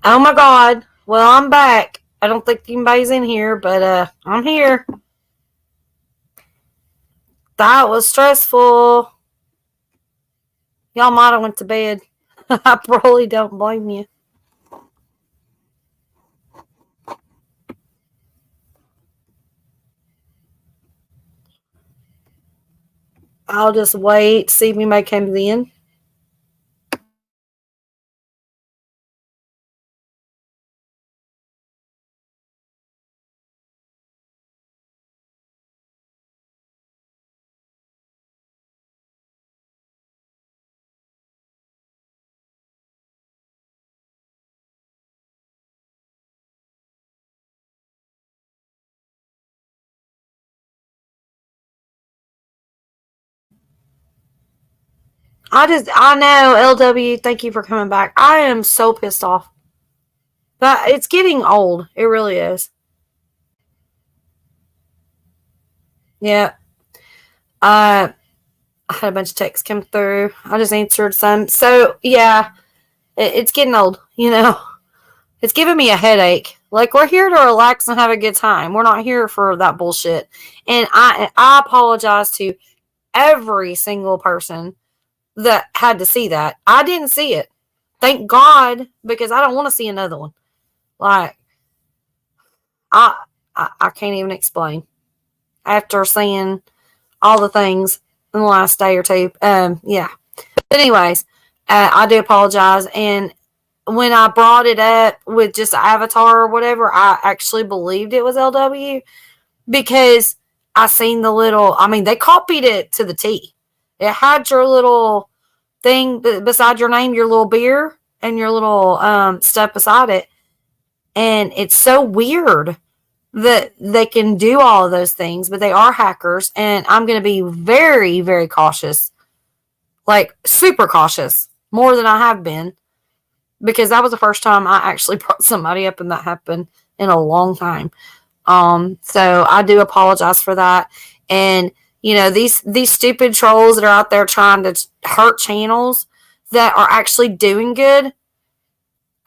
Oh my god. Well, I'm back. I don't think anybody's in here, but I'm here. That was stressful. Y'all might have went to bed. I probably don't blame you. I'll just wait, see if anybody comes in. I know, LW, thank you for coming back. I am so pissed off. But it's getting old. It really is. Yeah. Uh, I had a bunch of texts come through. I just answered some. So, yeah, it's getting old, you know. It's giving me a headache. Like, we're here to relax and have a good time. We're not here for that bullshit. And I apologize to every single person that had to see that. I didn't see it. Thank God, because I don't want to see another one. Like, I can't even explain. After seeing all the things in the last day or two. Yeah. But anyways, I do apologize. And when I brought it up with just Avatar or whatever, I actually believed it was LW because I seen the little. I mean, they copied it to the T. It had your little thing beside your name, your little beer, and your little stuff beside it, and it's so weird that they can do all of those things, but they are hackers, and I'm going to be very, very cautious, like super cautious, more than I have been, because that was the first time I actually brought somebody up and that happened in a long time. So I do apologize for that. And you know, these stupid trolls that are out there trying to hurt channels that are actually doing good,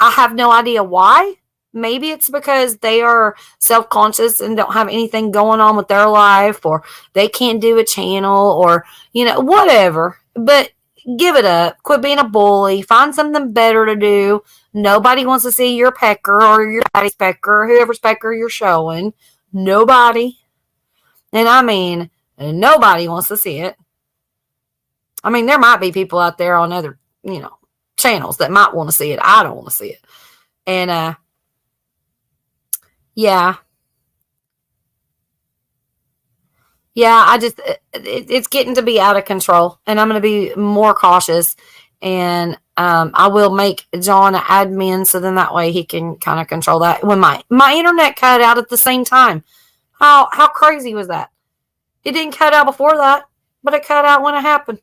I have no idea why. Maybe it's because they are self conscious and don't have anything going on with their life, or they can't do a channel, or, you know, whatever. But give it up. Quit being a bully. Find something better to do. Nobody wants to see your pecker or your daddy's pecker, whoever's pecker you're showing. Nobody. And I mean, nobody wants to see it. I mean, there might be people out there on other, you know, channels that might want to see it. I don't want to see it. And yeah, yeah, it's getting to be out of control, and I'm going to be more cautious. And I will make John an admin, so then that way he can kind of control that. When my internet cut out at the same time, how crazy was that? It didn't cut out before that, but it cut out when it happened.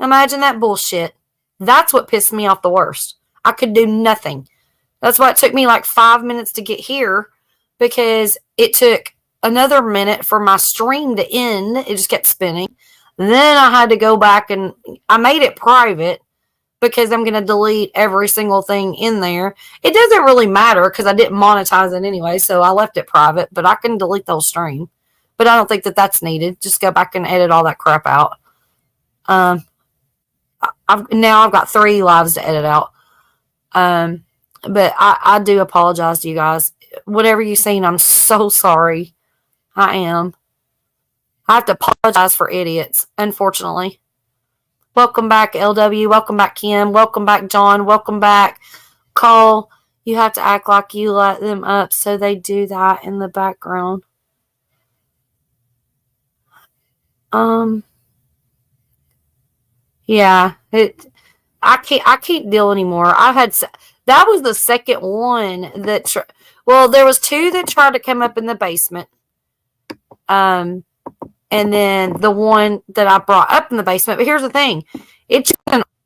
Imagine that bullshit. That's what pissed me off the worst. I could do nothing. That's why it took me like 5 minutes to get here, because it took another minute for my stream to end. It just kept spinning. Then I had to go back and I made it private because I'm going to delete every single thing in there. It doesn't really matter because I didn't monetize it anyway, so I left it private, but I can delete the whole stream. But I don't think that that's needed. Just go back and edit all that crap out. Um, I've got 3 lives to edit out. Um, but I do apologize to you guys. Whatever you've seen, I'm so sorry. I am. I have to apologize for idiots, unfortunately. Welcome back, LW. Welcome back, Kim. Welcome back, John. Welcome back, Cole. You have to act like you let them up, so they do that in the background. Um, yeah, I can't deal anymore. That was the second one that well, there was 2 that tried to come up in the basement. Um, and then the one that I brought up in the basement. But here's the thing, it's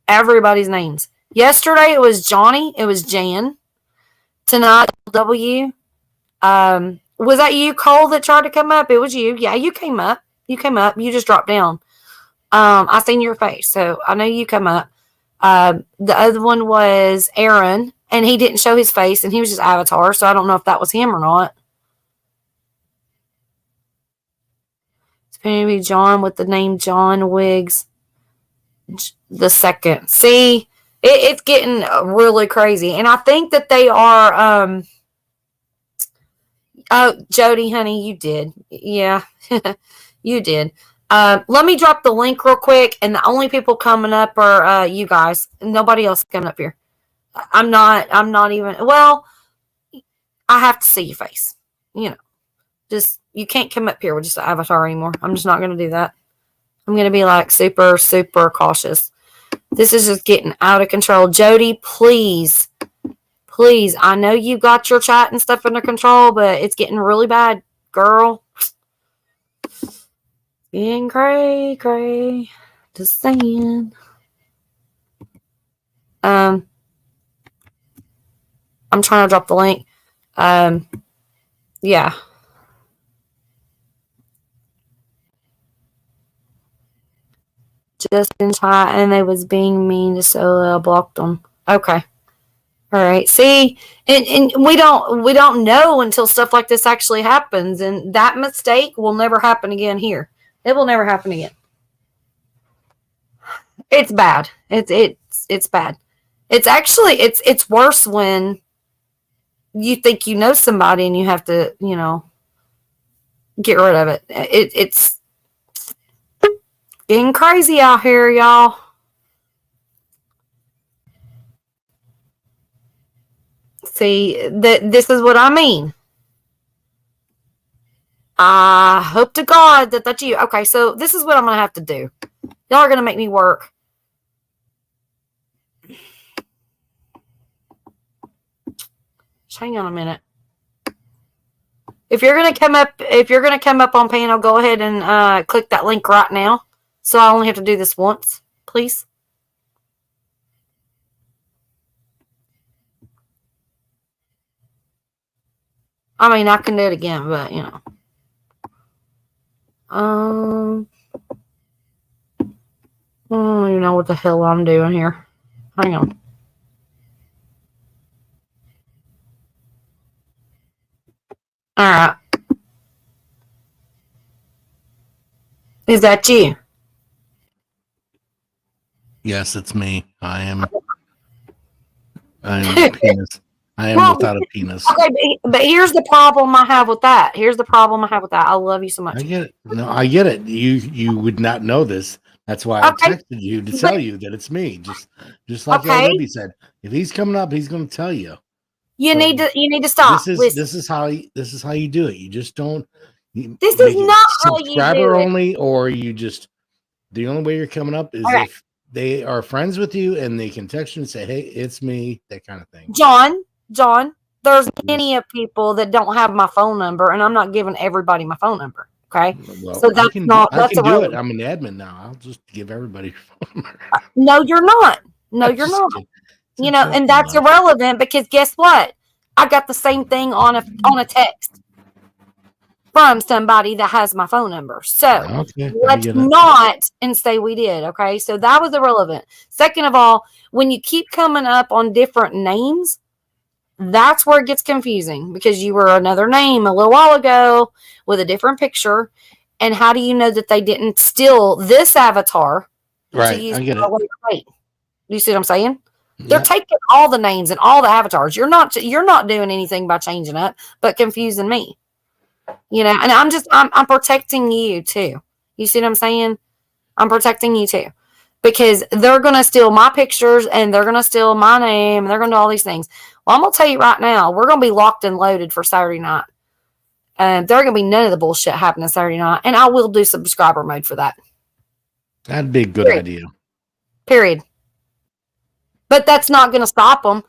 everybody's names. Yesterday it was Johnny, it was Jan. Tonight, W. Was that you, Cole, that tried to come up? It was you. Yeah, you came up. You came up. You just dropped down. I seen your face, so I know you come up. The other one was Aaron. and he didn't show his face, and he was just avatar. So I don't know if that was him or not. It's going to be John with the name John Wiggs the second. See, it's getting really crazy, and I think that they are. Oh, Jody, honey, you did. Yeah, you did. Let me drop the link real quick, and the only people coming up are you guys. Nobody else coming up here. I'm not even. Well, I have to see your face. You know, just you can't come up here with just an avatar anymore. I'm just not going to do that. I'm going to be like super, super cautious. This is just getting out of control. Jody, please. Please, I know you got your chat and stuff under control, but it's getting really bad, girl. Getting cray. Just saying. I'm trying to drop the link. Yeah. Just in chat, and they was being mean to Solo. Blocked them. Okay. All right. See, and we don't know until stuff like this actually happens, and that mistake will never happen again here. It will never happen again. It's bad. It's bad. It's actually it's worse when you think you know somebody and you have to, get rid of it. It's getting crazy out here, y'all. See, this is what I mean. I hope to God that that's you. Okay, so this is what I'm going to have to do. Y'all are going to make me work. Just hang on a minute. If you're going to come up on panel, go ahead and click that link right now. So I only have to do this once, please. I mean, I can do it again, but I don't even know what the hell I'm doing here. Hang on. All right. Is that you? Yes, it's me. I am a penis. I am without a penis. Okay, but here's the problem I have with that. I love you so much. I get it. No, I get it. You would not know this. That's why I texted you to tell you that it's me. Just like LW said. If he's coming up, he's going to tell you. You need to stop. This is how you do it. You just don't. This is not how you do it. Subscriber only, or you just. The only way you're coming up is if they are friends with you and they can text you and say, "Hey, it's me," that kind of thing. John, there's many of people that don't have my phone number, and I'm not giving everybody my phone number. Okay, well, so that's not. I can do it. I'm an admin now. I'll just give everybody your phone number. No, you're not. No, you're not. And that's irrelevant because guess what? I got the same thing on a text from somebody that has my phone number. So let's not and say we did. Okay, so that was irrelevant. Second of all, when you keep coming up on different names, that's where it gets confusing because you were another name a little while ago with a different picture. And how do you know that they didn't steal this avatar? Right. I get it. Do you see what I'm saying? They're taking all the names and all the avatars. You're not doing anything by changing it, but confusing me. And I'm protecting you too. You see what I'm saying? I'm protecting you too. Because they're going to steal my pictures and they're going to steal my name and they're going to do all these things. Well, I'm going to tell you right now, we're going to be locked and loaded for Saturday night. And there are going to be none of the bullshit happening Saturday night. And I will do subscriber mode for that. That'd be a good idea. Period. But that's not going to stop them.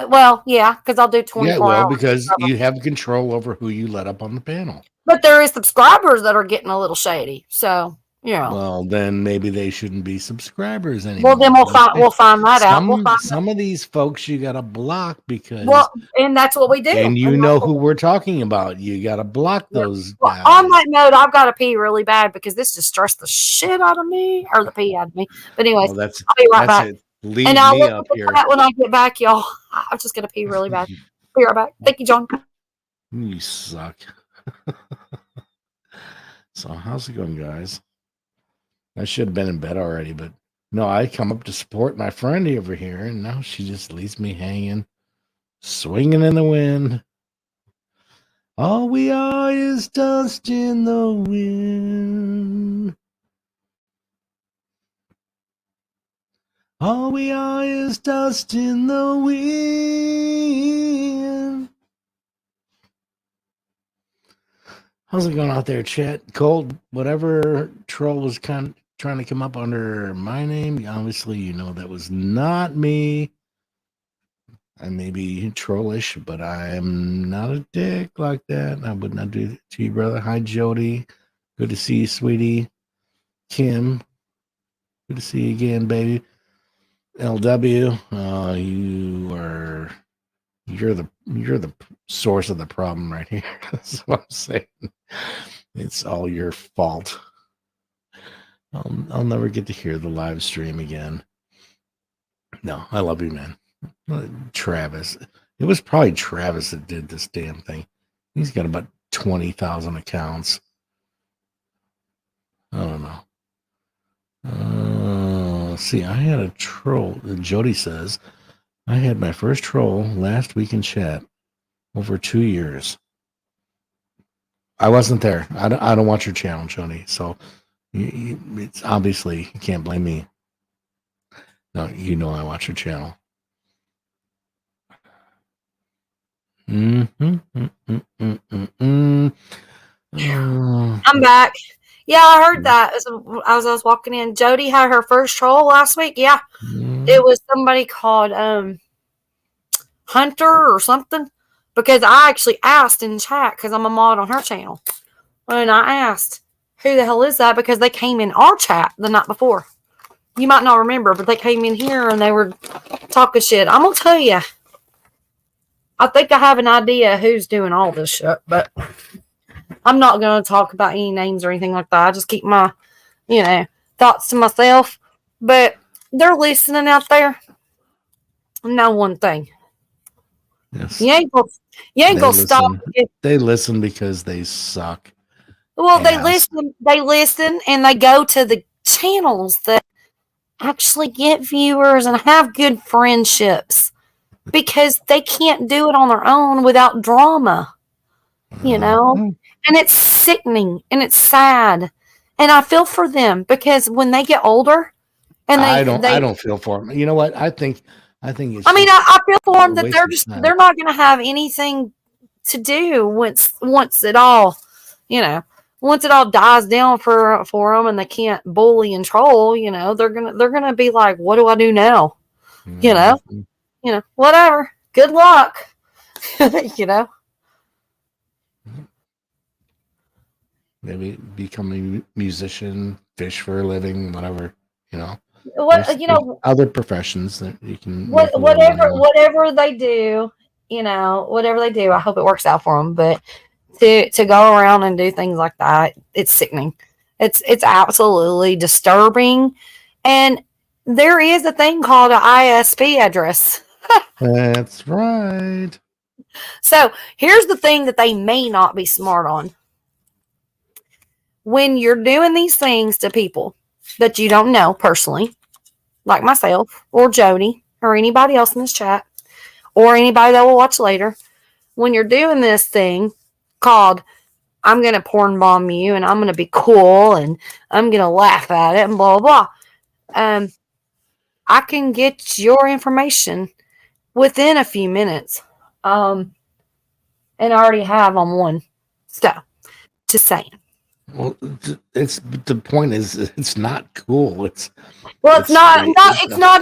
Well, yeah, because I'll do 24 hours. Because you have control over who you let up on the panel. But there is subscribers that are getting a little shady. So... Well, then maybe they shouldn't be subscribers anymore. Well, then we'll find that out. Some of these folks you got to block because. Well, and that's what we do. And you know who we're talking about. You got to block those guys. On that note, I've got to pee really bad because this just stressed the shit out of me, or the pee out of me. But anyways, I'll be right back. leave And I'll me look up at the here. chat when I get back, y'all. I'm just gonna pee really bad. Be right back. Thank you, John. You suck. So how's it going, guys? I should have been in bed already, but no, I come up to support my friend over here, and now she just leaves me hanging, swinging in the wind. All we are is dust in the wind. All we are is dust in the wind. How's it going out there, chat? Cold, whatever troll was trying to come up under my name, obviously you know that was not me. I may be trollish, but I'm not a dick like that. I would not do it to you, brother. Hi, Jody. Good to see you, sweetie. Kim. Good to see you again, baby. LW, you're the source of the problem right here. That's what I'm saying. It's all your fault. I'll never get to hear the live stream again. No, I love you, man. Travis. It was probably Travis that did this damn thing. He's got about 20,000 accounts. I don't know. See, I had a troll. Jody says, I had my first troll last week in chat over 2 years. I wasn't there. I don't watch your channel, Jody. So it's obviously you can't blame me. No, you know I watch your channel. I'm back. Yeah, I heard that as I was walking in. Jody had her first troll last week. Yeah, it was somebody called Hunter or something. Because I actually asked in chat because I'm a mod on her channel, and I asked who the hell is that because they came in our chat the night before. You might not remember, but they came in here and they were talking shit. I'm gonna tell you. I think I have an idea who's doing all this shit, but I'm not going to talk about any names or anything like that. I just keep my, thoughts to myself. But they're listening out there. Know one thing. Yes. You ain't gonna stop. They listen because they suck. Well, they listen, and they go to the channels that actually get viewers and have good friendships. Because they can't do it on their own without drama, and it's sickening and it's sad, and I feel for them because when they get older, and I don't feel for them. You know what? I think it's. I feel for them that they're not going to have anything to do once it all, once it all dies down for them and they can't bully and troll. They're gonna be like, what do I do now? Whatever. Good luck. Maybe become a musician, fish for a living, whatever. Other professions that you can. Whatever they do, I hope it works out for them. But to go around and do things like that, it's sickening. It's absolutely disturbing, and there is a thing called an ISP address. That's right. So here's the thing that they may not be smart on. When you're doing these things to people that you don't know personally, like myself or Jody or anybody else in this chat or anybody that will watch later, when you're doing this thing called I'm going to porn bomb you and I'm going to be cool and I'm going to laugh at it and blah, blah, blah. I can get your information within a few minutes. And I already have on one. So, just saying. Well, the point is, it's not cool. It's not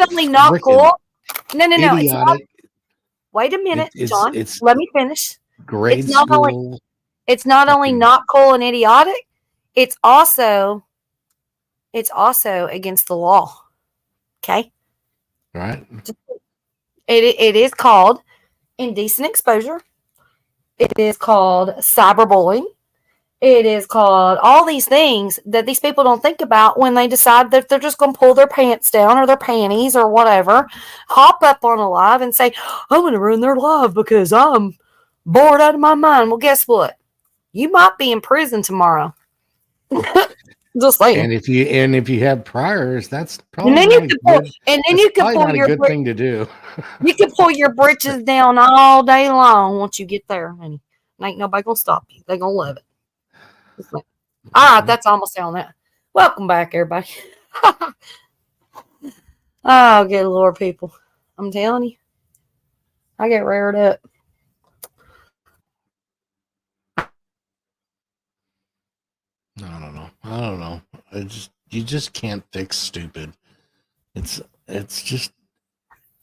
only not cool. No. It's not, wait a minute, John. Let me finish. Grade school. It's not only not cool and idiotic. It's also against the law. Okay. Right. It is called indecent exposure. It is called cyberbullying. It is called all these things that these people don't think about when they decide that they're just going to pull their pants down or their panties or whatever, hop up on a live and say, I'm going to ruin their life because I'm bored out of my mind. Well, guess what? You might be in prison tomorrow. Just saying. And if you have priors, that's And probably then not you a can pull, good, and then that's you can probably pull not a your good thing to do. you can pull your britches down all day long once you get there, and ain't nobody gonna stop you. They gonna love it. All right, that's almost on that. Welcome back, everybody. Oh, good Lord, people. I'm telling you, I get reared up. I don't know. You just can't fix stupid. It's just,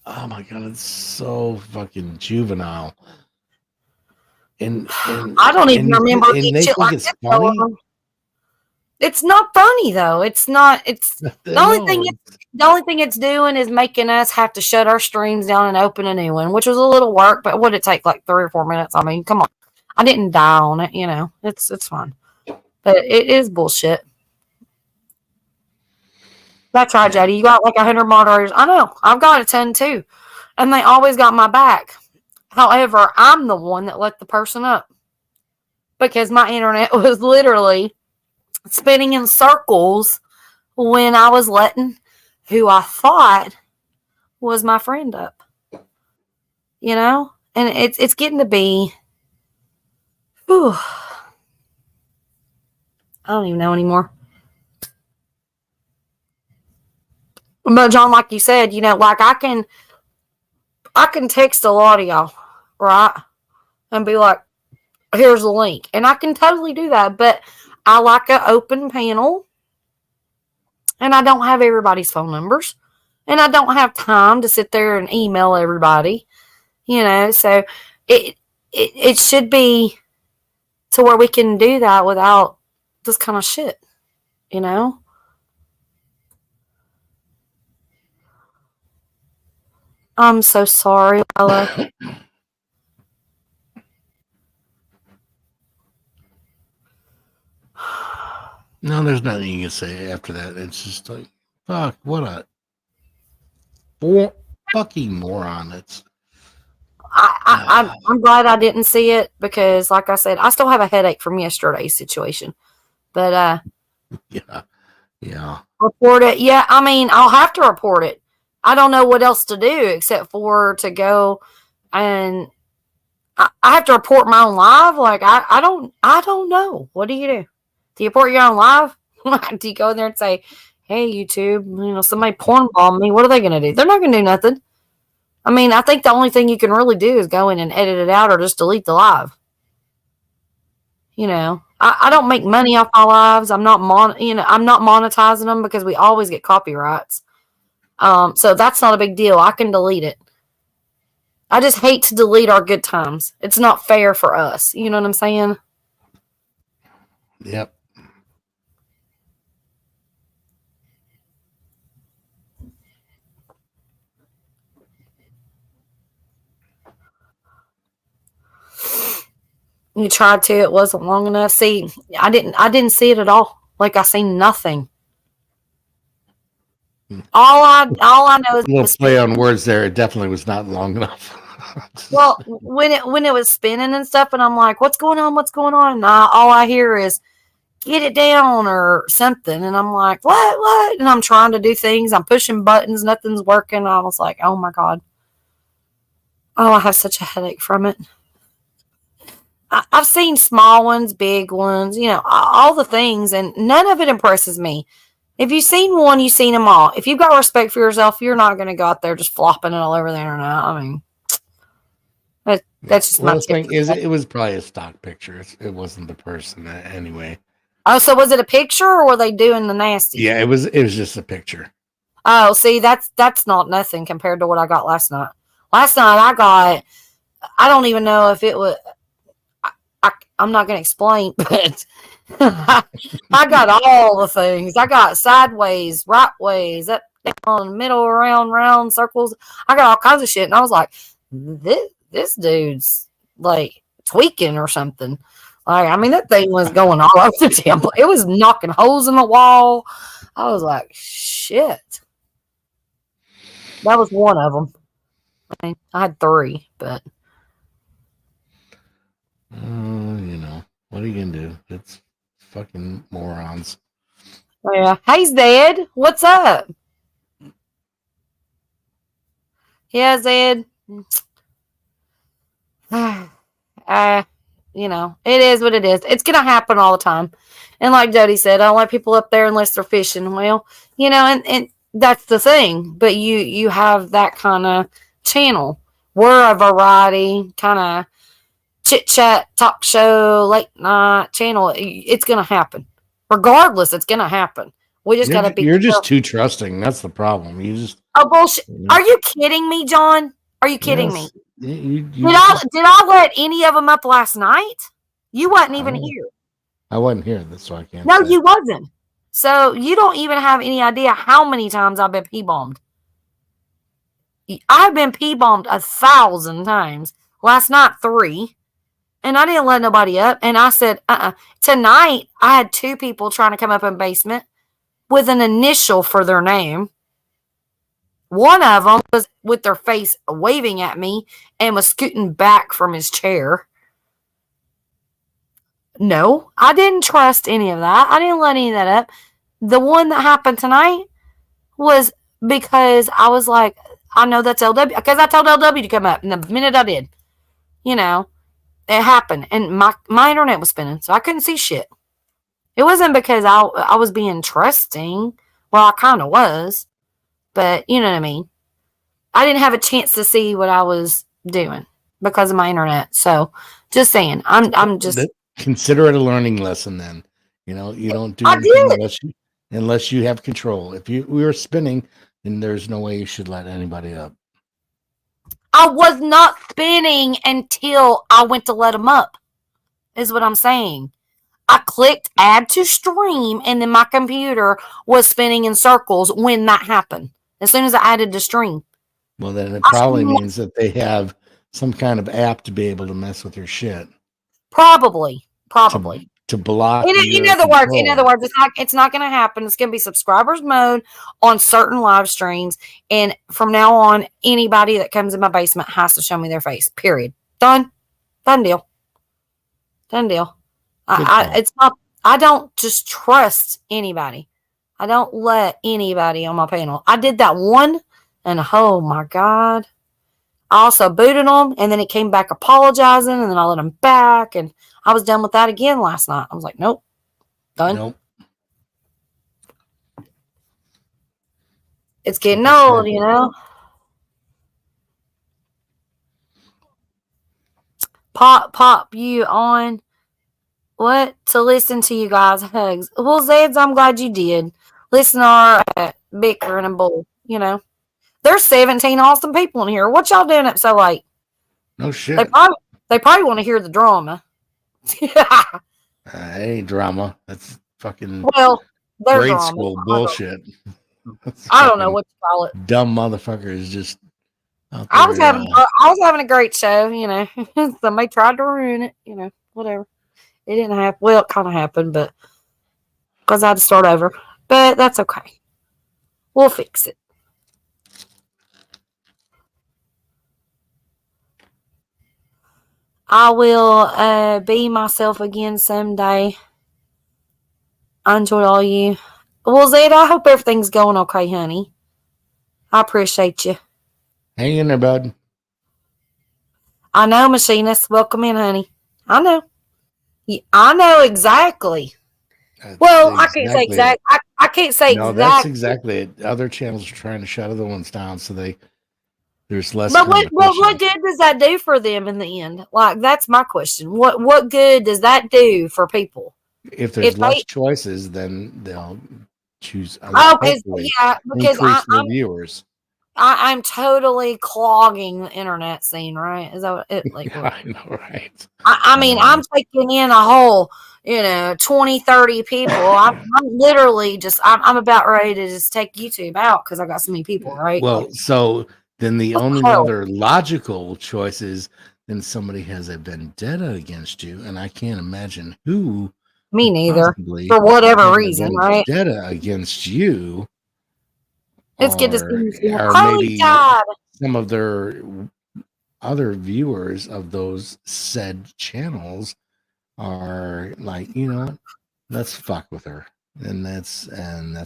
oh my god, it's so fucking juvenile. And I don't even remember they shit think like it's that. funny. It's not funny though. It's not. It's the only thing it's doing is making us have to shut our streams down and open a new one, which was a little work, but would it take like 3 or 4 minutes? I mean, come on. I didn't die on it, you know. It's fine. But it is bullshit. That's right, JD. You got like 100 moderators. I know. I've got a ton too. And they always got my back. However, I'm the one that let the person up. Because my internet was literally spinning in circles when I was letting who I thought was my friend up. You know? And it's getting to be, whew, I don't even know anymore. But John, like you said, you know, like I can text a lot of y'all, right? And be like, here's the link. And I can totally do that, but I like an open panel. And I don't have everybody's phone numbers. And I don't have time to sit there and email everybody. You know, so it should be to where we can do that without this kind of shit. You know? I'm so sorry, Ella. No, there's nothing you can say after that. It's just like, fuck, what a fucking moron. It's I'm glad I didn't see it because, like I said, I still have a headache from yesterday's situation. But yeah. report it. Yeah, I mean, I'll have to report it. I don't know what else to do except for to go and I have to report my own live. Like I don't know. What do you do? Do you report your own live? Do you go in there and say, "Hey, YouTube, you know, somebody porn bomb me"? What are they going to do? They're not going to do nothing. I mean, I think the only thing you can really do is go in and edit it out or just delete the live. You know, I don't make money off my lives. I'm not I'm not monetizing them because we always get copyrights. So that's not a big deal. I can delete it. I just hate to delete our good times. It's not fair for us. You know what I'm saying? Yep. You tried to. It wasn't long enough. See, I didn't see it at all. Like I seen nothing. All I know is a little play on words there. It definitely was not long enough. well, when it was spinning and stuff, and I'm like, "What's going on? What's going on?" And all I hear is, "Get it down" or something, and I'm like, "What?" And I'm trying to do things. I'm pushing buttons. Nothing's working. I was like, "Oh my god!" Oh, I have such a headache from it. I've seen small ones, big ones, you know, all the things, and none of it impresses me. If you've seen one, you've seen them all. If you've got respect for yourself, you're not going to go out there just flopping it all over the internet. I mean, that's just my thing is, it was probably a stock picture. It wasn't the person anyway. Oh, so was it a picture or were they doing the nasty? Yeah, it was just a picture. Oh, see, that's not nothing compared to what I got last night. Last night I don't even know if it was. I'm not going to explain, but I got all the things. I got sideways, right ways, up, down, middle, around, round, circles. I got all kinds of shit. And I was like, this dude's like tweaking or something. Like, I mean, that thing was going all over the temple. It was knocking holes in the wall. I was like, shit. That was one of them. I mean, I had 3, but what are you gonna do? It's fucking morons. yeah. Hey, Zed, what's up? Yeah, Zed. It is what it is. It's gonna happen all the time. And like Jody said, I don't let people up there unless they're fishing. Well, and that's the thing. But you have that kind of channel. We're a variety kind of chit chat, talk show, late night channel. It's gonna happen. Regardless, it's gonna happen. We just gotta be. You're just too trusting. That's the problem. You just. Oh bullshit! Are you kidding me, John? Are you kidding me? Did I let any of them up last night? You wasn't even here. I wasn't here, so I can't. No, you wasn't. So you don't even have any idea how many times I've been P-bombed. I've been P-bombed 1,000 times. Last night, 3. And I didn't let nobody up. And I said, Tonight, I had 2 people trying to come up in basement with an initial for their name. One of them was with their face waving at me and was scooting back from his chair. No, I didn't trust any of that. I didn't let any of that up. The one that happened tonight was because I was like, I know that's LW. Because I told LW to come up. And the minute I did, it happened. And my internet was spinning. So I couldn't see shit. It wasn't because I was being trusting. Well, I kind of was. But you know what I mean? I didn't have a chance to see what I was doing because of my internet. So just saying, I'm just... Consider it a learning lesson then. You don't do anything unless you have control. If we were spinning, then there's no way you should let anybody up. I was not spinning until I went to let them up, is what I'm saying. I clicked add to stream, and then my computer was spinning in circles when that happened. As soon as I added to stream. Well, then it probably means that they have some kind of app to be able to mess with your shit. Probably. To block. In other words, it's not going to happen. It's going to be subscribers mode on certain live streams, and from now on, anybody that comes in my basement has to show me their face. Period. Done deal. It's not. I don't just trust anybody. I don't let anybody on my panel. I did that one, and oh my God. I also booted them, and then it came back apologizing, and then I let them back, and I was done with that again last night. I was like, nope. Done. Nope. It's getting old, Pop you on what? To listen to you guys. Hugs. Well, Zeds, I'm glad you did. Listen to our bicker and a bull, There's 17 awesome people in here. What y'all doing up so late? No shit. They probably want to hear the drama. Ain't drama. That's fucking grade drama. School bullshit. I don't know what to call it. Dumb motherfuckers just. I was having a great show, Somebody tried to ruin it, whatever. It didn't happen. Well, it kind of happened, but because I had to start over. But that's okay. We'll fix it. I will be myself again someday. I enjoyed all you. Well, Zed, I hope everything's going okay, honey. I appreciate you. Hang in there, bud. I know, machinist. Welcome in, honey. I know. I know exactly. Well, I can't say exactly. I can't say exactly. No, that's exactly it. Other channels are trying to shut other ones down, so there's less. But what good does that do for them in the end? Like, that's my question. What good does that do for people? If there's less choices, then they'll choose. Because the viewers. I'm totally clogging the internet scene, right? Is that what it like? Yeah, I know, right? I mean, I'm taking in a whole, 20, 30 people. I'm literally I'm about ready to just take YouTube out because I got so many people, right? Well, so then the only other logical choice is then somebody has a vendetta against you, and I can't imagine who Me could neither. possibly For whatever have a reason, right? vendetta against you, It's good to see or you. Harley maybe died. some of their other viewers of those said channels are like, you know what, let's fuck with her, and that's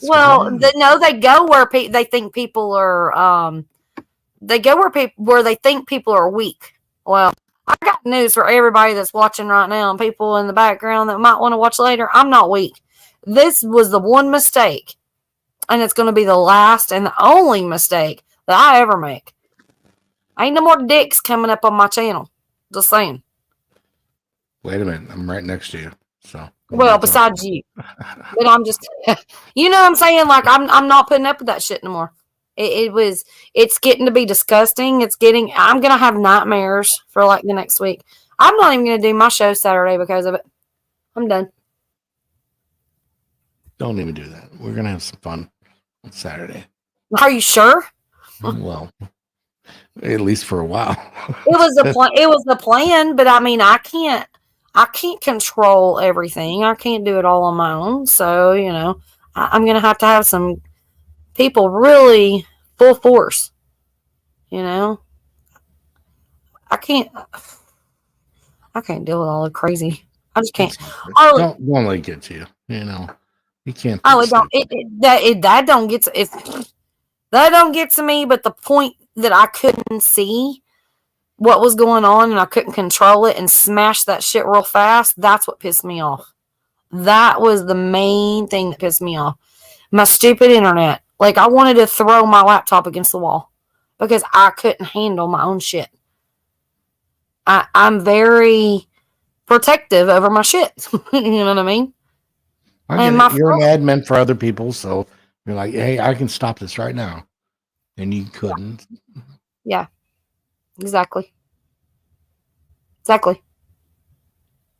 Well, what they do. no, they go where they think people are. They go where they think people are weak. Well, I got news for everybody that's watching right now and people in the background that might want to watch later. I'm not weak. This was the one mistake, and it's going to be the last and the only mistake that I ever make. Ain't no more dicks coming up on my channel. Just saying. Wait a minute, I'm right next to you. So Well, besides you. But I'm just, you know what I'm saying? Like, I'm not putting up with that shit no more. It's getting to be disgusting. I'm going to have nightmares for like the next week. I'm not even going to do my show Saturday because of it. I'm done. Don't even do that. We're gonna have some fun on Saturday. Are you sure? Well, at least for a while. It was the plan, but I mean, I can't control everything. I can't do it all on my own. So, you know, I'm going to have some people really full force. You know, I can't deal with all the crazy. I just can't. Don't let it get to you. You know, you can't. Oh, it don't. That don't get to, that don't get to me. But the point that I couldn't see what was going on and I couldn't control it and smash that shit real fast. That's what pissed me off. That was the main thing that pissed me off. My stupid internet. Like, I wanted to throw my laptop against the wall because I couldn't handle my own shit. I'm very protective over my shit. You know what I mean? You're an admin for other people, so you're like, hey, I can stop this right now. And you couldn't. Yeah. Exactly.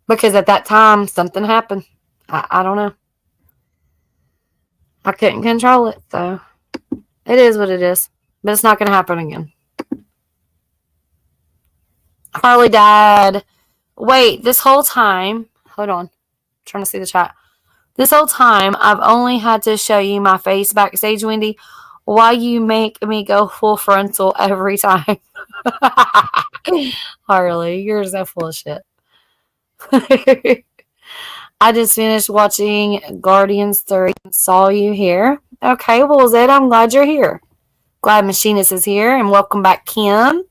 Because at that time, something happened. I don't know. I couldn't control it, so it is what it is. But it's not going to happen again. Harley died. Wait, this whole time, hold on. I'm trying to see the chat. This whole time, I've only had to show you my face backstage, Wendy. Why you make me go full frontal every time? Harley, you're so full of shit. I just finished watching Guardians 3 and saw you here. Okay, well, Zed, I'm glad you're here. Glad Machinist is here, and welcome back, Kim.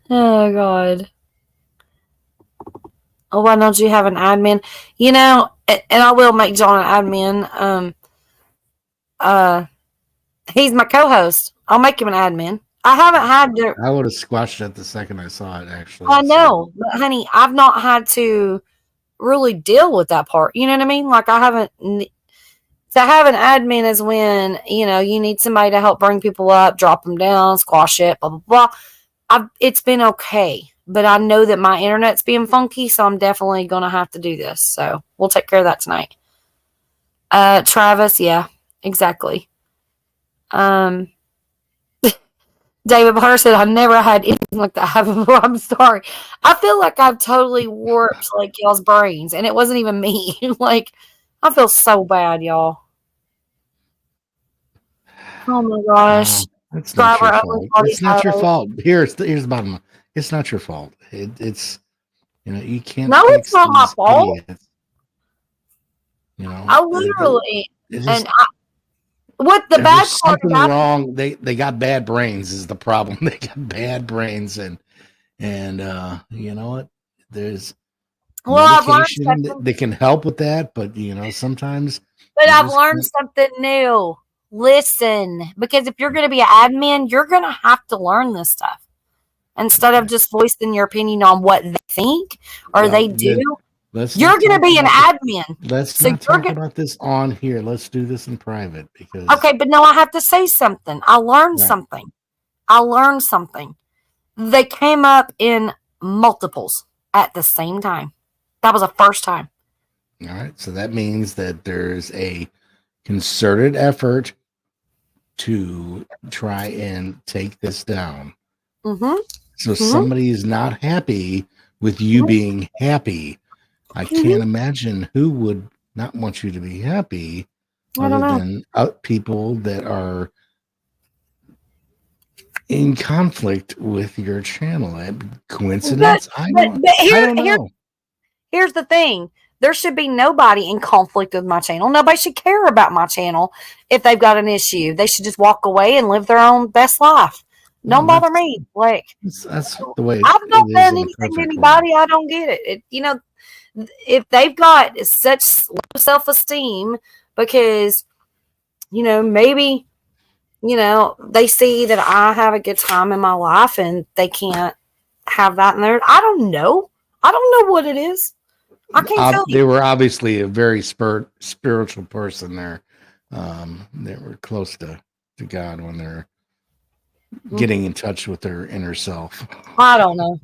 Oh, God. Oh, why don't you have an admin? You know, and I will make John an admin. He's my co-host. I'll make him an admin. I haven't had to. I would have squashed it the second I saw it, actually. I know, but honey, I've not had to really deal with that part. You know what I mean? Like, I haven't. To have an admin is when, you know, you need somebody to help bring people up, drop them down, squash it, blah, blah, blah. It's been okay. But I know that my internet's being funky, so I'm definitely going to have to do this. So we'll take care of that tonight. Travis, yeah, exactly. David Barr said, I never had anything like that happen before. I'm sorry. I feel like I've totally warped, like, y'all's brains, and it wasn't even me. Like, I feel so bad, y'all. Oh, my gosh. It's not your fault. It's not your fault. Here's the bottom line. It's not your fault. It's, you know, you can't. No, it's not my fault. Idiots. You know, I literally, what the bad part something wrong. They got bad brains is the problem. They got bad brains, and you know what? There's I've learned something. They can help with that, but you know, sometimes. But I've learned something new. Listen, because if you're going to be an admin, you're going to have to learn this stuff instead of just voicing your opinion on what they think or they do. You're going to be an admin. Let's not talk about this on here. Let's do this in private because. Okay, but no, I have to say something. I learned something. They came up in multiples. at the same time. That was the first time. All right. So that means that there's a concerted effort to try and take this down. Mm-hmm. So somebody is not happy with you being happy. I can't imagine who would not want you to be happy other than people that are in conflict with your channel. Coincidence? I don't know. Here's the thing. There should be nobody in conflict with my channel. Nobody should care about my channel if they've got an issue. They should just walk away and live their own best life. Don't bother me. Like, that's the way I've not done anything to anybody. I don't get it. You know, if they've got such low self-esteem because, you know, maybe, you know, they see that I have a good time in my life and they can't have that in there. I don't know. I don't know what it is. I can't tell you. They were obviously a very spiritual person there. They were close to God when they're getting in touch with their inner self. I don't know.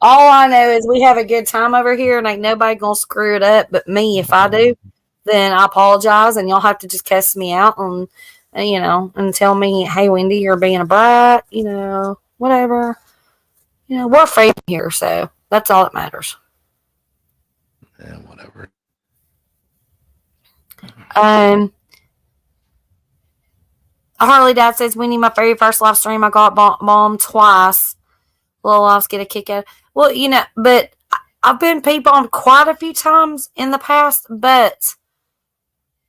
All I know is we have a good time over here and ain't nobody gonna screw it up but me. If I do, then I apologize and y'all have to just cuss me out and you know, and tell me, hey Wendy, you're being a brat, you know, whatever. You know, we're family here, so that's all that matters. Yeah, whatever. Harley Dad says, Wendy, my very first live stream, I got bombed twice. Little lives get a kick out. Well, you know, but I've been bombed quite a few times in the past, but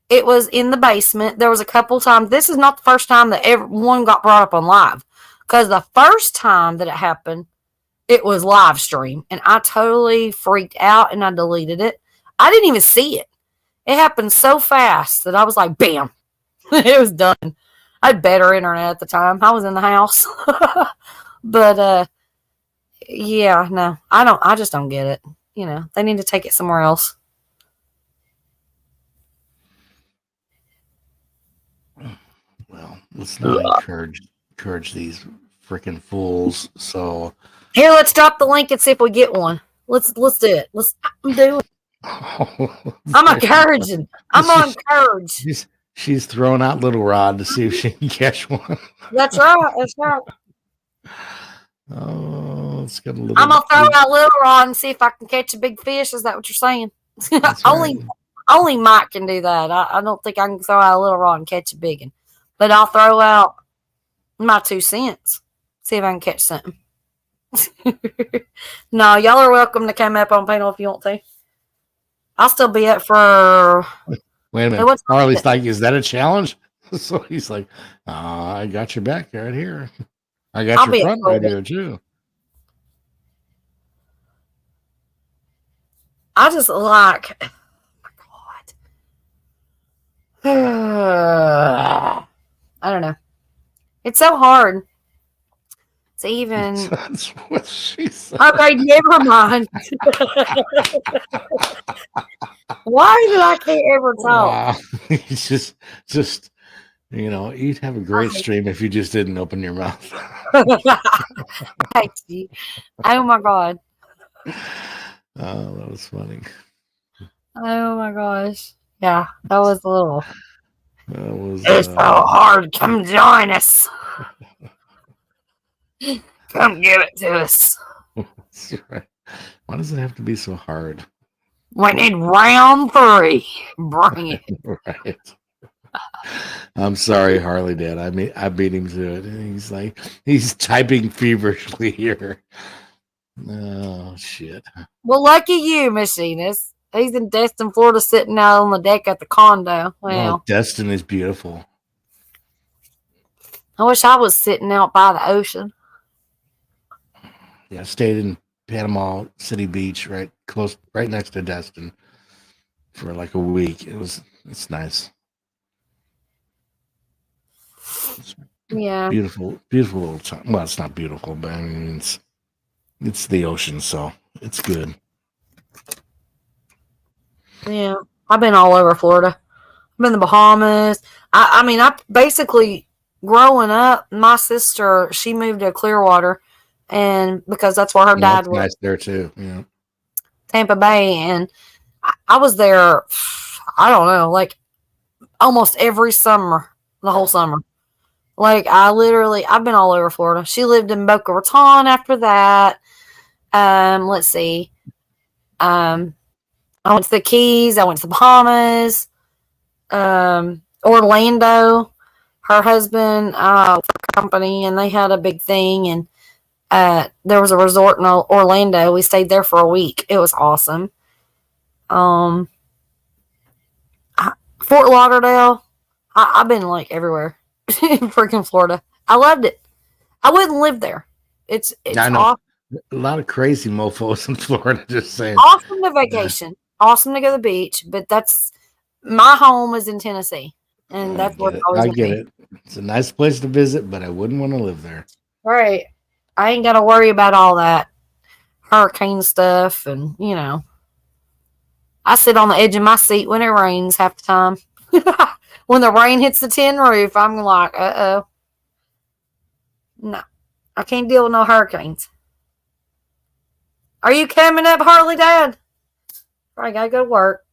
it was in the basement. There was a couple times. This is not the first time that everyone got brought up on live, because the first time that it happened, it was live stream, and I totally freaked out and I deleted it. I didn't even see it. It happened so fast that I was like, bam, it was done. I had better internet at the time. I was in the house. But, yeah, no, I just don't get it. You know, they need to take it somewhere else. Well, let's not encourage these freaking fools. So here, let's drop the link and see if we get one. Let's do it. I'm doing it. I'm encouraging. I'm on courage. She's throwing out Little Rod to see if she can catch one. That's right. That's right. Oh, it's got a little. I'm gonna throw out Little Rod and see if I can catch a big fish. Is that what you're saying? Only Mike can do that. I don't think I can throw out a Little Rod and catch a big one. But I'll throw out my 2 cents. See if I can catch something. No, y'all are welcome to come up on panel if you want to. I'll still be up for. Wait a minute. Harley's like, is that a challenge? So he's like, I got your back right here. I got your front right here too. I just like, oh my God. I don't know. It's so hard to even. That's what she said. Okay, never mind. Why did I can't ever talk? Wow. just you know, you'd have a great stream if you just didn't open your mouth. Thanks, you. Oh my God. Oh, that was funny. Oh my gosh. Yeah, that was a little. That was. It's so hard. Come join us. Come give it to us. That's right. Why does it have to be so hard? We need round 3. Bring it. Right. I'm sorry, Harley Dad. I beat him to it. And he's typing feverishly here. Oh shit. Well, lucky you, Miss Enos. He's in Destin, Florida, sitting out on the deck at the condo. Well, Destin is beautiful. I wish I was sitting out by the ocean. Yeah, I stayed in Panama City Beach, right next to Destin, for like a week. It's nice. Yeah, beautiful little time. Well, it's not beautiful, but I mean it's the ocean, so it's good. Yeah, I've been all over Florida. I've been in the Bahamas. I basically growing up, my sister, she moved to Clearwater and because that's where her Yeah, dad it's was, nice there too. Yeah. Tampa Bay, and I was there. I don't know, like almost every summer, the whole summer. Like I've been all over Florida. She lived in Boca Raton after that. Let's see. I went to the Keys. I went to the Bahamas. Orlando. Her husband for a company, and they had a big thing, and there was a resort in Orlando. We stayed there for a week. It was awesome. Um, Fort Lauderdale. I've been like everywhere in freaking Florida. I loved it. I wouldn't live there. It's I know awesome. a lot of crazy mofo's in Florida. Just saying. Awesome to vacation. Awesome to go to the beach, but that's my home is in Tennessee, and I that's where get it's it. always I gonna get be. it. It's a nice place to visit, but I wouldn't want to live there. Right. I ain't got to worry about all that hurricane stuff, and I sit on the edge of my seat when it rains half the time. When the rain hits the tin roof, I'm like, uh-oh. No, I can't deal with no hurricanes. Are you coming up, Harley, Dad? I gotta go to work.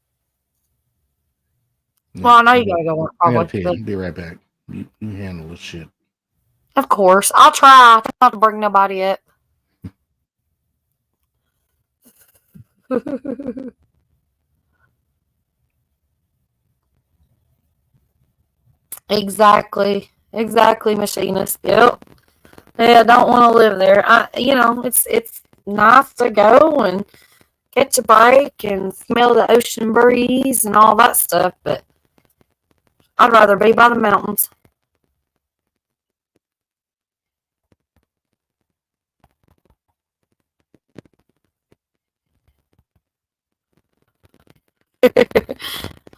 Well, I know you gotta go to work, I gotta probably. pee. But Be right back. You handle this shit. of course, I'll try not to bring nobody up. Exactly, machinist. Yep. Yeah, I don't want to live there. It's nice to go and catch a break and smell the ocean breeze and all that stuff, but I'd rather be by the mountains.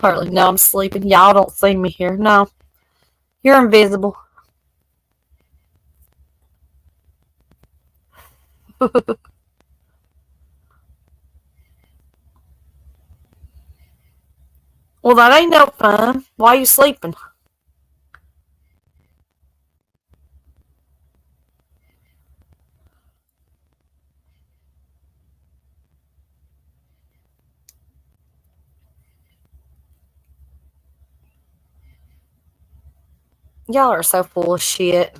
Harley, no, I'm sleeping. Y'all don't see me here. No, you're invisible. Well, that ain't no fun. Why you sleeping? Y'all are so full of shit.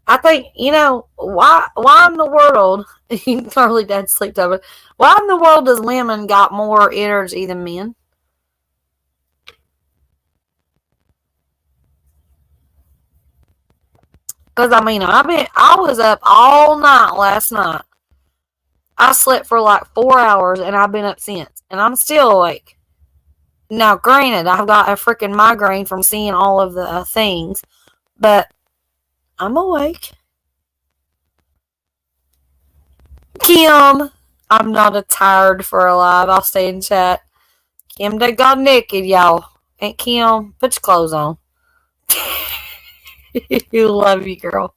I think why in the world Harley Dad sleeps over. Why in the world does women got more energy than men? Because I was up all night last night. I slept for like 4 hours and I've been up since, and I'm still awake. Now, granted, I've got a freaking migraine from seeing all of the things, but I'm awake. Kim, I'm not a tired for alive. I'll stay in chat. Kim, they got naked, y'all. And Kim, put your clothes on. You love you, girl.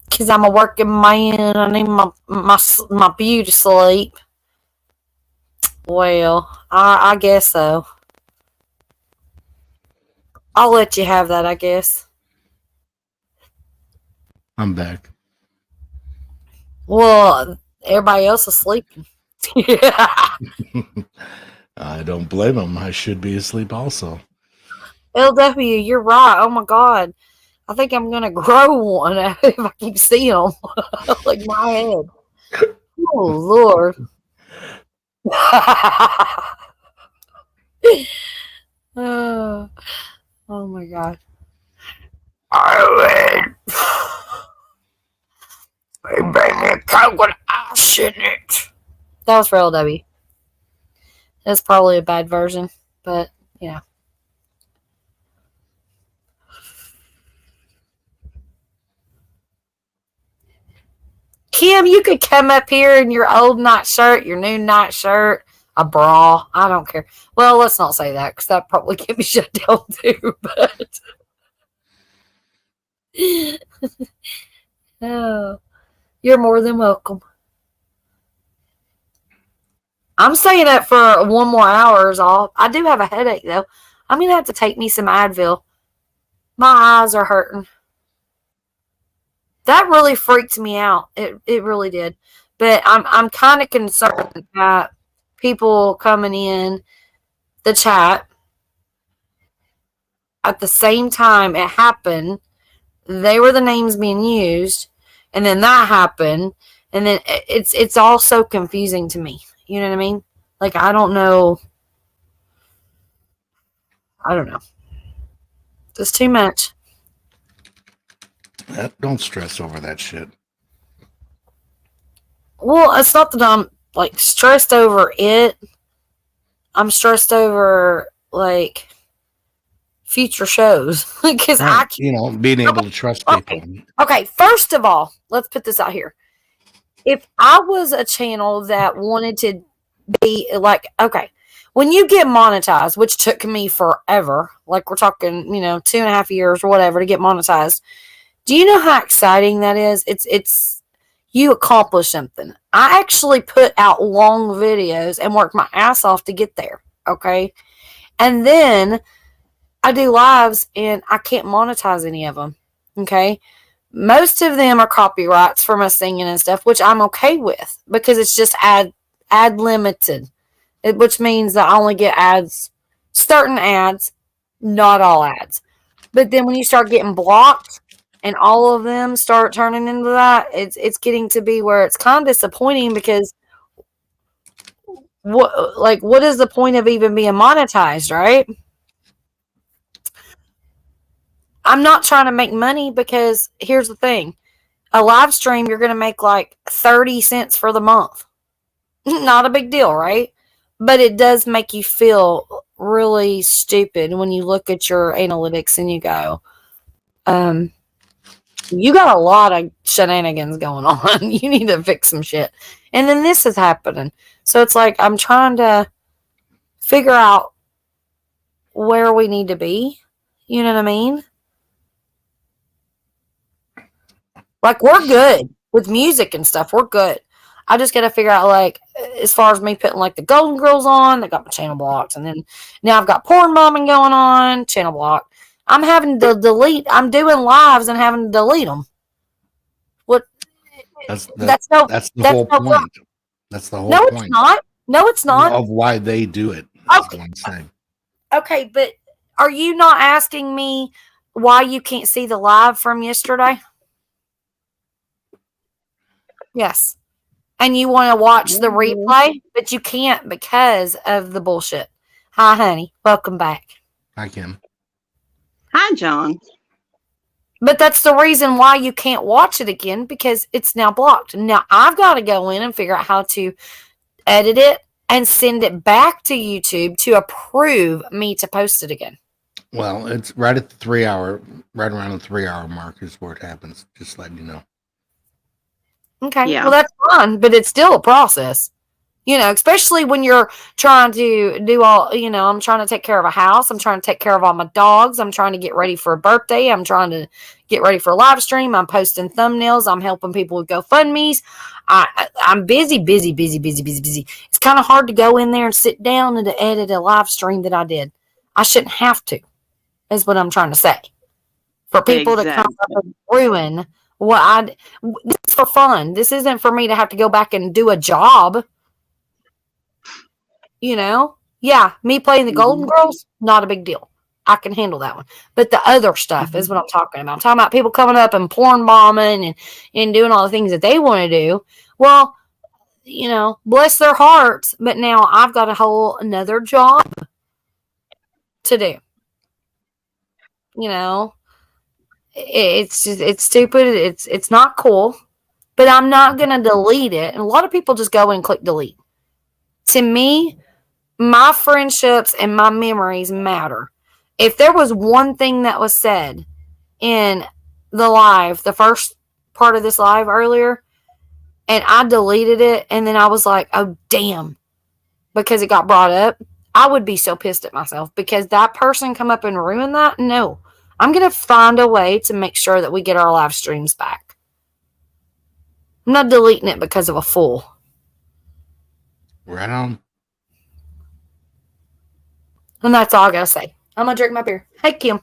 Because I'm a working man. I need my beauty sleep. Well, I guess so. I'll let you have that, I guess. I'm back. Well, everybody else is sleeping. Yeah. I don't blame him. I should be asleep also. LW, you're right. Oh my God. I think I'm going to grow one if I keep seeing them. Like my head. Oh, Lord. Oh my God. I would bring a coke with ice in it. That was for LW. That's probably a bad version, but yeah. Kim, you could come up here in your old night shirt, your new night shirt, a bra. I don't care. Well, let's not say that because that probably get me shut down too. But oh, you're more than welcome. I'm staying up for one more hour. I do have a headache though. I'm gonna have to take me some Advil. My eyes are hurting. That really freaked me out. It really did. But I'm kind of concerned that people coming in the chat at the same time it happened, they were the names being used, and then that happened, and then it's all so confusing to me. You know what I mean? Like I don't know. Just too much. Don't stress over that shit. Well, it's not that I'm like stressed over it. I'm stressed over like future shows because I can't, you know, being able to trust people. Okay, first of all, let's put this out here. If I was a channel that wanted to be like, okay, when you get monetized, which took me forever, like we're talking, 2.5 years or whatever to get monetized. Do you know how exciting that is? It's you accomplish something. I actually put out long videos and worked my ass off to get there. Okay. And then I do lives and I can't monetize any of them. Okay. Most of them are copyrights for my singing and stuff, which I'm okay with because it's just ad limited, which means that I only get ads, certain ads, not all ads. But then when you start getting blocked and all of them start turning into that, it's getting to be where it's kind of disappointing because what is the point of even being monetized, right? I'm not trying to make money because here's the thing. A live stream, you're going to make like 30 cents for the month. Not a big deal, right? But it does make you feel really stupid when you look at your analytics and you go, you got a lot of shenanigans going on. You need to fix some shit. And then this is happening. So it's like I'm trying to figure out where we need to be. You know what I mean? Like we're good with music and stuff. We're good. I just got to figure out, like, as far as me putting, like, the Golden Girls on, they got my channel blocked. And then now I've got porn bombing going on, channel blocked. I'm having to delete. I'm doing lives and having to delete them. What? That's the whole point. That's the whole point. No, it's not. No, it's not. Of why they do it. Okay. What I'm saying. Okay, but are you not asking me why you can't see the live from yesterday? Yes. And you want to watch the replay, but you can't because of the bullshit. Hi, honey. Welcome back. Hi, Kim. Hi, John. But that's the reason why you can't watch it again, because it's now blocked. Now, I've got to go in and figure out how to edit it and send it back to YouTube to approve me to post it again. Well, it's right at the 3 hour, right around the 3 hour mark is where it happens. Just letting you know. Okay. Yeah. Well, that's fine, but it's still a process. Especially when you're trying to do all, I'm trying to take care of a house. I'm trying to take care of all my dogs. I'm trying to get ready for a birthday. I'm trying to get ready for a live stream. I'm posting thumbnails. I'm helping people with GoFundMe's. I'm busy. It's kind of hard to go in there and sit down and to edit a live stream that I did. I shouldn't have to, is what I'm trying to say. For people to come up and ruin this is for fun. This isn't for me to have to go back and do a job. Yeah, me playing the Golden Girls, not a big deal. I can handle that one. But the other stuff is what I'm talking about. I'm talking about people coming up and porn bombing and doing all the things that they want to do. Well, bless their hearts. But now I've got a whole another job to do. It's just, it's stupid. It's not cool. But I'm not going to delete it. And a lot of people just go and click delete. To me, my friendships and my memories matter. If there was one thing that was said in the live, the first part of this live earlier, and I deleted it, and then I was like, oh, damn, because it got brought up, I would be so pissed at myself because that person come up and ruin that. No, I'm going to find a way to make sure that we get our live streams back. I'm not deleting it because of a fool. Right on. And that's all I gotta say. I'm gonna drink my beer. Hey, Kim.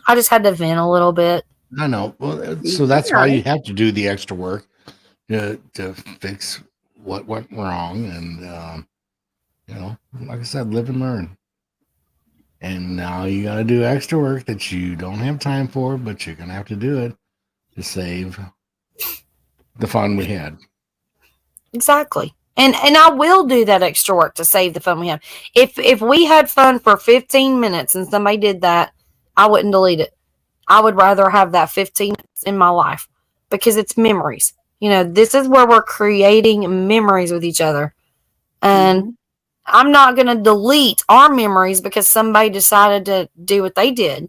I just had to vent a little bit. I know. Well, so that's why you have to do the extra work to fix what went wrong, and like I said, live and learn. And now you got to do extra work that you don't have time for, but you're gonna have to do it to save the fun we had. Exactly. And I will do that extra work to save the fun we have. If we had fun for 15 minutes and somebody did that, I wouldn't delete it. I would rather have that 15 minutes in my life because it's memories. This is where we're creating memories with each other. And I'm not going to delete our memories because somebody decided to do what they did.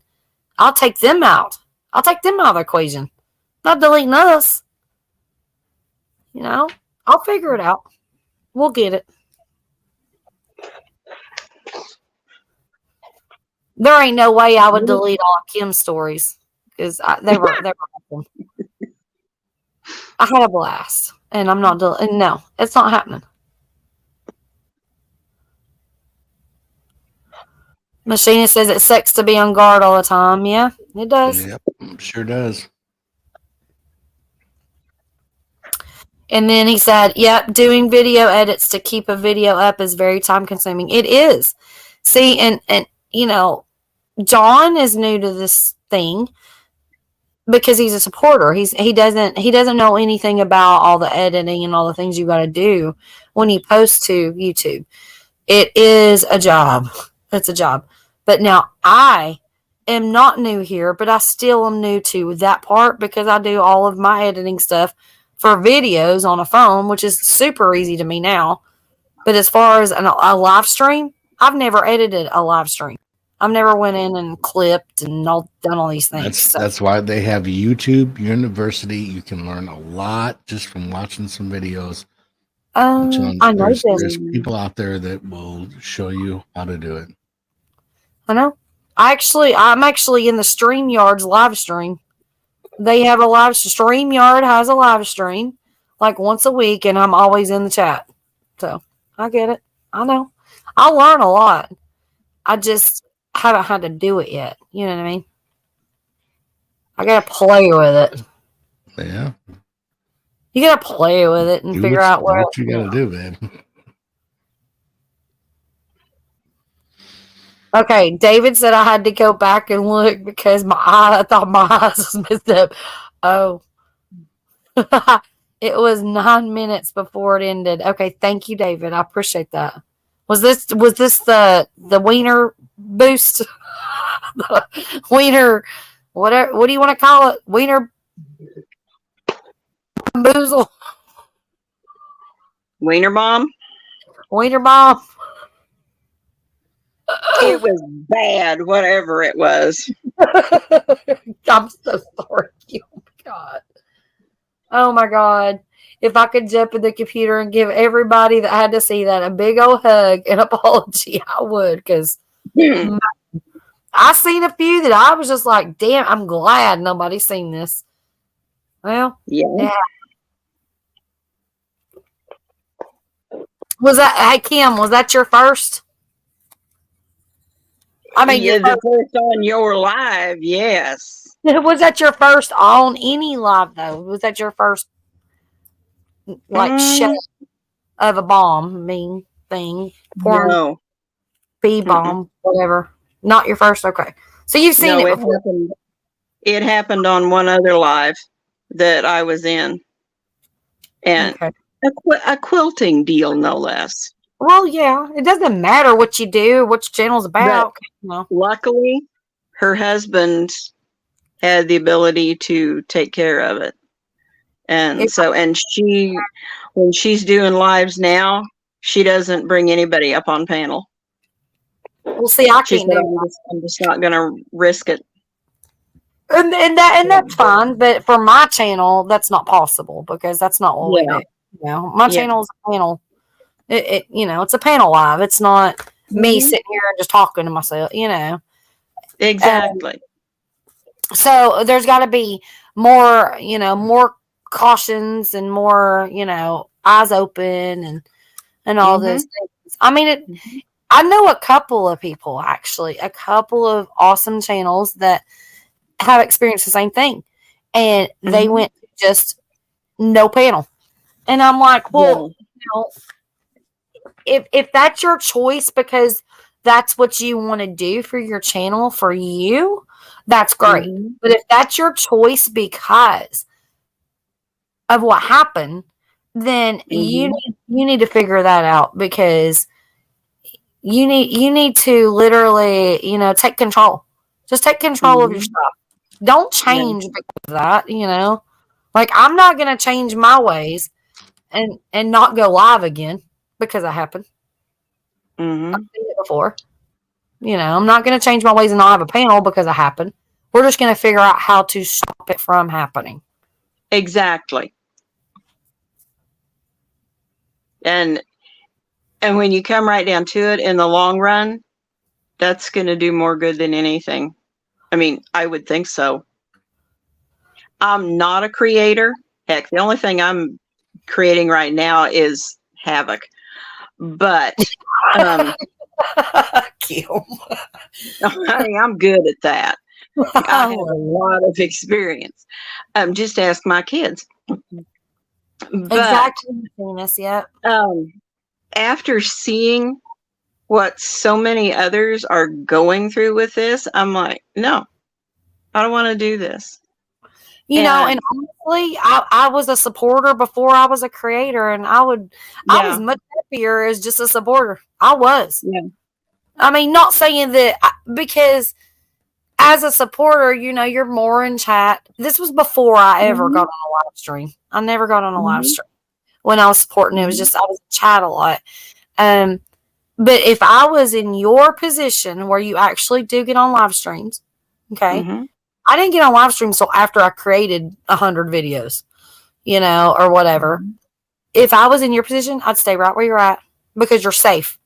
I'll take them out. I'll take them out of the equation. Not deleting us. I'll figure it out. We'll get it. There ain't no way I would delete all of Kim's stories because they were awesome. I had a blast, and I'm not deleting. No, it's not happening. Machina says it sucks to be on guard all the time. Yeah, it does. Yep, sure does. And then he said, yep, doing video edits to keep a video up is very time consuming. It is. See, and John is new to this thing because he's a supporter. He doesn't know anything about all the editing and all the things you got to do when you post to YouTube. It is a job. It's a job. But now I am not new here, but I still am new to that part because I do all of my editing stuff for videos on a phone, which is super easy to me now. But as far as a live stream, I've never edited a live stream. I've never went in and clipped and done all these things. That's why they have YouTube University. You can learn a lot just from watching some videos. I know there's people out there that will show you how to do it. I know. I'm actually in the StreamYard's live stream. They have a live StreamYard has a live stream like once a week, and I'm always in the chat. So I get it. I know. I learn a lot. I just haven't had to do it yet. You know what I mean? I gotta play with it. Yeah. You gotta play with it and figure out what you gotta do, man. Okay, David said I had to go back and look because I thought my eyes was messed up. Oh. It was 9 minutes before it ended. Okay, thank you, David. I appreciate that. Was this the wiener boost? The wiener, whatever. What do you want to call it? Wiener boozle? Wiener bomb? Wiener bomb? It was bad, whatever it was. I'm so sorry. Oh my God. Oh my God. If I could jump in the computer and give everybody that had to see that a big old hug and apology, I would, because I seen a few that I was just like, damn, I'm glad nobody's seen this. Well, yeah. Hey Kim, was that your first? I mean, the first on your live, yes. Was that your first on any live though? Was that your first show of a bomb thing? Porn, no. B bomb, whatever. Not your first. Okay, so you've seen it before. It happened on one other live that I was in, and a quilting deal, no less. Well, yeah, it doesn't matter what you do, what your channel's about. Luckily, her husband had the ability to take care of it. And when she's doing lives now, she doesn't bring anybody up on panel. Well, see, I can't do it. I'm just not going to risk it. And that's fine, but for my channel, that's not possible because that's not what we do. My channel is a panel. It's a panel live. It's not me sitting here and just talking to myself, Exactly. So there's got to be more, more cautions and more, eyes open and all those things. I mean, I know a couple of people, actually, a couple of awesome channels that have experienced the same thing. And they Mhm. went just no panel. And I'm like, well, you know, if that's your choice because that's what you want to do for your channel for you, that's great. Mhm. But if that's your choice because of what happened, then Mhm. you need to figure that out because you need to literally, you know, take control. Just take control of your Mhm. stuff. Don't Yeah. change because of that, you know. Like I'm not gonna change my ways and not go live again because that happened. I've Mhm. seen it before. You know, I'm not gonna change my ways and not have a panel because it happened. We're just gonna figure out how to stop it from happening. Exactly. And when you come right down to it, in the long run, that's going to do more good than anything. I mean, I would think so. I'm not a creator. Heck, the only thing I'm creating right now is havoc. But Kim. I'm good at that. I have a lot of experience. Just ask my kids. But Exactly, Venus. Yep. um, after seeing what so many others are going through with this, I'm like, no, I don't want to do this. You know, and And honestly, I was a supporter before I was a creator, and I was yeah, much happier as just a supporter. I was. yeah. I mean, not saying that because as a supporter, you know, you're more in chat. This was before I ever got Mhm, on a live stream. I never got on a live mhm, stream when I was supporting. It was mhm, just I was in chat a lot. Um, but if I was in your position where you actually do get on live streams, okay, mhm. I didn't get on live streams until after I created 100 videos, you know, or whatever. Mhm. If I was in your position, I'd stay right where you're at because you're safe.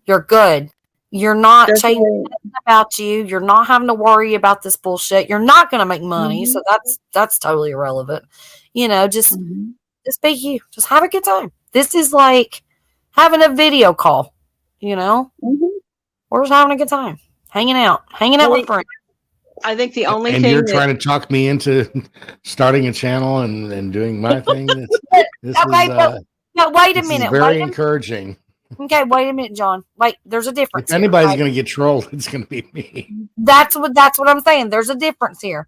You're good. You're not That's changing right. about you. You're not having to worry about this bullshit. You're not going to make money, so Mhm, that's totally irrelevant. You know, mhm, just be you. Just have a good time. This is like having a video call. You know, mhm. we're just having a good time, hanging I out with think friends. I think the only And you're thing that trying to talk me into starting a channel and doing my thing. Okay, but wait a This is minute. very encouraging. Okay, wait a minute, John. Wait, there's a If difference here. anybody's Right? going to get trolled, it's going to be me. That's what I'm saying. There's a difference here.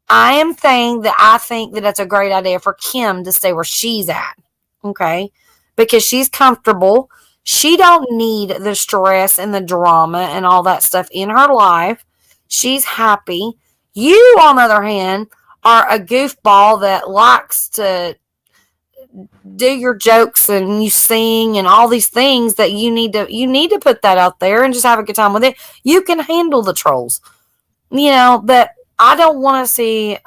I am saying that I think that it's a great idea for Kim to stay where she's at. Okay? Because she's comfortable. She don't need the stress and the drama and all that stuff in her life. She's happy. You, on the other hand, are a goofball that likes to do your jokes and you sing and all these things that you need to put that out there and just have a good time with it. You can handle the trolls, you know, but I don't want to see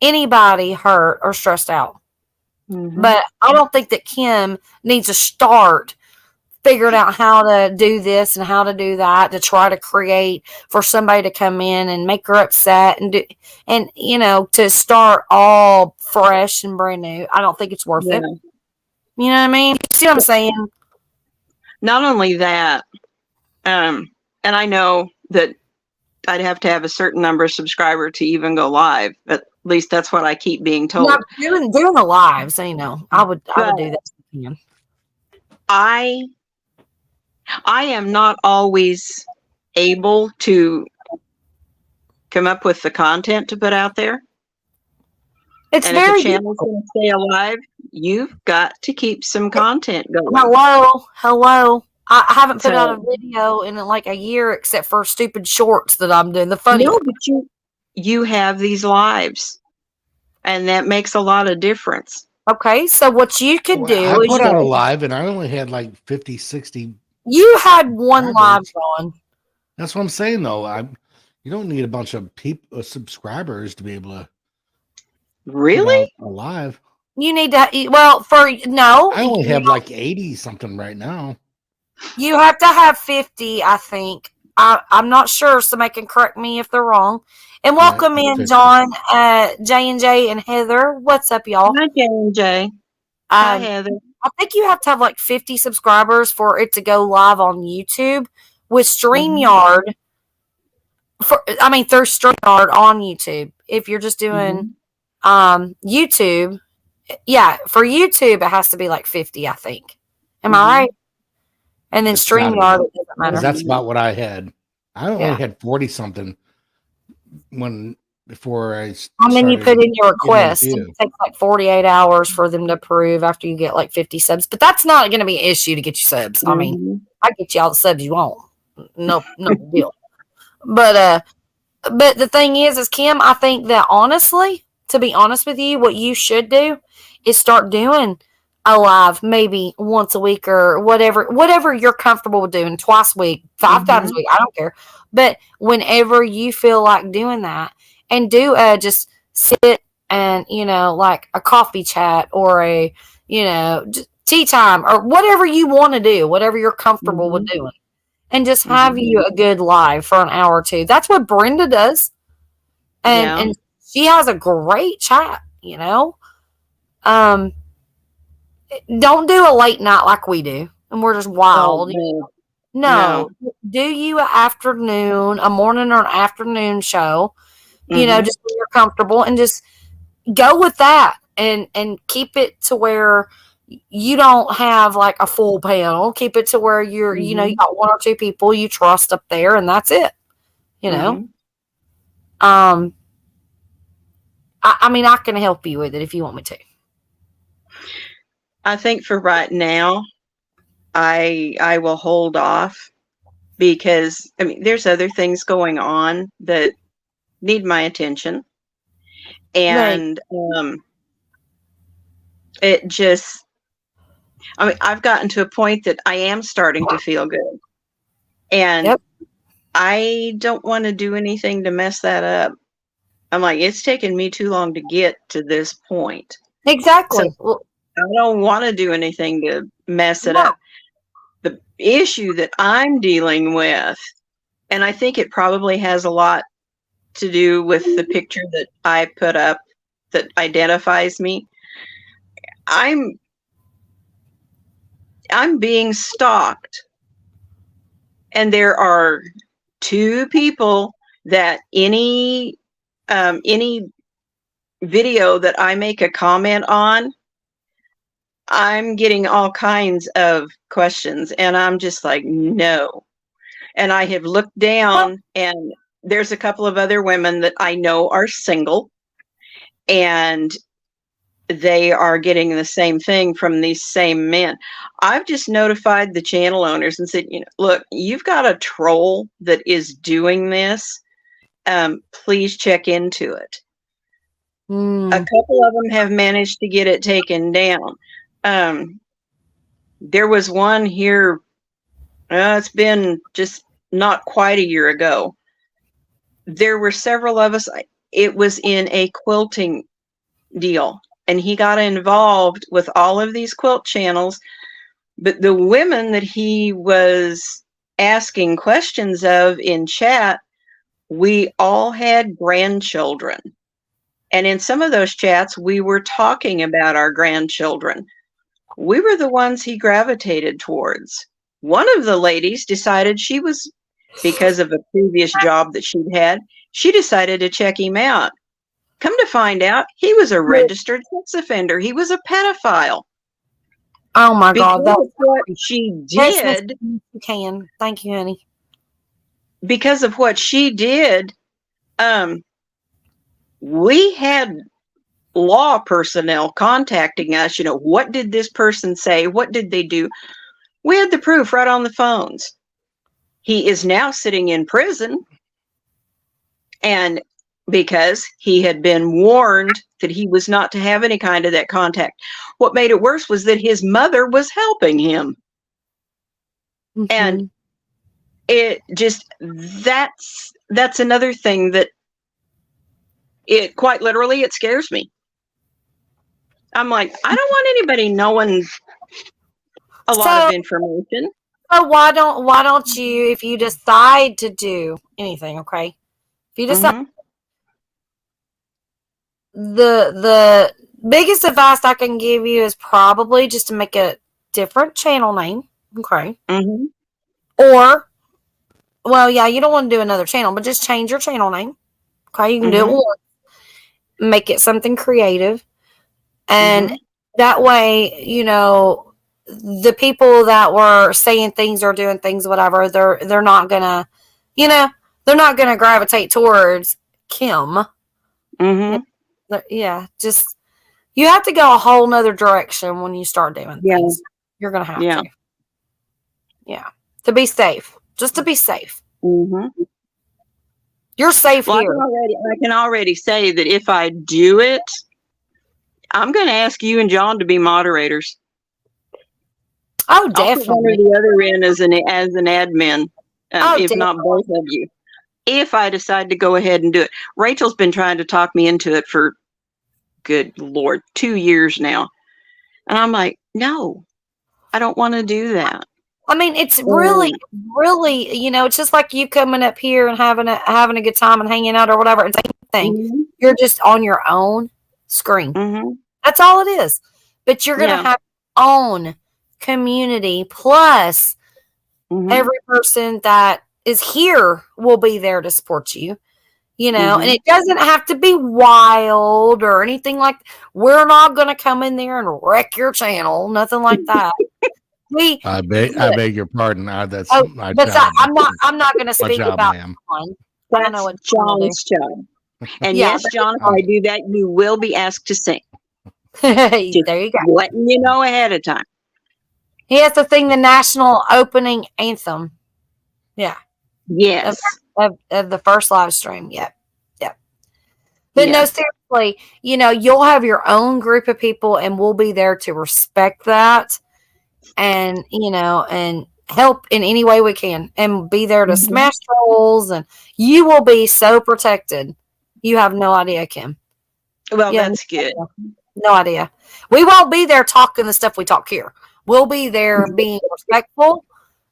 anybody hurt or stressed out. Mhm. But I don't think that Kim needs to start figuring out how to do this and how to do that to try to create for somebody to come in and make her upset and do and you know to start all fresh and brand new. I don't think it's worth it. Yeah. You know what I mean? You see what I'm saying? Not only that, and I know that I'd have to have a certain number of subscribers to even go live. At least that's what I keep being Not told. doing the lives, you know. I But would do that. Yeah. I I am not always able to come up with the content to put out there. It's And if a very channel's difficult. going to stay alive, you've got to keep some content going. Hello. I haven't put out So a video in like a year except for stupid shorts that I'm doing. The funny no, but you have these lives, and that makes a lot of difference. Okay, so what you could Well, I do is put out a live and I only had like 50, 60 you had one live subscribers. on. That's what I'm saying, though. You don't need a bunch of people, subscribers to be able to put Really? out a live. You need to well for no, I only have like 80 something right now. you have to have 50, I think. I'm not sure, somebody can correct me if they're wrong. And Yeah, welcome in 50. John, J and Heather. What's up, y'all? Hi, J&J. Hi, Um, Heather. I think you have to have like 50 subscribers for it to go live on YouTube with StreamYard. Through StreamYard on YouTube. If you're just doing YouTube, yeah, for YouTube it has to be like 50, I think. Am I right? And then It's gotta StreamYard, be. it doesn't matter. That's about what I had. I only Yeah. had 40 something before I And then you started put in your getting request. into It takes like 48 hours for them to approve after you get like 50 subs. But that's not going to be an issue to get you subs. I mean, I get you all the subs you want. No big deal. But the thing is Kim, I think that honestly, to be honest with you, what you should do is start doing a live maybe once a week or whatever you're comfortable with doing, twice a week, 5 times a week. I don't care. But whenever you feel like doing that, and do just sit and, like a coffee chat or a, tea time or whatever you want to do, whatever you're comfortable with doing. And just have you a good live for an hour or two. That's what Brenda does. And she has a great chat, Don't do a late night like we do. And we're just wild. No. Do you a morning or an afternoon show, just when you're comfortable, and just go with that and keep it to where you don't have like a full panel. Keep it to where you're, you got 1 or 2 people you trust up there, and that's it. I can help you with it if you want me to. I think for right now, I will hold off because there's other things going on that need my attention, and it just, I've gotten to a point that I am starting to feel good, and I don't want to do anything to mess that up. I'm like, it's taken me too long to get to this point. Exactly. So I don't want to do anything to mess it up. The issue that I'm dealing with, and I think it probably has a lot to do with the picture that I put up that identifies me. I'm being stalked, and there are 2 people that any video that I make a comment on, I'm getting all kinds of questions, and I'm just like, no. And I have looked down, and there's a couple of other women that I know are single, and they are getting the same thing from these same men. I've just notified the channel owners and said, look, you've got a troll that is doing this. Please check into it. A couple of them have managed to get it taken down. There was one here, it's been just not quite a year ago. There were several of us. It was in a quilting deal, and he got involved with all of these quilt channels. But the women that he was asking questions of in chat, we all had grandchildren. And in some of those chats, we were talking about our grandchildren. We were the ones he gravitated towards. One of the ladies decided because of a previous job that she'd had, she decided to check him out. Come to find out, he was a registered sex offender. He was a pedophile. Oh my God! That's what she did. You can. Thank you, honey. Because of what she did, we had law personnel contacting us. What did this person say? What did they do? We had the proof right on the phones. He is now sitting in prison, and because he had been warned that he was not to have any kind of that contact. What made it worse was that his mother was helping him. And it just, that's another thing that it quite literally, it scares me. I'm like, I don't want anybody knowing a lot of information. So why don't you, if you decide to do anything, okay? If you decide the biggest advice I can give you is probably just to make a different channel name. Okay. Mm-hmm. Or, well, yeah, you don't want to do another channel, but just change your channel name. Okay. You can do it once. Make it something creative. And that way, you know, the people that were saying things or doing things, whatever, they're not gonna, you know, they're not gonna gravitate towards Kim. Yeah, just you have to go a whole nother direction when you start doing things. You're gonna have to. Yeah, to be safe, just to be safe. You're safe here. I can already say that if I do it, I'm going to ask you and John to be moderators. Oh, definitely. I'll put one or the other in as an admin, if not both of you. If I decide to go ahead and do it, Rachel's been trying to talk me into it for, good Lord, 2 years now, and I'm like, no, I don't want to do that. I mean, it's really, you know, it's just like you coming up here and having a good time and hanging out or whatever. It's the same thing. You're just on your own screen. That's all it is. But you're gonna have your own community. Plus, every person that is here will be there to support you. You know, and it doesn't have to be wild or anything like. We're not gonna come in there and wreck your channel. Nothing like that. I beg your pardon. That's my but job. I'm not going to speak job, about ma'am. John. I don't know what John's job. And yes, John, if I do that, you will be asked to sing. There you go. Letting you know ahead of time. He has to sing the national opening anthem. Yeah. Yes. Of the first live stream. Yep. But no, seriously, you know, you'll have your own group of people and we'll be there to respect that. And, you know, and help in any way we can and be there to smash trolls, and you will be so protected. You have no idea, Kim. Well, that's good. No idea. We won't be there talking the stuff we talk here. We'll be there being respectful.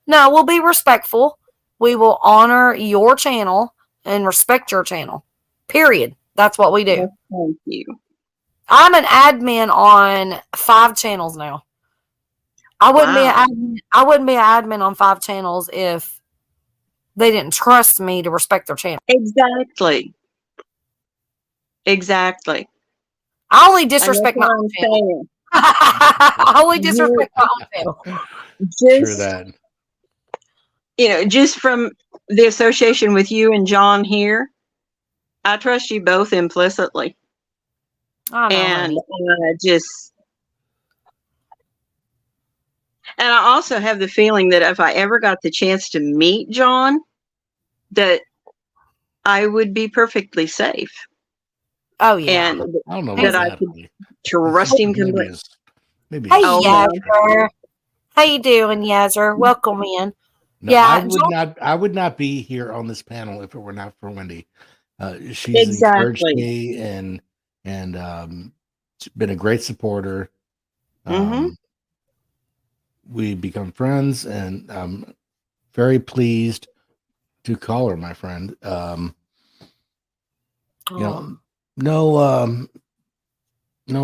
No, we'll be respectful. We will honor your channel and respect your channel. Period. That's what we do. Thank you. I'm an admin on 5 channels now. I wouldn't be an admin on 5 channels if they didn't trust me to respect their channel. Exactly. I only disrespect my own channel. I only disrespect my own channel. True that. You know, just from the association with you and John here, I trust you both implicitly. I know, and And I also have the feeling that if I ever got the chance to meet John, that I would be perfectly safe. Oh, yeah. And I don't know that I could trust him completely. Maybe. Hey, Yazzer. How you doing, Yazzer? Welcome in. No, I would not be here on this panel if it were not for Wendy. She's encouraged me and been a great supporter. We become friends, and I'm very pleased to call her my friend. You know, no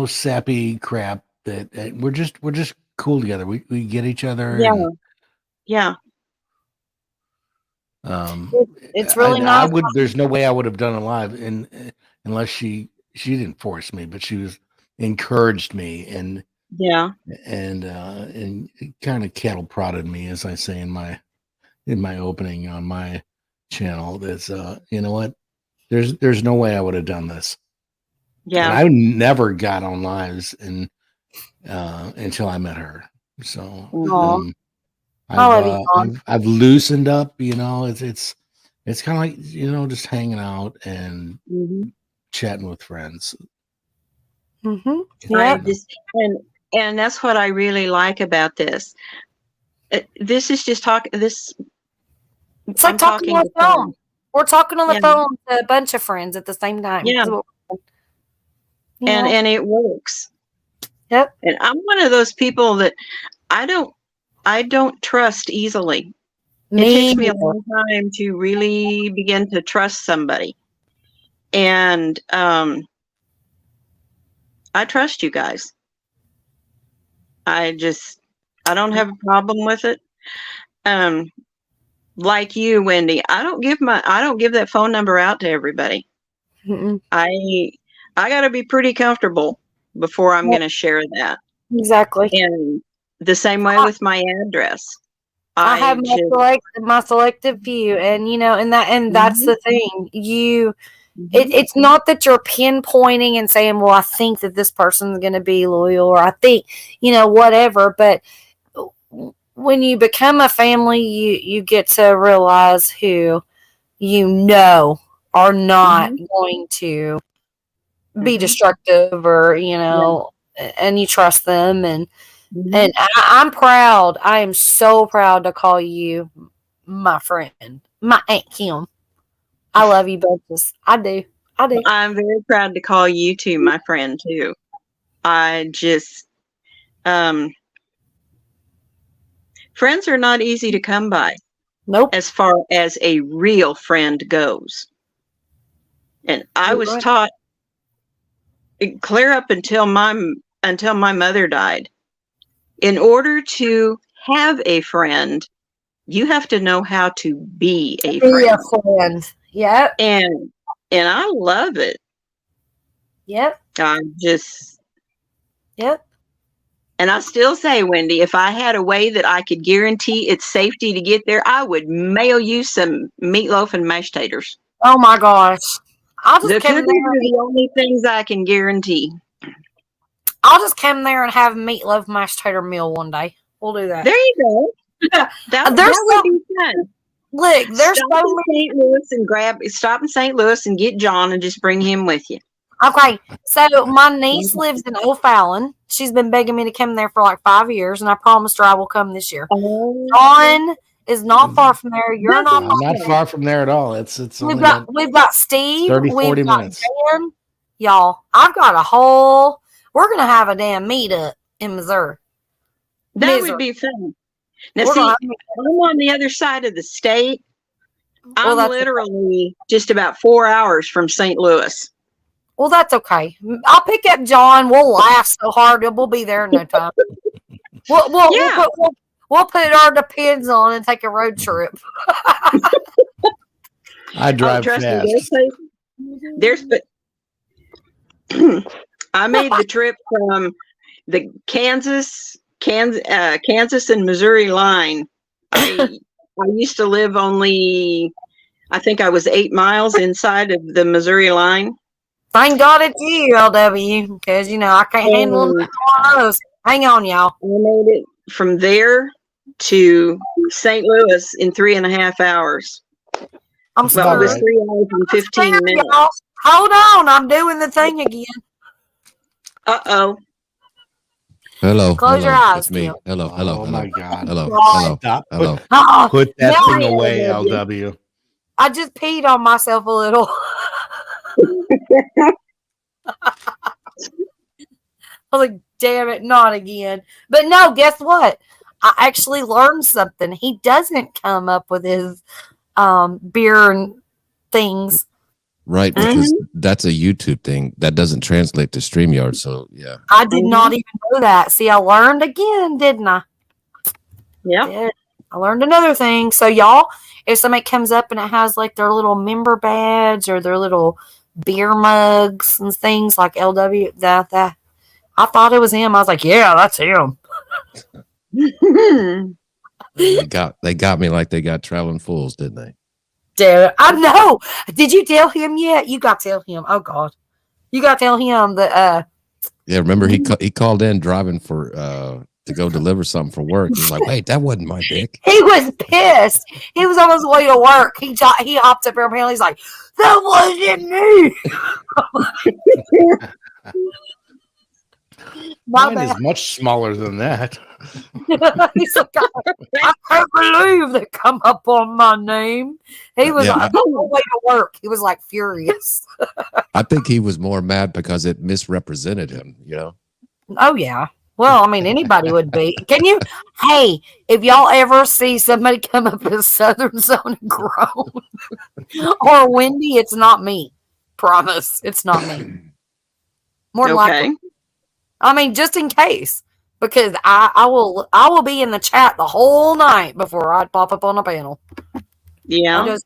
sappy crap. That we're just cool together. We get each other. Yeah. It's really nice. There's no way I would have done it live, unless she didn't force me, but she encouraged me and kind of cattle prodded me, as I say in my opening on my channel. That's you know what? There's no way I would have done this. Yeah, and I never got on lives until I met her. So I've loosened up. You know, it's kind of like, you know, just hanging out and chatting with friends. Yeah, and that's what I really like about this. This is just talk. It's like talking on the phone. We're talking on the phone to a bunch of friends at the same time. Yeah. And it works. Yep. And I'm one of those people that I don't trust easily. It takes me a long time to really begin to trust somebody. And I trust you guys. I don't have a problem with it. Like you, Wendy, I don't give that phone number out to everybody. Mm-mm. I got to be pretty comfortable before I'm going to share that. Exactly. And the same way with my address. I have my selective few, and that's the thing. It's not that you're pinpointing and saying, well, I think that this person's going to be loyal, or I think, whatever. But when you become a family, you get to realize who are not going to be destructive, or and you trust them, and I'm proud. I am so proud to call you my friend, my Aunt Kim. I love you both. I do. I'm very proud to call you two my friend too. I just friends are not easy to come by. Nope. As far as a real friend goes. And I was taught clear up until my mother died. In order to have a friend, you have to know how to be a friend. Yep. And I love it. Yep. Yep. And I still say, Wendy, if I had a way that I could guarantee its safety to get there, I would mail you some meatloaf and mashed taters. Oh my gosh. The cookies are the only things I can guarantee. I'll just come there and have a meatloaf mashed tater meal one day. We'll do that. There you go. That would be fun. Look, there's stop in St. Louis and get John and just bring him with you. Okay, so my niece lives in O'Fallon. She's been begging me to come there for like 5 years, and I promised her I will come this year. John is not far from there. You're not far from there at all. We've got Steve. 30-40 minutes. Dan. Y'all, we're gonna have a damn meetup in Missouri. That would be fun. Now see, I'm on the other side of the state. I'm literally just about 4 hours from St. Louis. Well, that's okay. I'll pick up John. We'll laugh so hard we'll be there in no time. We'll put our depends on and take a road trip. I drive fast. I made the trip from the Kansas and Missouri line. I used to live only, I think I was 8 miles inside of the Missouri line. Thank God it's you, LW, because I can't handle those. Hang on, y'all. I made it from there to St. Louis in 3.5 hours. I'm sorry. It was 3 hours and 15 minutes. Y'all. Hold on, I'm doing the thing again. Uh-oh. Hello. Close your eyes. It's me. Hello. Oh my God. Hello. Stop. Hello. Put that thing away, LW. I just peed on myself a little. I was like, damn it, not again. But no, guess what? I actually learned something. He doesn't come up with his beer and things. Right, because that's a YouTube thing. That doesn't translate to StreamYard, so yeah. I did not even know that. See, I learned again, didn't I? Yeah. I learned another thing. So y'all, if somebody comes up and it has like their little member badge or their little beer mugs and things like LW, that I thought it was him. I was like, yeah, that's him. They got me like they got Traveling Fools, didn't they? Dude, I know. Did you tell him yet? You got to tell him. Oh God, you got to tell him that. Yeah, remember he called in driving for to go deliver something for work. He's like, wait, that wasn't my dick. He was pissed. He was on his way to work. He hopped up here and he's like, that wasn't me. Mine is much smaller than that. He's like, I can't believe they come up on my name. He was on the way to work. He was like furious. I think he was more mad because it misrepresented him, Oh, yeah. Well, I mean, anybody would be. Can you? Hey, if y'all ever see somebody come up as Southern Zone and groan or Wendy, it's not me. Promise, it's not me. More likely, I mean, just in case, because I will be in the chat the whole night before I pop up on a panel. Yeah.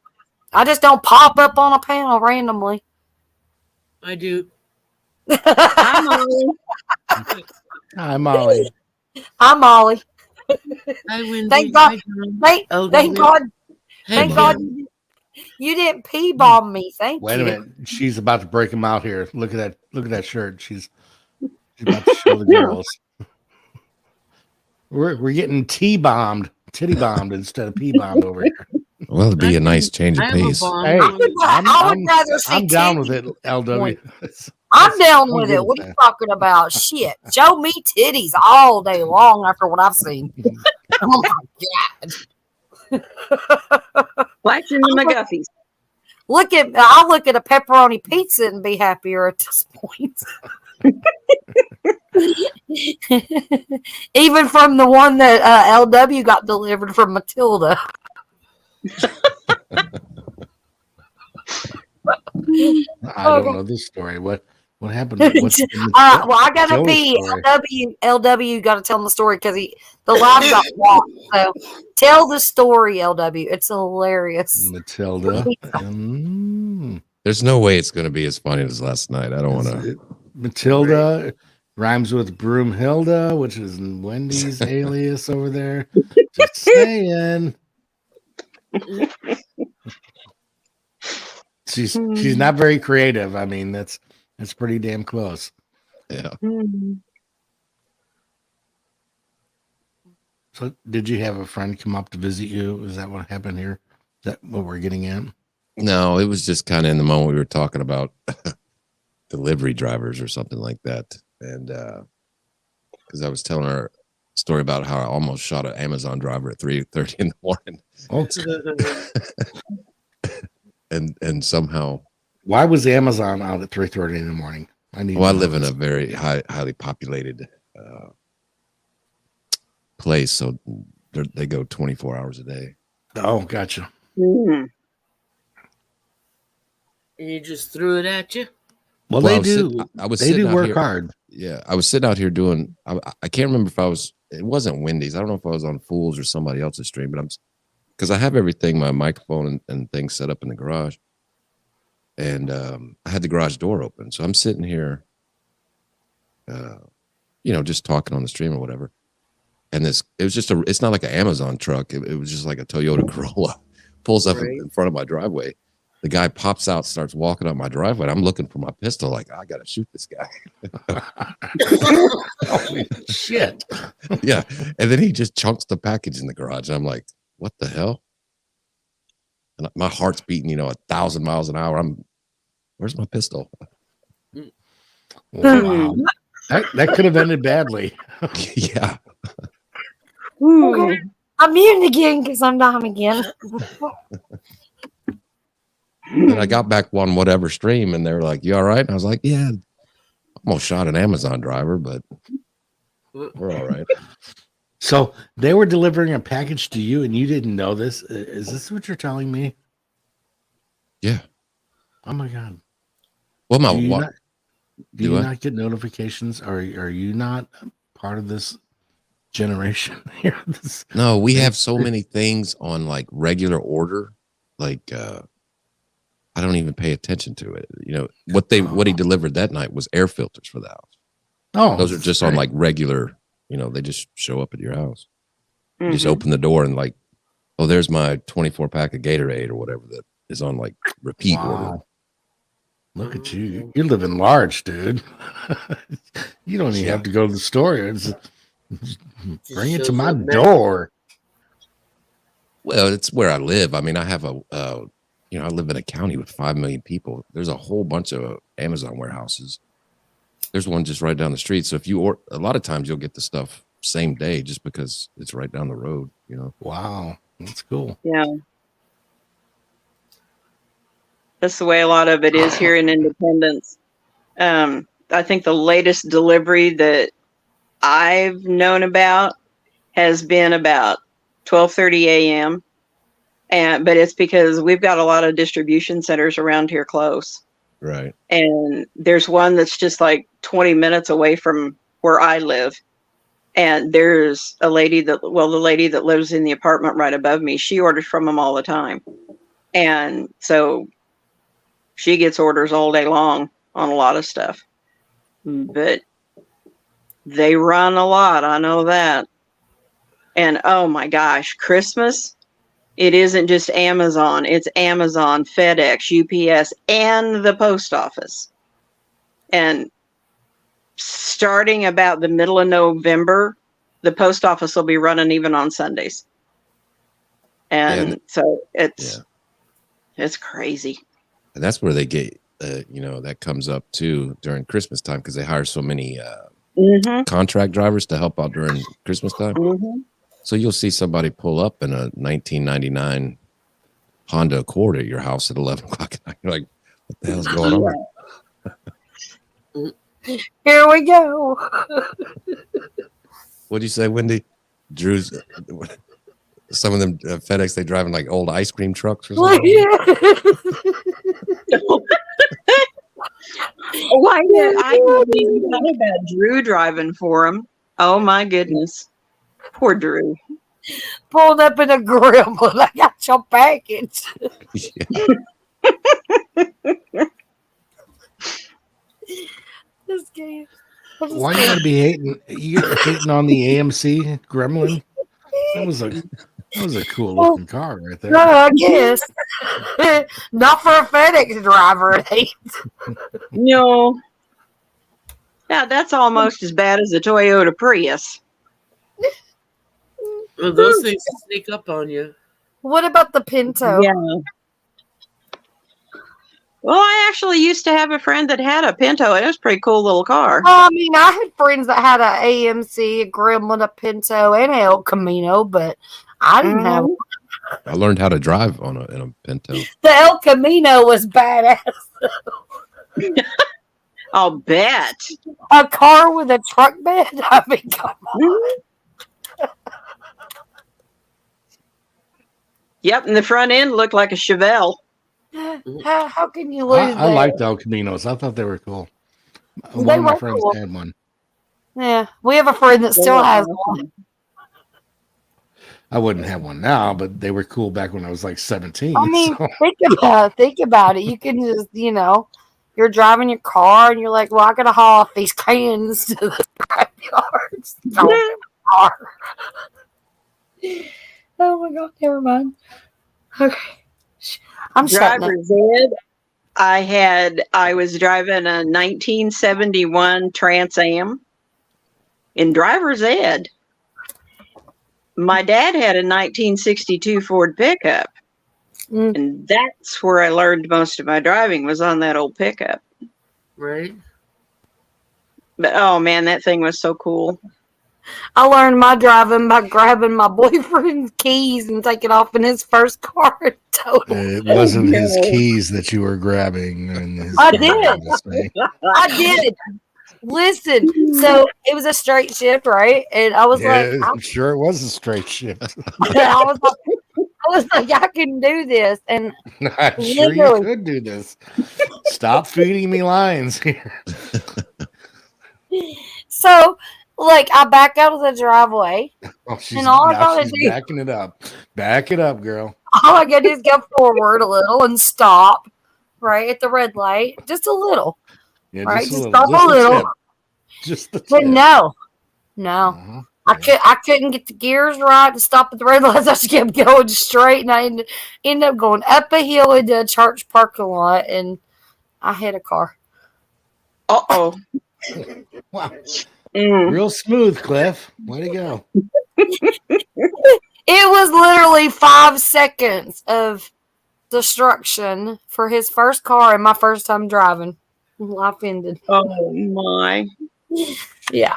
I just don't pop up on a panel randomly. I do. Hi, Molly. Hi, Molly. Hi, Molly. Hi, Wendy. Thank God. Hi, John. Thank Elderly. God. Hey, Thank Kim. God you didn't pee bomb me. Thank Wait you. a minute. She's about to break him out here. Look at that. Look at that shirt. She's about to show the girls. We're getting T-bombed, titty bombed instead of P-bombed over here. Well, it'd be a nice change of I have a pace. bomb. Hey, I would rather see I'm down with titties it, LW. I'm down I'm with good it. What with are you that. talking about? Shit. Show me titties all day long after what I've seen. Oh my God. Flashing the McGuffies. I'll look at a pepperoni pizza and be happier at this point. Even from the one that LW got delivered from Matilda. I don't know this story. What happened? What's Well, I gotta Matilda's be story? LW got to tell him the story because the live got blocked. So tell the story, LW. It's hilarious. Matilda. There's no way it's going to be as funny as last night. I don't want to. Matilda rhymes with Broomhilda, which is Wendy's alias over there. Just saying. She's not very creative. I mean, that's pretty damn close. Yeah. So, did you have a friend come up to visit you? Is that what happened here? Is that what we're getting at? No, it was just kind of in the moment we were talking about delivery drivers or something like that. And because I was telling her a story about how I almost shot an Amazon driver at 3:30 in the morning. And somehow, Why was Amazon out at 3:30 in the morning? I live in a very highly populated place, so they go 24 hours a day. Oh, gotcha. Mm. And you just threw it at you? Well, Well, they do. They do work hard. Yeah, I was sitting out here doing. I can't remember if I was. It wasn't Wendy's. I don't know if I was on Fools or somebody else's stream, but because I have everything, my microphone and things set up in the garage, and I had the garage door open, so I'm sitting here, just talking on the stream or whatever. And it's not like an Amazon truck. It was just like a Toyota Corolla pulls up in front of my driveway. The guy pops out, starts walking up my driveway. I'm looking for my pistol. Like, I got to shoot this guy. Holy shit. Yeah. And then he just chunks the package in the garage. And I'm like, what the hell? And my heart's beating, 1,000 miles an hour. Where's my pistol? Wow. That could have ended badly. Yeah. Okay. I'm muted again because I'm down again. And I got back on whatever stream and they were like, you all right? And I was like, yeah, almost shot an Amazon driver, but we're all right. So they were delivering a package to you and you didn't know this. Is this what you're telling me? Yeah. Oh my God. Well, Do you not get notifications? Are you not part of this generation here? No, we have so many things on like regular order. Like, I don't even pay attention to it. What he delivered that night was air filters for the house. Oh, those are just on like regular, they just show up at your house. You just open the door and like, oh, there's my 24 pack of Gatorade or whatever that is on like repeat order. Look at you. You're living large, dude. You don't even have to go to the store. Bring it to my door. Well, it's where I live. I mean, I have I live in a county with 5 million people. There's a whole bunch of Amazon warehouses. There's one just right down the street. So a lot of times you'll get the stuff same day just because it's right down the road, Wow. That's cool. Yeah. That's the way a lot of it is here in Independence. I think the latest delivery that I've known about has been about 12:30 a.m. But it's because we've got a lot of distribution centers around here close. Right. And there's one that's just like 20 minutes away from where I live. And there's a lady the lady that lives in the apartment right above me, she orders from them all the time. And so she gets orders all day long on a lot of stuff. But they run a lot, I know that. And oh my gosh, Christmas, it isn't just Amazon, it's Amazon, FedEx, UPS, and the post office. And starting about the middle of November, the post office will be running even on Sundays. And so it's crazy. And that's where they get, that comes up too during Christmas time, because they hire so many contract drivers to help out during Christmas time. So you'll see somebody pull up in a 1999 Honda Accord at your house at 11 o'clock at night. You're like, what the hell's going on? Here we go. What'd you say, Wendy? Drew's, some of them FedEx, they drive in like old ice cream trucks or something. Why did I hadn't even thought about Drew driving for him? Oh my goodness. Poor Drew. Pulled up in a Gremlin. I got your package. This game. Why you gotta be hating? You're hating on the AMC Gremlin. That was a cool looking car right there. No, I guess. Not for a FedEx driver, it ain't. No. Yeah, that's almost as bad as a Toyota Prius. Well, those things sneak up on you. What about the Pinto? Yeah. Well, I actually used to have a friend that had a Pinto. It was a pretty cool little car. I mean, I had friends that had an AMC, a Gremlin, a Pinto, and an El Camino, but I didn't have one. I learned how to drive in a Pinto. The El Camino was badass. I'll bet. A car with a truck bed? I mean, come on. Yep, and the front end looked like a Chevelle. How can you lose I that? liked El Caminos. I thought they were cool. They One of my were friends cool. had one. Yeah, we have a friend that still has one. I wouldn't have one now, but they were cool back when I was like 17. I mean, so- think about it. You can just, you're driving your car and you're like, well, I got to haul off these cans to the scrapyards. Car. Oh my God, never mind. Okay. I'm shutting up. Driver's ed. I was driving a 1971 Trans Am in driver's ed. My dad had a 1962 Ford pickup. And that's where I learned most of my driving, was on that old pickup. Right? But oh man, that thing was so cool. I learned my driving by grabbing my boyfriend's keys and taking off in his first car. It wasn't his keys that you were grabbing. I did. I did. Listen, so it was a straight shift, right? And I was I'm sure it was a straight shift. I was like, I can do this. And I'm sure you could do this. Stop feeding me lines here. So, I back out of the driveway. Oh, she's backing it up. Back it up, girl. All I gotta do is go forward a little and stop right at the red light. Just a little. Yeah, right? just Stop a little. Just the tip. But no. I couldn't get the gears right to stop at the red lights. I just kept going straight, and I ended up going up a hill into a church parking lot, and I hit a car. Uh-oh. Wow. Real smooth, Cliff. Way to go. It was literally 5 seconds of destruction for his first car and my first time driving. Life ended. Oh my. Yeah.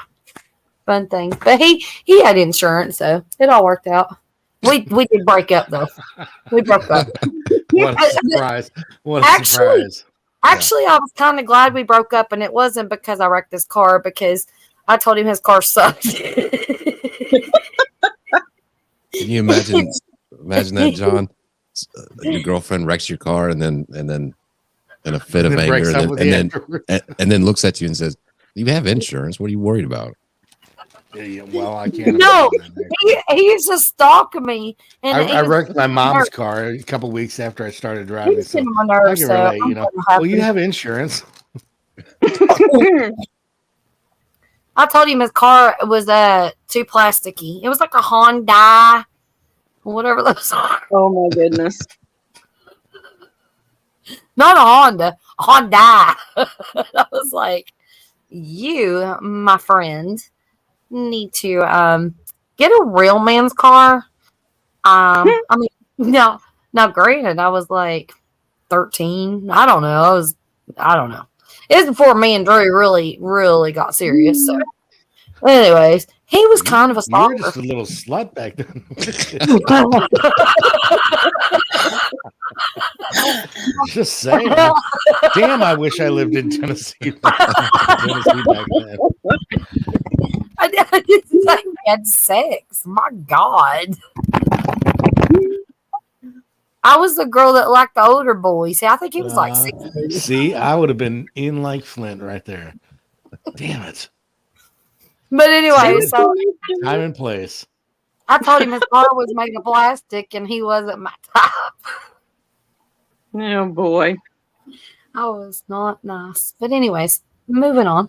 Fun thing. But he had insurance, so it all worked out. We did break up though. We broke up. What a surprise. What a surprise. Actually, I was kind of glad we broke up, and it wasn't because I wrecked his car, because I told him his car sucked. Can you imagine that, John? Your girlfriend wrecks your car and then in a fit of anger and then looks at you and says, You have insurance. What are you worried about? Yeah, well, I can't. No, imagine that. he used to stalk me, and I wrecked my mom's car a couple weeks after I started he driving. was So getting on my I nerves. can So relate, I'm you know. pretty Well, you happy. have insurance. I told him his car was too plasticky. It was like a Honda, whatever those are. Oh my goodness. Not a Honda, a Honda. I was like, you, my friend, need to get a real man's car. I mean, no, now granted, I was like 13. I don't know. I don't know. It was before me and Drew really got serious. So, anyways, he was kind of a You were stalker. just a little slut back then. Just saying. Damn, I wish I lived in Tennessee. Back then. I didn't say we had sex. My God. I was the girl that liked the older boys. I think he was like 16. See, I would have been in like Flint right there. Damn it. But anyway, so Time and place. I told him his car was made of plastic and he wasn't my type. Oh boy. I was not nice. But anyways, moving on.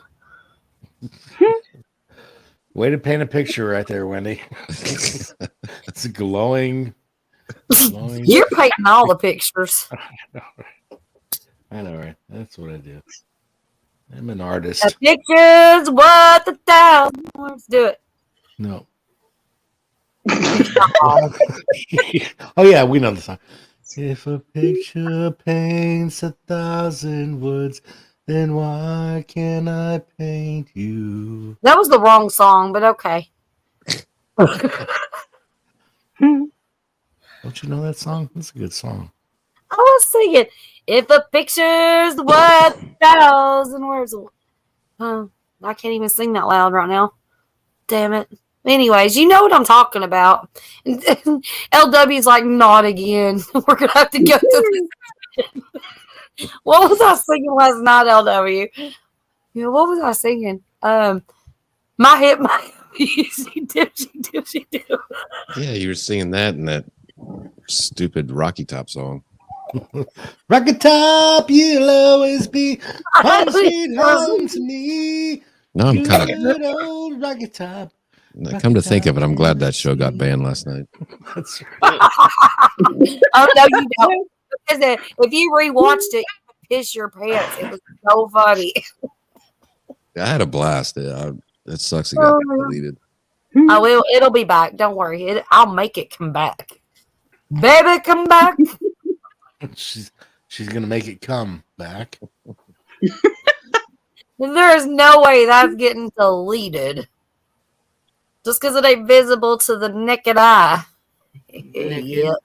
Way to paint a picture right there, Wendy. It's a glowing. You're painting all the pictures. I know, right? That's what I do. I'm an artist. A picture's worth 1,000 words. Do it. No. Oh yeah, we know the song. If a picture paints 1,000 words, then why can't I paint you? That was the wrong song, but okay. Don't you know that song? That's a good song. I was singing, if a picture's worth 1,000 words. I can't even sing that loud right now. Damn it. Anyways, you know what I'm talking about. And LW's like, not again. We're going to have to go to this. What was I singing last night, LW? You know, what was I singing? My hip, she do. Yeah, you were singing that in that stupid Rocky Top song. Rocket Top, you'll always be home sweet home to me. No, I'm kind of. Good old Rocket Top. Come to think of it, I'm glad that show got banned last night. That's right. Oh, no, you don't. Because if you rewatched it, you would piss your pants. It was so funny. I had a blast. It sucks it got deleted. I will. It'll be back. Don't worry. I'll make it come back. Baby, come back. She's gonna make it come back. There's no way that's getting deleted. Just because it ain't visible to the naked eye. Yep.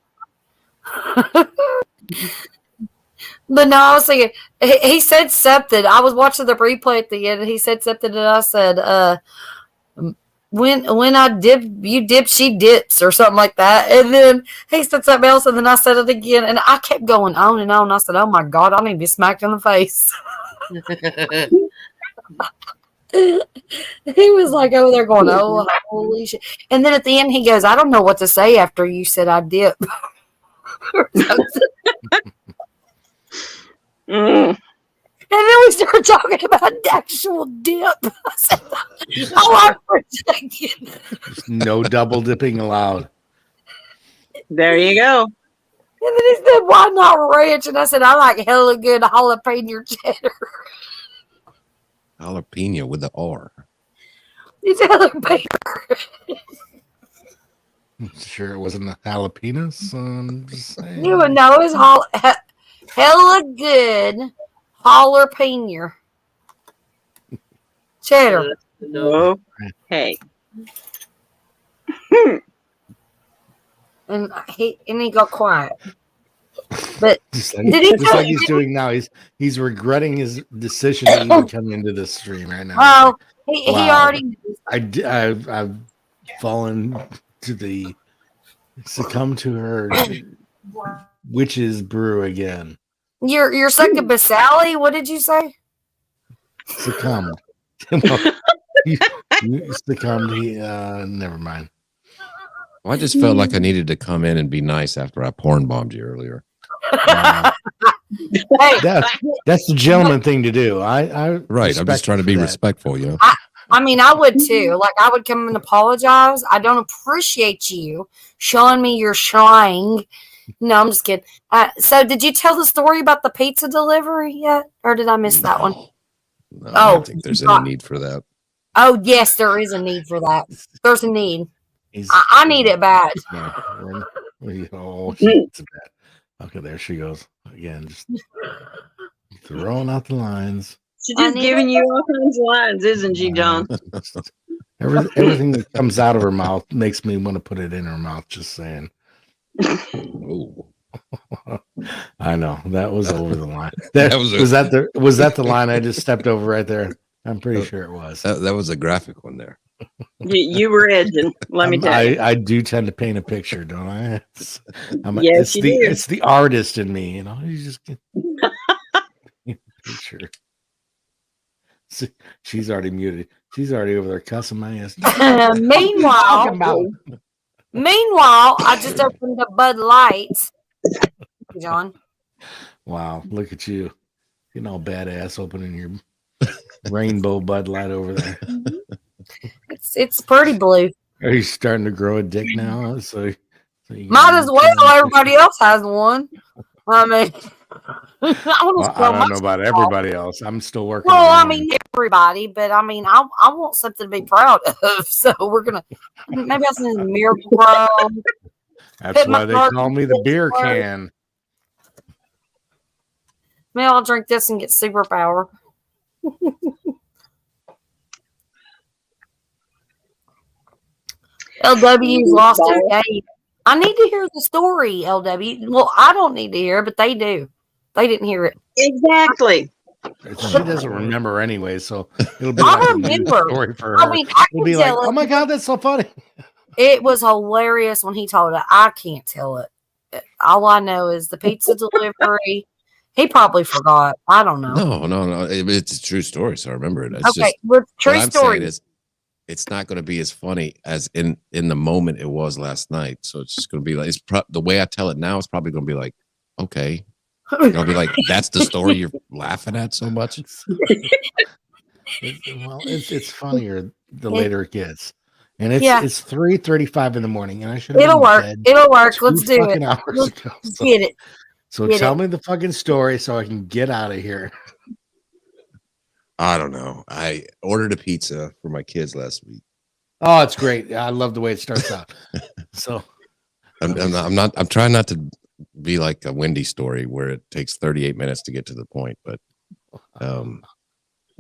But no, I was thinking, he said something. I was watching the replay at the end, and he said something, and I said, when I dip, you dip, she dips, or something like that. And then he said something else, and then I said it again, and I kept going on and on. I said, oh my God, I need to be smacked in the face. He was like over there going, oh, holy shit. And then at the end, he goes, I don't know what to say after you said I dip. And then we started talking about the actual dip. I said, oh, I'm thinking. No double dipping allowed. There you go. And then he said, why not ranch? And I said, I like hella good jalapeno cheddar. Jalapeno with the R. It's jalapeno. Sure, it wasn't a jalapenos. I'm just saying. You would know it's hella good jalapeno cheddar. No. Hey. And he got quiet. But Just like, Did he just tell like you- he's doing now. He's regretting his decision to even come into this stream right now. well, he Wow. already I've fallen to the succumb to her witch's brew again. You're second but Sally. What did you say? Succumbed Well, you succumbed. Never mind. Well, I just felt like I needed to come in and be nice after I porn bombed you earlier. Hey, That's the gentleman thing to do. I Right. I'm just trying to be respectful. respectful, you know. I mean, I would too. Like, I would come and apologize. I don't appreciate you showing me your slang. No, I'm just kidding. So, did you tell the story about the pizza delivery yet, or did I miss that one? No, I Oh, don't think there's any need for that. Oh, yes, there is a need for that. There's a need. He's- I need it bad. Oh, it's bad. Okay, there she goes again. Just throwing out the lines. She's I just need giving you all kinds of lines, isn't she, John? Everything that comes out of her mouth makes me want to put it in her mouth. Just saying. Ooh. I know that was over the line. That was Was that the line I just stepped over right there? I'm pretty sure it was. That was a graphic one there. You were edging. Let me tell you. I do tend to paint a picture, don't I? Yes, you do. It's the artist in me, you know. You just get picture. She's already muted. She's already over there cussing my ass. Meanwhile, I just opened the Bud Lights. John. Wow, look at you. Getting all badass opening your rainbow Bud Light over there. It's pretty blue. Are you starting to grow a dick now? So you Might as well. Everybody else has one. I mean, I don't know about everybody else. I'm still working. Well, on I mine. mean, everybody, but I mean, I want something to be proud of. So we're gonna maybe I'll send Miracle Grow. That's put my why they garden call me the beer this way. can. Maybe I'll drink this and get superpower. LW's lost his game. I need to hear the story, LW. Well, I don't need to hear it, but they do. They didn't hear it. Exactly. She doesn't remember anyway, so it'll be I like a new remember. story for her. I mean, I It'll can be like, tell oh it. my god, that's so funny. It was hilarious when he told it. I can't tell it. All I know is the pizza delivery. He probably forgot. I don't know. No. It's a true story, so I remember it. It's Okay, just, with true what I'm story. saying is, it's not going to be as funny as in the moment it was last night. So it's just going to be like the way I tell it now. It's probably going to be like, okay, I'll be like, that's the story you're laughing at so much. It's funnier the later it gets, and it's Yeah. it's 3:35 in the morning, and I should. It'll work. It'll work. Let's do it. Let's Get it. So Get tell it. me the fucking story so I can get out of here. I don't know. I ordered a pizza for my kids last week. Oh, it's great. I love the way it starts out. So I'm trying not to be like a Wendy story where it takes 38 minutes to get to the point, but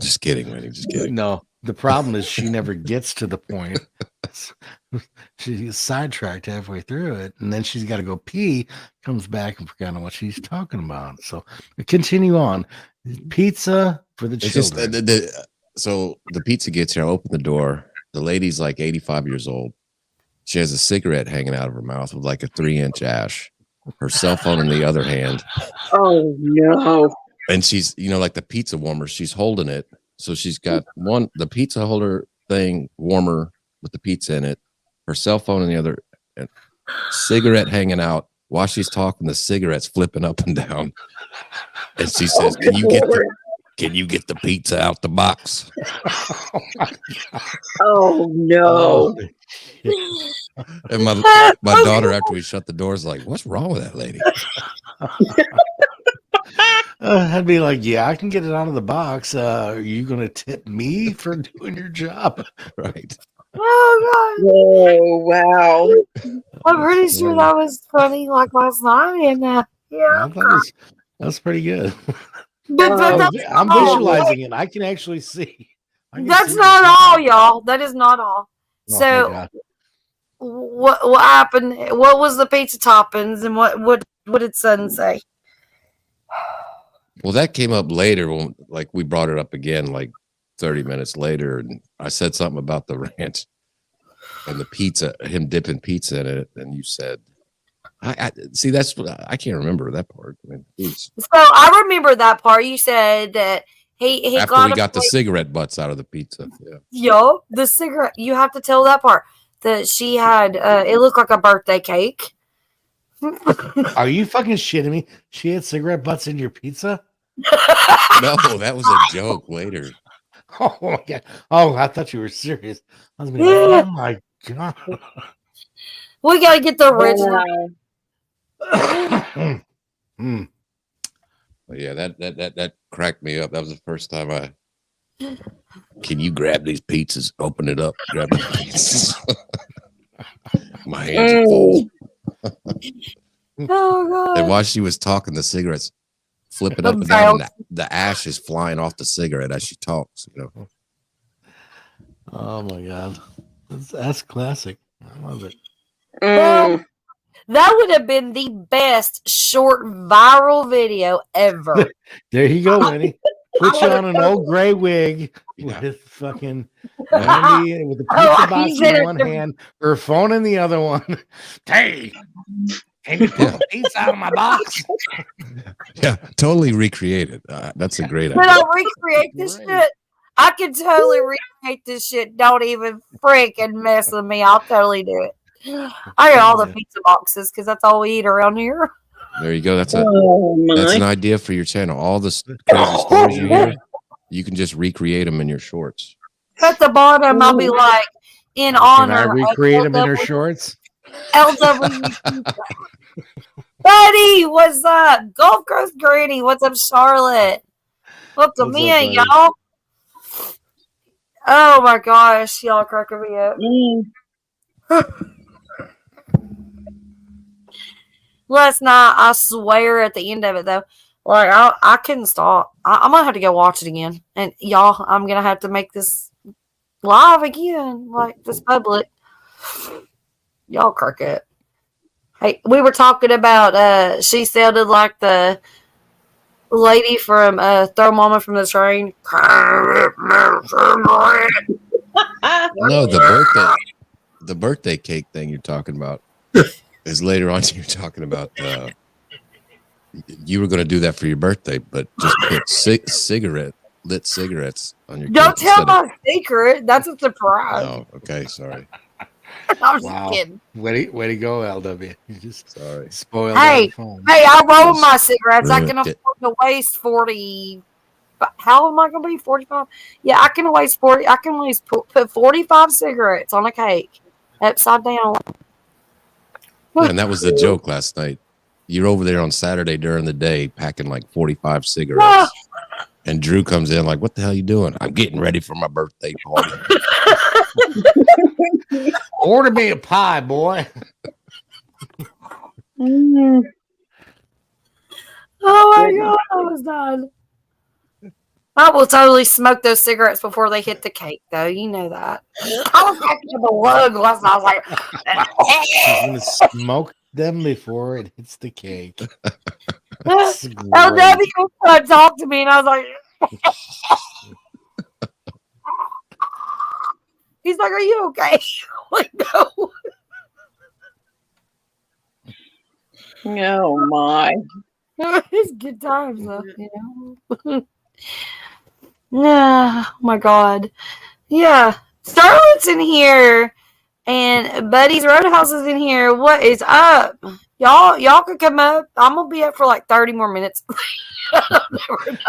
just kidding, Wendy. Just kidding. no, the problem is she never gets to the point. She gets sidetracked halfway through it, and then she's got to go pee, comes back and forgot what she's talking about. So continue on. Pizza for the It's just children. so the pizza gets here. I open the door. The lady's like 85 years old. She has a cigarette hanging out of her mouth with like a 3-inch ash. Her cell phone in the other hand, Oh no. and she's like the pizza warmer. She's holding it, so she's got the pizza holder thing warmer with the pizza in it. Her cell phone in the other, and cigarette hanging out while she's talking. The cigarette's flipping up and down, and she says, "Can you get the pizza out the box?" Oh no. And my daughter, after we shut the doors, like, "What's wrong with that lady?" I'd be like, yeah, I can get it out of the box. Are you going to tip me for doing your job? Right? Oh Oh wow. God. I'm pretty sure that was funny like last night. And yeah. I thought that's pretty good. But I'm visualizing it. I can actually see. I can that's see not it. all, y'all. That is not all. Oh, my So God. what happened? What was the pizza toppings and what did Son say? Well, that came up later when, like, we brought it up again, like 30 minutes later, and I said something about the ranch and the pizza, him dipping pizza in it, and you said, "I see." That's what I can't remember that part. I mean, geez. So I remember that part. You said that He After got we a got the plate. cigarette butts out of the pizza. Yeah. Yo, the cigarette. You have to tell that part. That she had. It looked like a birthday cake. Are you fucking shitting me? She had cigarette butts in your pizza? No, that was a joke later. Oh my god! Oh, I thought you were serious. I was being like, oh my god! We gotta get the original. Mm. But yeah, that cracked me up. That was the first time I. Can you grab these pizzas? Open it up. Grab the pizzas. My hands are full. Oh god. And while she was talking, the cigarettes flipping up and Fell. down, and the ash is flying off the cigarette as she talks. You know. Oh my god, that's classic. I love it. Mm. That would have been the best short viral video ever. There you go, Winnie. Put you on an old gray wig Yeah. with fucking Wendy with the Oh, pizza box he did in it one to- hand, her phone in the other one. Hey, can you pull the pizza out of my box? Yeah, totally recreated. That's a great Can idea. I recreate this Great. shit? I can totally recreate this shit. Don't even freaking mess with me. I'll totally do it. I got all the Yeah. pizza boxes because that's all we eat around here. There you go. That's Oh an my. idea for your channel. All the crazy stories you hear, you can just recreate them in your shorts. At the bottom, I'll be like, in Can I honor recreate them in her LW shorts? LW. Buddy, what's up? Gulf Coast Granny, what's up, Charlotte? Welcome What's up, in, buddy? y'all. Oh my gosh, y'all cracking me up. Mm. Last night, I swear at the end of it though, like I couldn't stop. I'm gonna have to go watch it again, and y'all, I'm gonna have to make this live again, like this public. Y'all crack it. Hey, we were talking about. She sounded like the lady from Throw Mama from the Train. No, the birthday cake thing you're talking about is later on. You're talking about you were going to do that for your birthday, but just put lit cigarettes on your. Don't cake tell instead of- my secret. That's a surprise. Oh, okay, sorry, I'm just Wow. kidding. Way to go, LW. You just sorry. spoiled Hey, all the fun. Hey, I roll my cigarettes. I can Ruined afford it. to waste 40. How am I going to be 45? Yeah, I can waste 40. I can waste put 45 cigarettes on a cake upside down. Yeah, and that was the joke last night. You're over there on Saturday during the day packing like 45 cigarettes. And Drew comes in like, what the hell you doing? I'm getting ready for my birthday party. Order me a pie, boy. Mm. Oh my god, I was done. I will totally smoke those cigarettes before they hit the cake, though. You know that. I was back to the lug last night. I was like, She's gonna smoke them before it hits the cake. That's great. LW was trying to talk to me, and I was like, he's like, are you okay? I'm like, no. Oh my. It's good times, though, you know? Yeah, oh my god. Yeah. Starlet's in here, and Buddy's Roadhouse is in here. What is up? Y'all could come up. I'm gonna be up for like 30 more minutes.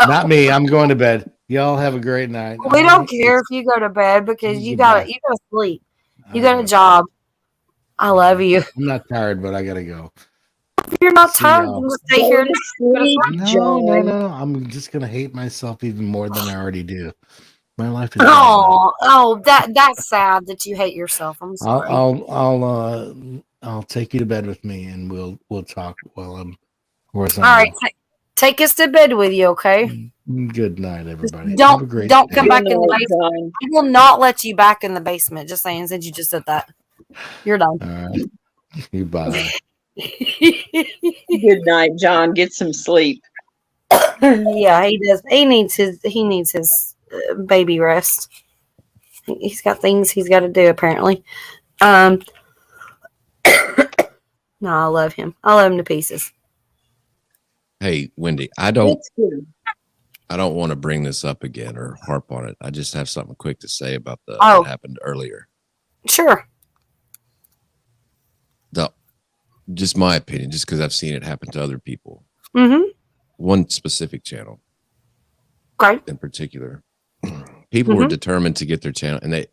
Not me. I'm going to bed. Y'all have a great night. We don't care if you go to bed because you gotta sleep. You got a job. I love you. I'm not tired, but I gotta go. If you're not See tired, y'all. you can stay here. No. I'm just gonna hate myself even more than I already do. My life is. Oh, that's sad that you hate yourself. I'm sorry. I'll take you to bed with me, and we'll talk while I'm horizontal. All right, take us to bed with you, okay? Good night, everybody. Don't- Have a great don't day. come back in the basement. I will not let you back in the basement. Just saying, since you just said that, you're done. All right. Goodbye. Good night, John. Get some sleep. Yeah, he does. He needs his baby rest. He's got things he's got to do apparently. No, I love him. I love him to pieces. Hey, Wendy, I don't. It's good. I don't want to bring this up again or harp on it. I just have something quick to say about Oh. what happened earlier. Sure. Just my opinion, just because I've seen it happen to other people. Mm-hmm. One specific channel Okay. in particular, people were determined to get their channel, and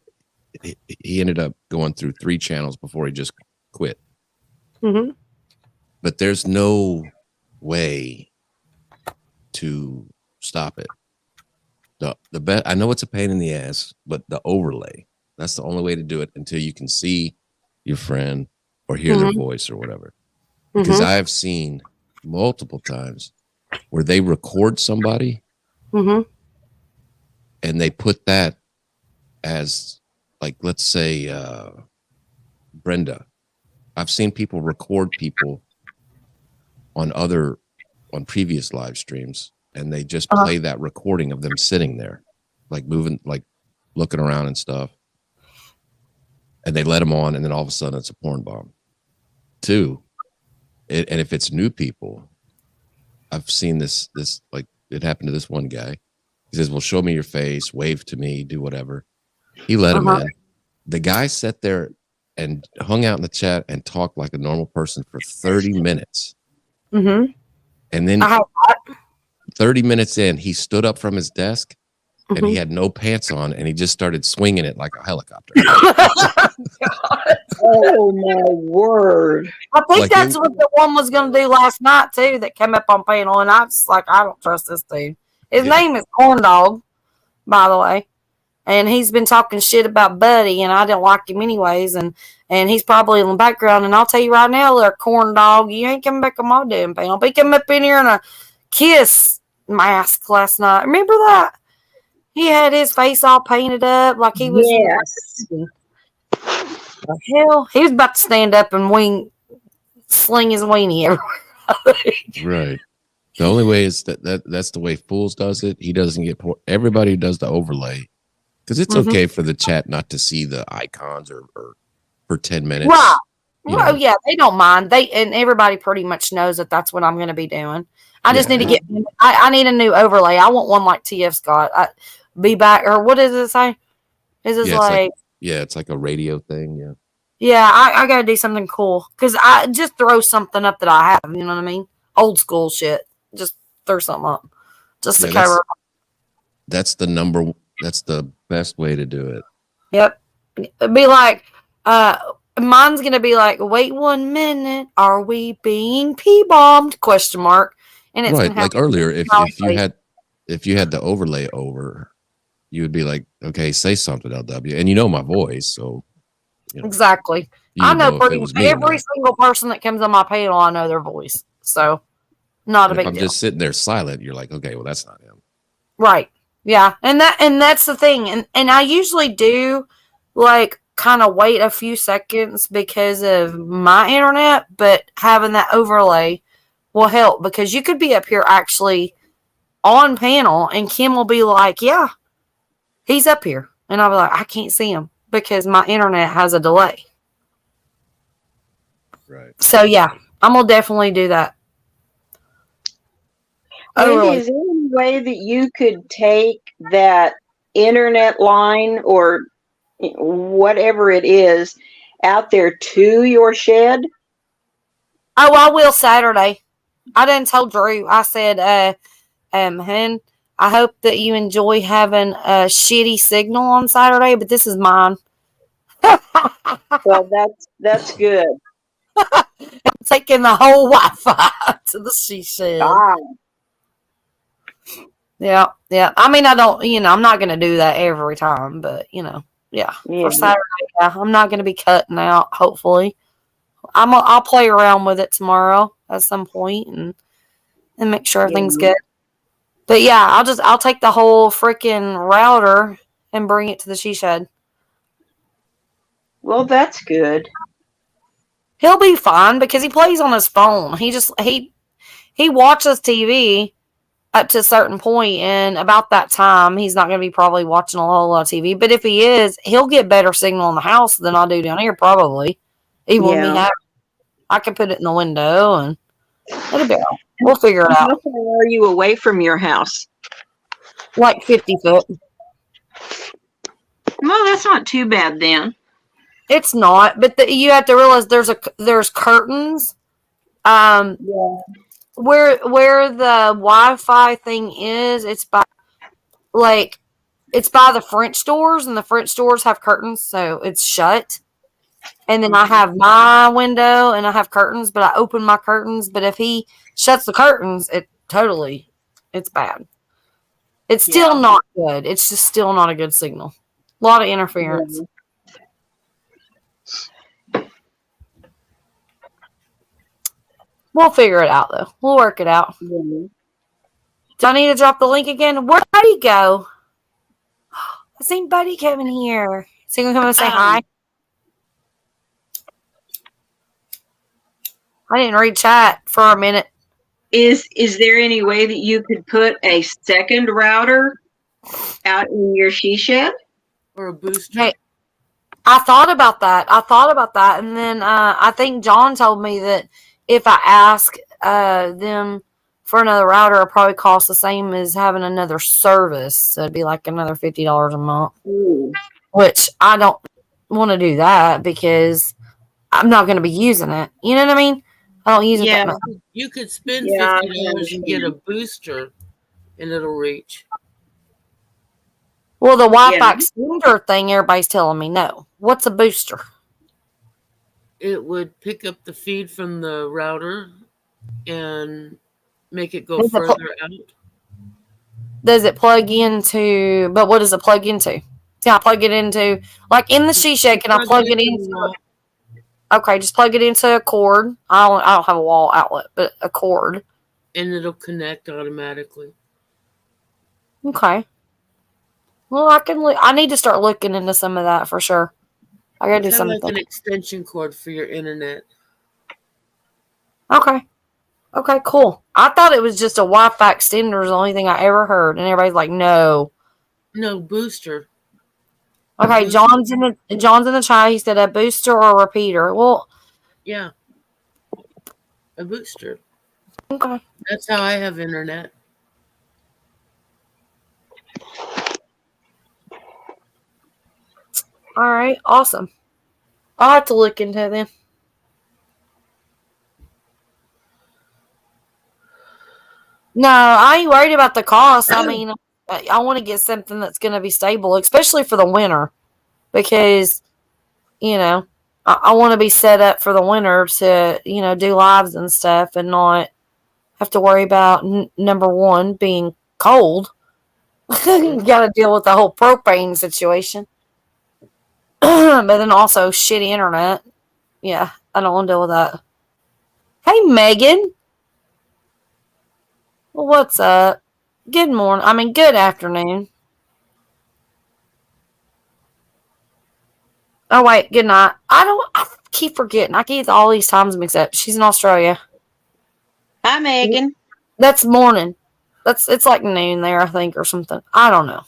he ended up going through 3 channels before he just quit. Mm-hmm. But there's no way to stop it. The I know it's a pain in the ass, but the overlay, that's the only way to do it until you can see your friend or hear their voice or whatever. Because I have seen multiple times where they record somebody and they put that as, like, let's say Brenda. I've seen people record people on previous live streams, and they just play that recording of them sitting there, like moving, like looking around and stuff. And they let them on, and then all of a sudden it's a porn bomb. 2, and if it's new people, I've seen this like it happened to this one guy. He says, well, show me your face, wave to me, do whatever. He let him in. The guy sat there and hung out in the chat and talked like a normal person for 30 minutes. Mm-hmm. And then 30 minutes in, he stood up from his desk and he had no pants on, and he just started swinging it like a helicopter. Oh my word! I think that's what the one was going to do last night too. That came up on panel, and I was like, I don't trust this dude. His name is Corn Dog, by the way, and he's been talking shit about Buddy, and I didn't like him anyways, and he's probably in the background. And I'll tell you right now, there, Corn Dog, you ain't coming back on my damn panel. But he came up in here in a Kiss mask last night. Remember that? He had his face all painted up like he was. Yes. The hell, he was about to stand up and sling his weenie everywhere. Right. The only way is that's the way Fools does it. He doesn't get everybody who does the overlay, because it's okay for the chat not to see the icons or for 10 minutes. Right. Well, yeah, they don't mind. And everybody pretty much knows that that's what I'm going to be doing. I just need to get. I need a new overlay. I want one like TF Scott. Be back, or what does it say? Is it it's like a radio thing. Yeah. Yeah, I got to do something cool, because I just throw something up that I have. You know what I mean? Old school shit. Just throw something up, just to cover. That's the best way to do it. Yep. It'd be like, mine's gonna be like, wait 1 minute, are we being P-bombed? ? And it's right, like earlier, if you had the overlay over, you would be like, okay, say something, LW, and you know my voice, so exactly. I know pretty much every single person that comes on my panel. I know their voice, so not a big deal. If I'm just sitting there silent, you're like, okay, well, that's not him. Right. Yeah, and that's the thing, and I usually do like kind of wait a few seconds because of my internet, but having that overlay will help, because you could be up here actually on panel and Kim will be like, yeah, he's up here, and I'll be like, I can't see him because my internet has a delay. Right. So yeah, I'm gonna definitely do that. Wendy, is there any way that you could take that internet line or whatever it is out there to your shed? Oh, I will Saturday. I done told Drew. I said, hun, I hope that you enjoy having a shitty signal on Saturday, but this is mine. Well, that's good. I'm taking the whole Wi-Fi to the she shed. God. Yeah. I mean, I don't, I'm not going to do that every time, but, yeah. For Saturday, yeah, I'm not going to be cutting out, hopefully. I'll play around with it tomorrow at some point and make sure everything's good. But yeah, I'll take the whole freaking router and bring it to the she shed. Well, that's good. He'll be fine because he plays on his phone. He watches TV up to a certain point, and about that time, he's not going to be probably watching a whole lot of TV. But if he is, he'll get better signal in the house than I do down here, probably. Even when I can put it in the window, and it'll be all right. We'll figure it out. How far are you away from your house? like 50 foot. Well, that's not too bad then. It's not, but you have to realize there's curtains. Yeah. Where the Wi-Fi thing is, it's by the French doors, and the French doors have curtains, so it's shut. And then I have my window, and I have curtains, but I open my curtains. But if he shuts the curtains, it's bad. It's still not good. It's just still not a good signal. A lot of interference. We'll figure it out, though. We'll work it out. Do I need to drop the link again? Where'd Buddy go? I seen Buddy coming here. Is he going to come and say hi? I didn't read chat for a minute. Is there any way that you could put a second router out in your she shed? Or a booster? Hey, I thought about that. And then I think John told me that if I ask them for another router, it'll probably cost the same as having another service. So it'd be like another $50 a month. Ooh. Which I don't want to do that because I'm not going to be using it. You know what I mean? I don't use it that much. You could spend Yeah, I $50 and get a booster, and it'll reach. Well, the Wi-Fi extender thing, everybody's telling me no. What's a booster? It would pick up the feed from the router and make it go further out. Does it plug into? But what does it plug into? Can I plug it into, like in the she shed? Can I plug it into? Okay, just plug it into a cord. I don't have a wall outlet, but a cord. And it'll connect automatically. Okay. Well, I need to start looking into some of that for sure. I gotta do something. Like an extension cord for your internet. Okay. Okay, cool. I thought it was just a Wi-Fi extender is the only thing I ever heard, and everybody's like, no. No, booster. Okay, John's in the chat. He said a booster or a repeater. Well, yeah, a booster. Okay. That's how I have internet. All right, awesome. I'll have to look into them. No, I ain't worried about the cost. I mean, I want to get something that's going to be stable, especially for the winter, because, I want to be set up for the winter to, do lives and stuff and not have to worry about, number one, being cold. You got to deal with the whole propane situation. But then also shitty internet. Yeah, I don't want to deal with that. Hey, Megan. Well, what's up? Good morning. Good afternoon. Oh, wait. Good night. I keep forgetting. I get all these times mixed up. She's in Australia. Hi, Megan. That's morning. It's like noon there, I think, or something. I don't know.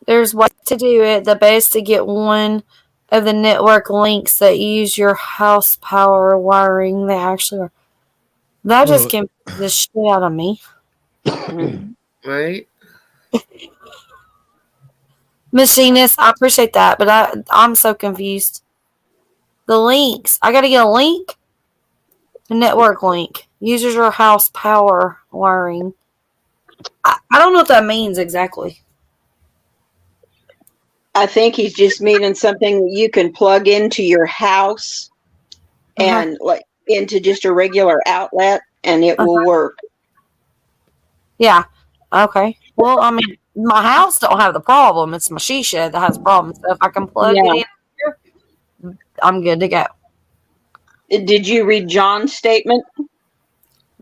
There's ways to do it. The best to get one of the network links that use your house power wiring. They actually are. That just confused the shit out of me. Right? Machinist, I appreciate that, but I'm so confused. The links. I got to get a link. A network link. Uses your house power wiring. I don't know what that means exactly. I think he's just meaning something that you can plug into your house and like into just a regular outlet and it will work. Yeah. Okay. Well, my house don't have the problem. It's my she shed that has the problem. So if I can plug it in here, I'm good to go. Did you read John's statement?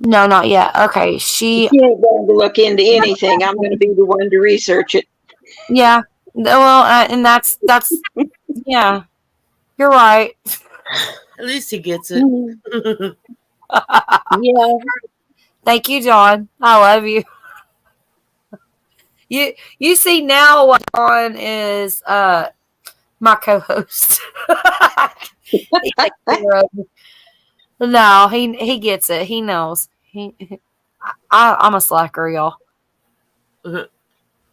No, not yet. Okay. You ain't going to look into anything. I'm going to be the one to research it. Yeah. Well, and that's yeah. You're right. At least he gets it. Yeah. Thank you, John. I love you. You see now what John is my co-host. He takes care of me. No, he gets it. He knows. I'm a slacker, y'all.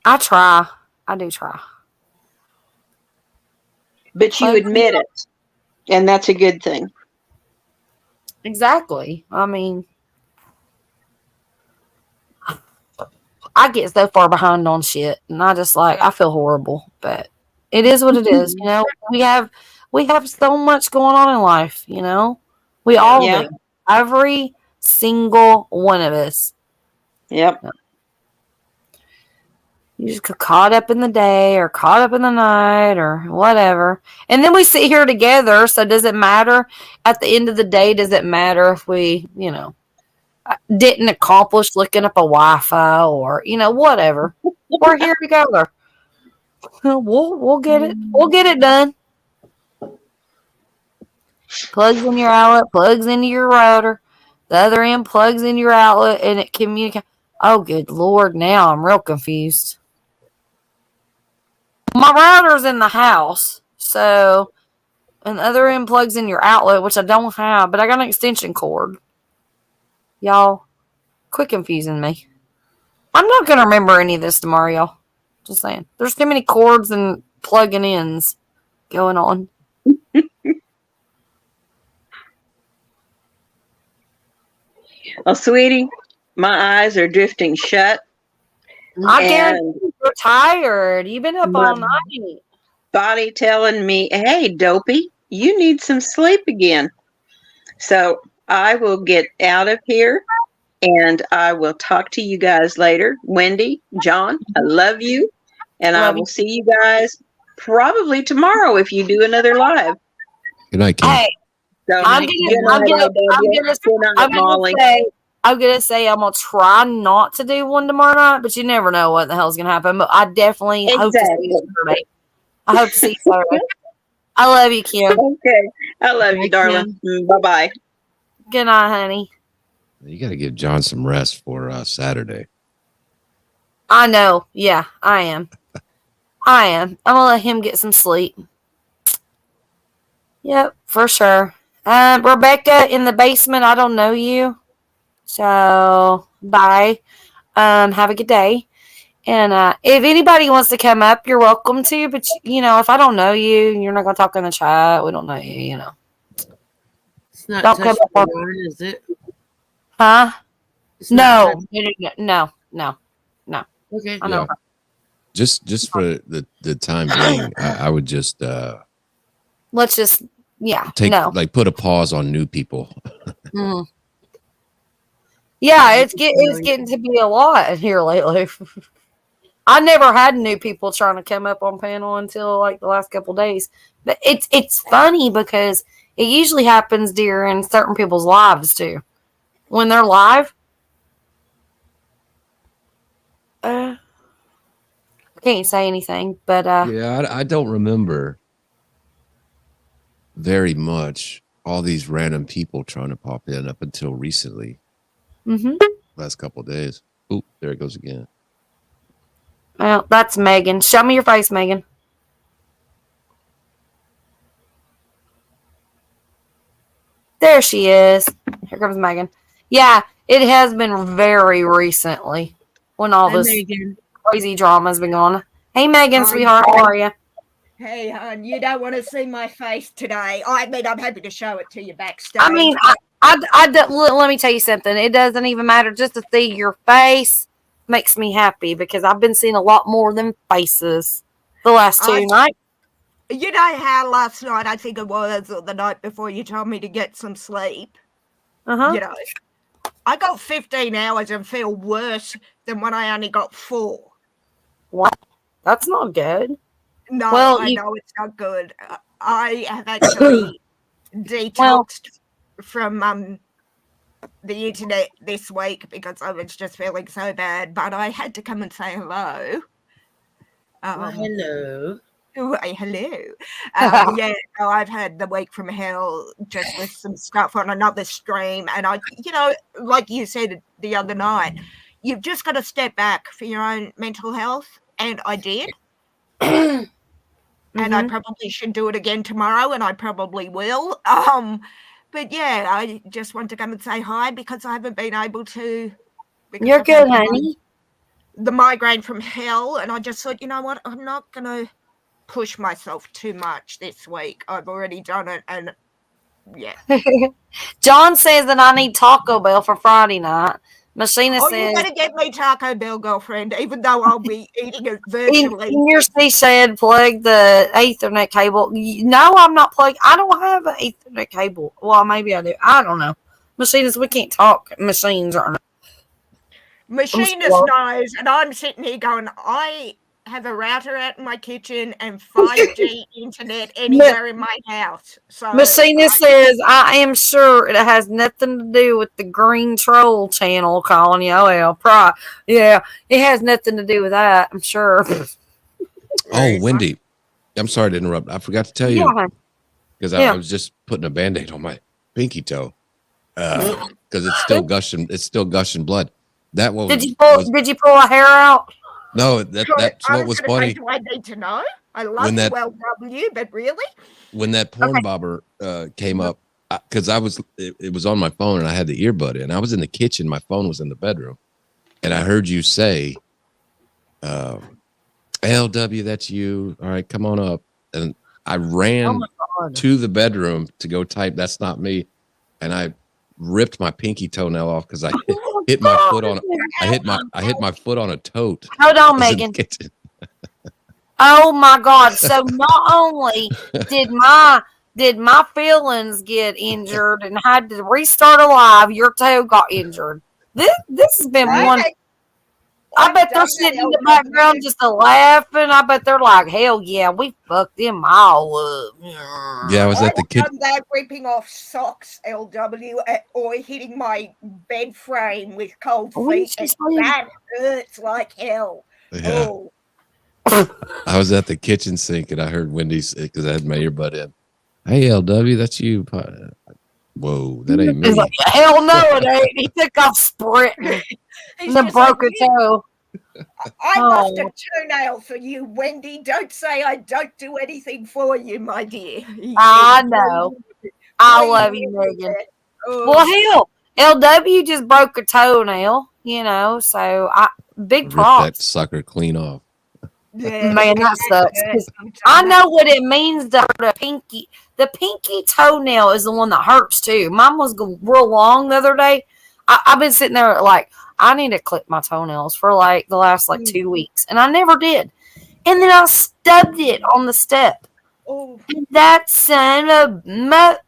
I try. I do try. But you admit it, and that's a good thing. Exactly. I mean, I get so far behind on shit, and I feel horrible, but it is what it is. You know, we have so much going on in life. You know, we all Yeah. do. Every single one of us. Yep. You just get caught up in the day or caught up in the night or whatever. And then we sit here together. So does it matter at the end of the day? Does it matter if we, didn't accomplish looking up a Wi-Fi or, whatever? We're here together. We'll get it. We'll get it done. Plugs in your outlet, plugs into your router. The other end plugs in your outlet and it communicates. Oh, good Lord. Now I'm real confused. My router's in the house, so and the other end plugs in your outlet, which I don't have, but I got an extension cord. Y'all, quit confusing me. I'm not gonna remember any of this tomorrow, y'all. Just saying. There's too many cords and plugging ins going on. Oh, sweetie, my eyes are drifting shut. I And guarantee you're tired. You've been up my all night. body telling me, hey, dopey, you need some sleep again. So I will get out of here and I will talk to you guys later. Wendy, John, I love you. And I Love will you. see you guys probably tomorrow if you do another live. Good night, Kim. Hey, So, I'm gonna say I'm gonna try not to do one tomorrow night, but you never know what the hell's gonna happen. But I definitely hope to see you Saturday. I hope to see you Saturday. I love you, Kim. Okay. I love you, Right, darling. Bye-bye. Good night, honey. You got to give John some rest for Saturday. I know. Yeah, I am. I'm gonna let him get some sleep. Yep, for sure. Rebecca in the basement, I don't know you. So bye. Have a good day. And if anybody wants to come up, you're welcome to. But if I don't know you, you're not gonna talk in the chat. We don't know you. It's not Don't come touch the up. line, is it? Huh? It's not No. No. Okay. I know. Just for the time being, I would just Let's just put a pause on new people. Mhm. Yeah, it's getting to be a lot here lately. I never had new people trying to come up on panel until like the last couple of days. But it's funny because it usually happens during certain people's lives too. When they're live, I can't say anything, but Yeah, I don't remember very much all these random people trying to pop in up until recently. Last couple of days. Oop, there it goes again. Well, that's Megan. Show me your face, Megan. There she is. Here comes Megan. Yeah, it has been very recently when all Hi, this Megan. crazy drama has been going on. Hey, Megan, Hi. sweetheart, how are you? Hey, hon, you don't want to see my face today. I mean, I'm happy to show it to you backstage. I mean, let me tell you something. It doesn't even matter. Just to see your face makes me happy because I've been seeing a lot more than faces the last two nights. You know how last night, I think it was, or the night before, you told me to get some sleep? Uh-huh. I got 15 hours and feel worse than when I only got 4. What? That's not good. No, Well, I know it's not good. I have actually detoxed from the internet this week because I was just feeling so bad, but I had to come and say hello. Hello. Hello. Yeah, so I've had the week from hell just with some stuff on another stream. And like you said the other night, you've just got to step back for your own mental health. And I did. and I Mhm. probably should do it again tomorrow, and I probably will. But yeah, I just want to come and say hi because I haven't been able to. Because You're I've had good, honey. the migraine from hell, and I just thought, you know what, I'm not gonna push myself too much this week. I've already done it, and yeah. John says that I need Taco Bell for Friday night. Machina Oh, you says, better get me Taco Bell, girlfriend, even though I'll be eating it virtually. in your she said, plug the Ethernet cable. No, I'm not plugged. I don't have an Ethernet cable. Well, maybe I do. I don't know. Machinists, we can't talk. Machines are. Machinist slow. knows, and I'm sitting here going, I have a router out in my kitchen and 5G internet anywhere in my house. So Machinist says, I am sure it has nothing to do with the Green Troll channel calling you. Oh, well, yeah, it has nothing to do with that, I'm sure. Oh, Wendy, I'm sorry to interrupt. I forgot to tell you Yeah. because Yeah. I was just putting a band-aid on my pinky toe because it's still gushing. It's still gushing blood. That one Did you pull a hair out? no. That's I what was gonna say, funny. do I need to know? I love When that- you, LW, but really? When that porn bobber came up, because it was on my phone and I had the earbud in. I was in the kitchen. My phone was in the bedroom, and I heard you say, "LW, that's you. All right, come on up." And I ran Oh my God. to the bedroom to go type "That's not me," and I ripped my pinky toenail off because I hit my foot on. I hit my foot on a tote. Hold on, I was in the Megan. kitchen. Oh my God. So not only did my feelings get injured and had to restart alive, your toe got injured. This has been one. I bet they're sitting in the background just a laughing. I bet they're like, hell yeah, we fucked them all up. Yeah, I was at the I've kitchen. done that ripping off socks, LW, or hitting my bed frame with cold What did feet. she And say? that hurts like hell. Yeah, Oh, I was at the kitchen sink and I heard Wendy's because I had my earbud in. Hey, LW, that's you. Whoa, that ain't me. He's like, hell no, it ain't. He took off sprinting he's and just broke like, a toe. I lost Oh. a toenail for you, Wendy. Don't say I don't do anything for you, my dear. He I said, know. I "Please love you, don't do Megan. that." Oh, Well, hell, LW just broke a toenail, so big Rip that props. sucker clean off. yeah, Man, that sucks. 'Cause I know what it means to hurt a pinky. The pinky toenail is the one that hurts too. Mine was real long the other day. I've been sitting there like, I need to clip my toenails for like the last 2 weeks, and I never did. And then I stubbed it on the step. Oh, And that son of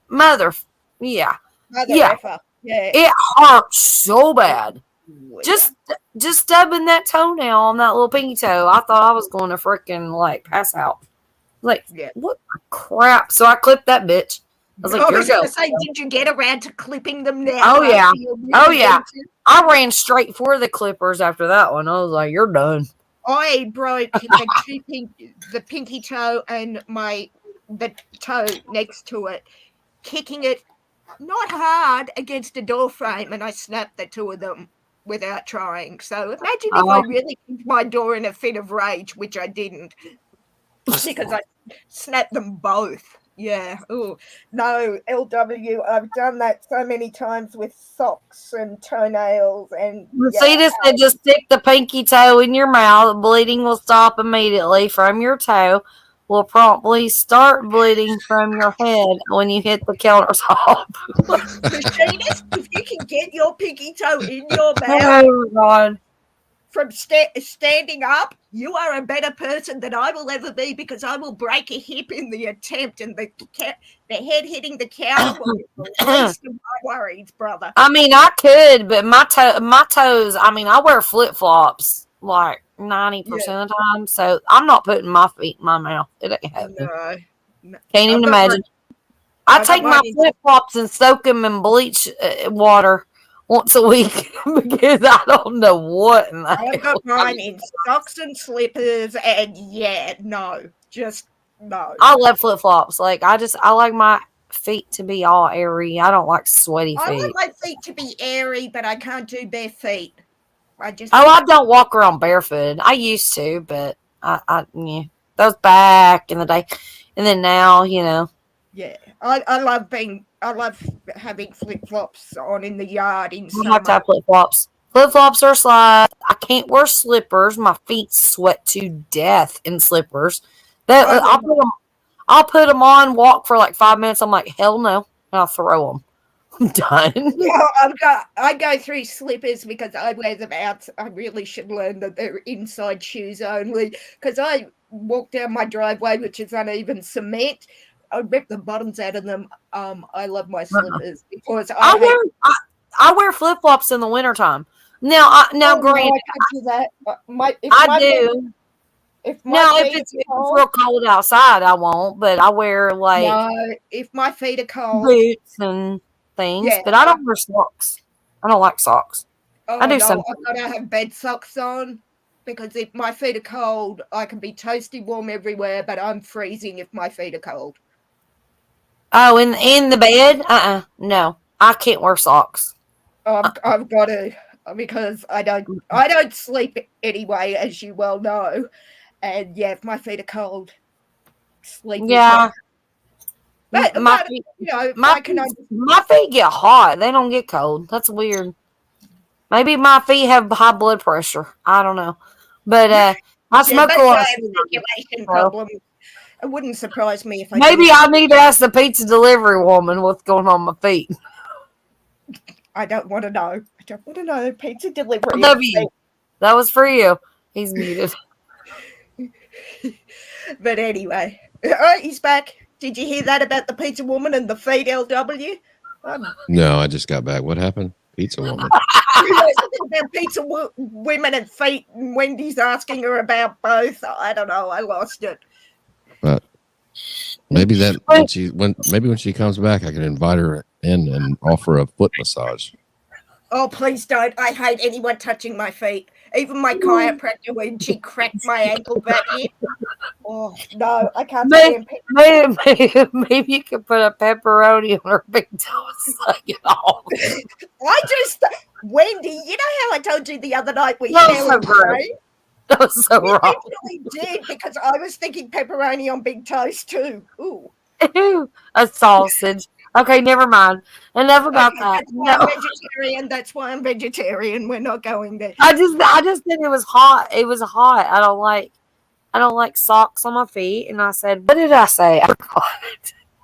mother, yeah, mother Yeah. effer. Yeah. it hurt so bad. Just stubbing that toenail on that little pinky toe, I thought I was going to freaking pass out. Yeah. What the crap? So I clipped that bitch. I was like, I here was you going go. to say, did you get around to clipping them now? Oh, yeah. after you Oh, yeah. reinvented? I ran straight for the clippers after that one. I was like, you're done. I broke the pinky toe and the toe next to it, kicking it not hard against a door frame, and I snapped the two of them without trying. So imagine if I Oh. really kicked my door in a fit of rage, which I didn't, because I snapped them both. Yeah. Oh no, LW. I've done that so many times with socks and toenails and. Mercedes said just stick the pinky toe in your mouth. Bleeding will stop immediately from your toe. Will promptly start bleeding from your head when you hit the countertop. Machinist, if you can get your pinky toe in your mouth Oh, God. from standing up, you are a better person than I will ever be, because I will break a hip in the attempt, and the head hitting the counter will be the least of my worries, brother. I mean, I could, but my toes, I mean, I wear flip flops 90% of the time, so I'm not putting my feet in my mouth. It ain't happening. No. Can't even I've got imagine. I I got take my mine in- flip flops and soak them in bleach water once a week because I don't know what. In the I've hell. got mine in socks and slippers, and just no. I love flip flops. I like my feet to be all airy. I don't like sweaty I feet. want my feet to be airy, but I can't do bare feet. I I don't walk around barefoot. I used to, but yeah. That was back in the day. And then now, you know. Yeah, I love having flip flops on in the yard in I summer. have to have flip flops. Flip flops or slides. I can't wear slippers. My feet sweat to death in slippers. I'll put them on, walk for like 5 minutes. I'm like, hell no. And I'll throw them. I'm done. Yeah, I go through slippers because I wear them out. I really should learn that they're inside shoes only because I walk down my driveway, which is uneven cement. I rip the bottoms out of them. I love my slippers because I wear flip flops in the wintertime. Now, granted, I can't do that. I do. If If it's real cold outside, I won't. But I wear if my feet are cold, boots and things. Yeah. But I don't wear socks. I don't like socks. oh, I do no, some. I've got to have bed socks on because if my feet are cold, I can be toasty warm everywhere, but I'm freezing if my feet are cold. Oh, in the bed? No, I can't wear socks. I've got to because I don't sleep anyway, as you well know. And yeah, if my feet are cold, sleep. Yeah. But My feet, you know, my feet get hot. They don't get cold. That's weird. Maybe my feet have high blood pressure. I don't know. But I smoke a lot. Circulation problem. It wouldn't surprise me if Maybe I need to ask the pizza delivery woman what's going on with my feet. I don't want to know. I don't want to know. Pizza delivery. W. That was for you. He's muted. But anyway, oh, he's back. Did you hear that about the pizza woman and the feet, LW? No, I just got back. What happened? Pizza woman. About pizza women and feet, and Wendy's asking her about both. I don't know. I lost it. But maybe when she comes back, I can invite her in and offer a foot massage. Oh, please don't. I hate anyone touching my feet. Even my chiropractor, when she cracked my ankle back in. Oh, no, I can't stand people. Maybe you could put a pepperoni on her big toe and suck it off. Wendy, you know how I told you the other night we That shared was so gross. That was so We wrong. actually did because I was thinking pepperoni on big toast too. Ooh. Ew, a sausage. Okay, never mind. Enough about that. That's why I'm No. vegetarian. That's why I'm vegetarian. We're not going there. I just said it was hot. It was hot. I don't like socks on my feet. And I said, what did I say? I forgot.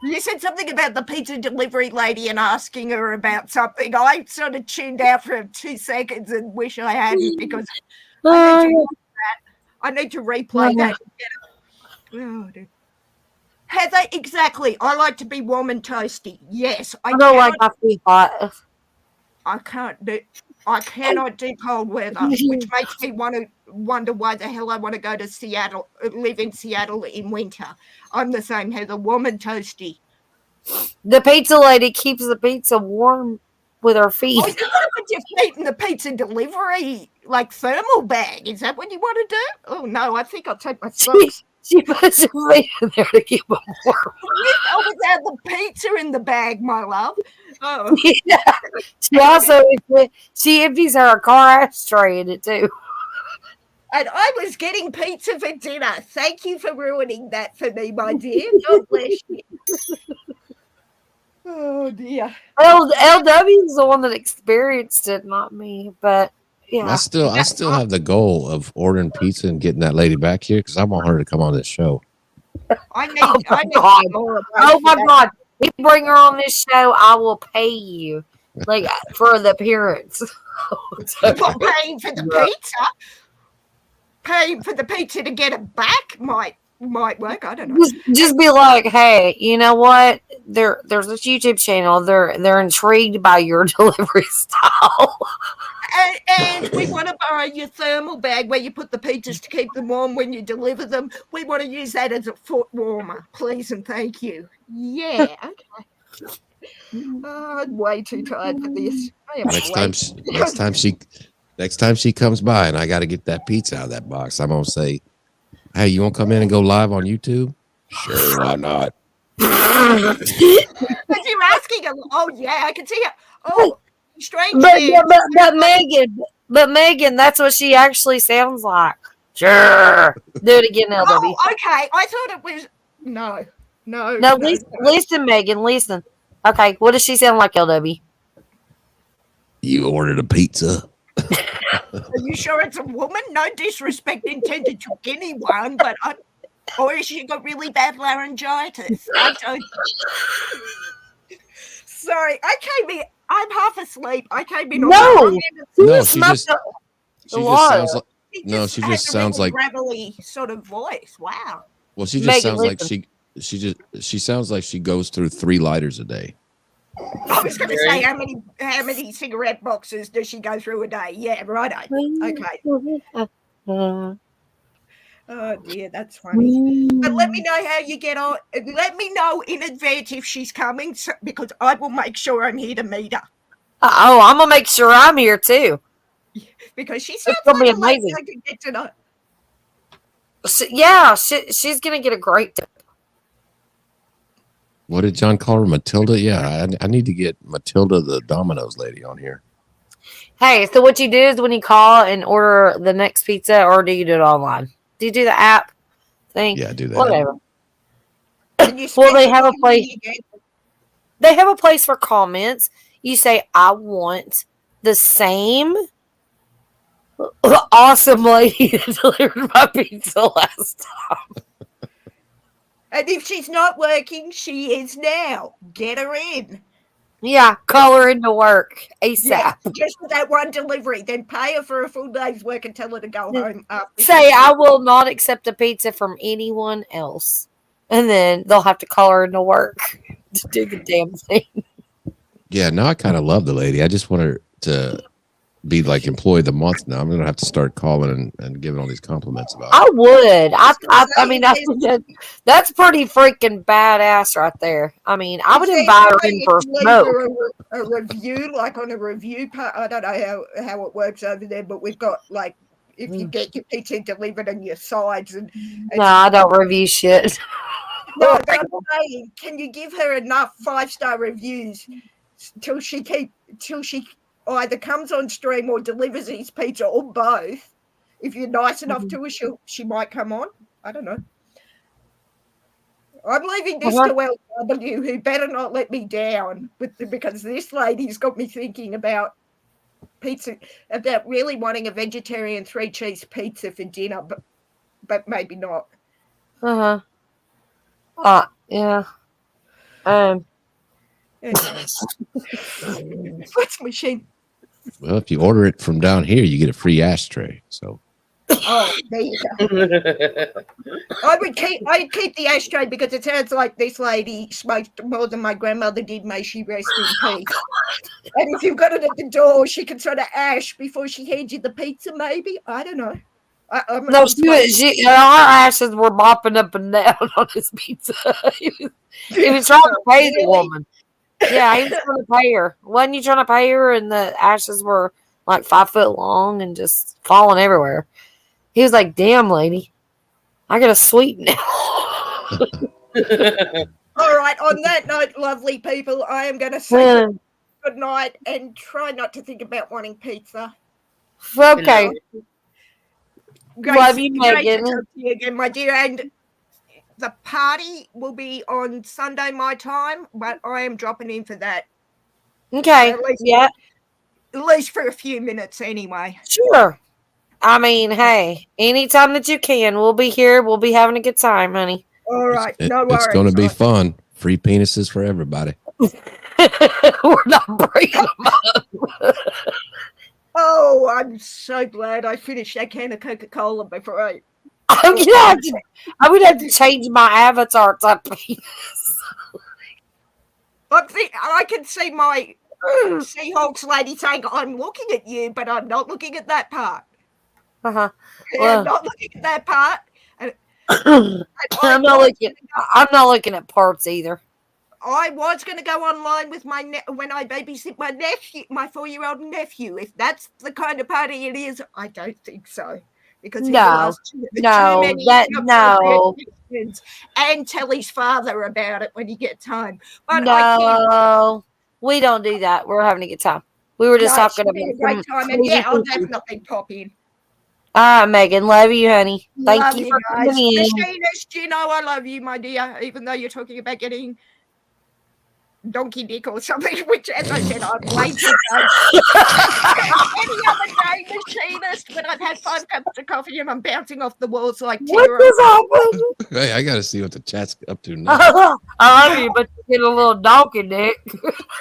You said something about the pizza delivery lady and asking her about something. I sort of tuned out for 2 seconds and wish I hadn't because I need to replay that. Oh, dude. Heather, exactly. I like to be warm and toasty. Yes, I don't like my feet hot. I cannot do cold weather, which makes me wonder why the hell I want to go to Seattle, live in Seattle in winter. I'm the same, Heather, warm and toasty. The pizza lady keeps the pizza warm with her feet. Oh, you want to put your feet in the pizza delivery, like thermal bag. Is that what you want to do? Oh, no, I think I'll take my socks. She puts her feet in there to keep them warm. I without the pizza in the bag, my love. Oh. Yeah. She also she empties her car ashtray in it too. And I was getting pizza for dinner. Thank you for ruining that for me, my dear. God bless you. Oh dear. LW is the one that experienced it, not me. But yeah, I still have the goal of ordering pizza and getting that lady back here because I want her to come on this show. I need God. more of Oh my that. God! If you bring her on this show, I will pay you like for the appearance. Well, paying for the pizza. Paying for the pizza to get it back might work. I don't know. Just be like, hey, you know what? There's this YouTube channel. They're intrigued by your delivery style. And we want to borrow your thermal bag where you put the pizzas to keep them warm when you deliver them. We want to use that as a foot warmer, please and thank you. Yeah, okay. Oh, I'm way too tired for this. Next time she comes by and I got to get that pizza out of that box, I'm gonna say, "Hey, you want to come in and go live on YouTube?" Sure, why not? Because you're asking her. Oh yeah, I can see it. Oh, strange. But Megan, that's what she actually sounds like. Sure. Do it again, LW. Oh, okay. I thought it was no. No, listen, Megan, listen. Okay, what does she sound like, LW? You ordered a pizza. Are you sure it's a woman? No disrespect intended to anyone, but or has she got really bad laryngitis? I don't. Sorry, I came in. I'm half asleep. I came in. No. No, she just lot. sounds like no, she just sounds like gravelly sort of voice. Wow. well, she just Megan, sounds like listen. she sounds like she goes through 3 lighters a day. I was going to say how many cigarette boxes does she go through a day? Yeah, right. Okay. Oh dear, that's funny. But let me know how you get on. Let me know in advance if she's coming, because I will make sure I'm here to meet her. Oh, I'm gonna make sure I'm here too. Because she sounds gonna like be a lady amazing. I could get to know. She's gonna get a great. What did John call her? Matilda? Yeah, I need to get Matilda, the Domino's lady, on here. Hey, so what you do is when you call and order the next pizza, or do you do it online? Do you do the app thing? Yeah, do that. Whatever. Can you Well, they have a specify place. me again? They have a place for comments. You say, "I want the same awesome lady that delivered my pizza last time." And if she's not working, she is now. Get her in. Yeah, call her into work ASAP. Yeah, just for that one delivery. Then pay her for a full day's work and tell her to go home. Say, "I will not accept a pizza from anyone else," and then they'll have to call her into work to do the damn thing. Yeah, now I kind of love the lady. I just want her to be like employee of the month now. I'm gonna have to start calling and giving all these compliments about I it. would. I mean, I think that's pretty freaking badass right there. I mean, I would invite her in for a smoke. A review, like on a review part. I don't know how it works over there, but we've got like if you get your pizza delivered and your sides and No, I don't review shit. no, but I'm saying, can you give her enough 5-star reviews till she either comes on stream or delivers his pizza or both? If you're nice enough to her, she might come on. I don't know. I'm leaving this to LW, who better not let me down because this lady's got me thinking about pizza, about really wanting a vegetarian 3-cheese pizza for dinner, but maybe not. Yeah. Anyways. What's machine? Well, if you order it from down here, you get a free ashtray. So Oh, there you go. I'd keep the ashtray because it sounds like this lady smoked more than my grandmother did. May she rest in peace. And if you've got it at the door, she can sort of ash before she hands you the pizza. Maybe, I don't know. No, our ashes were mopping up and down on his pizza. he was trying to pay the woman. Yeah, he was trying to pay her. Wasn't you trying to pay her? And the ashes were like 5 foot long and just falling everywhere. He was like, "Damn, lady, I got a sweet now." All right. On that note, lovely people, I am going to say good night and try not to think about wanting pizza. Okay. Love you, Great to Megan. talk to you again, my dear. And the party will be on Sunday, my time, but I am dropping in for that. Okay. At least for a few minutes anyway. Sure. I mean, hey, anytime that you can, we'll be here. We'll be having a good time, honey. All right. No worries. it's going to be fun. Free penises for everybody. We're not breaking them up. Oh, I'm so glad I finished that can of Coca-Cola before I would have to change my avatar type of penis. I can see my Seahawks lady saying, "I'm looking at you, but I'm not looking at that part." Uh-huh. I'm not looking at that part. I'm not looking at parts either. I was going to go online with when I babysit my nephew, my 4-year-old nephew. If that's the kind of party it is, I don't think so. Because he will ask too many questions and tell his father about it when he gets home. But no, we don't do that. We're having a good time. We were just talking about a great time, and I'll definitely pop in. All right, Megan. Love you, honey. Thank Love you you for guys. coming in. Machinist, you know I love you, my dear, even though you're talking about getting donkey dick or something, which, as I said, I'm way too done. Any other day, machinist, when I've had 5 cups of coffee and I'm bouncing off the walls like What Tigger. just happened? Hey, I got to see what the chat's up to now. I love you, but you get a little donkey dick.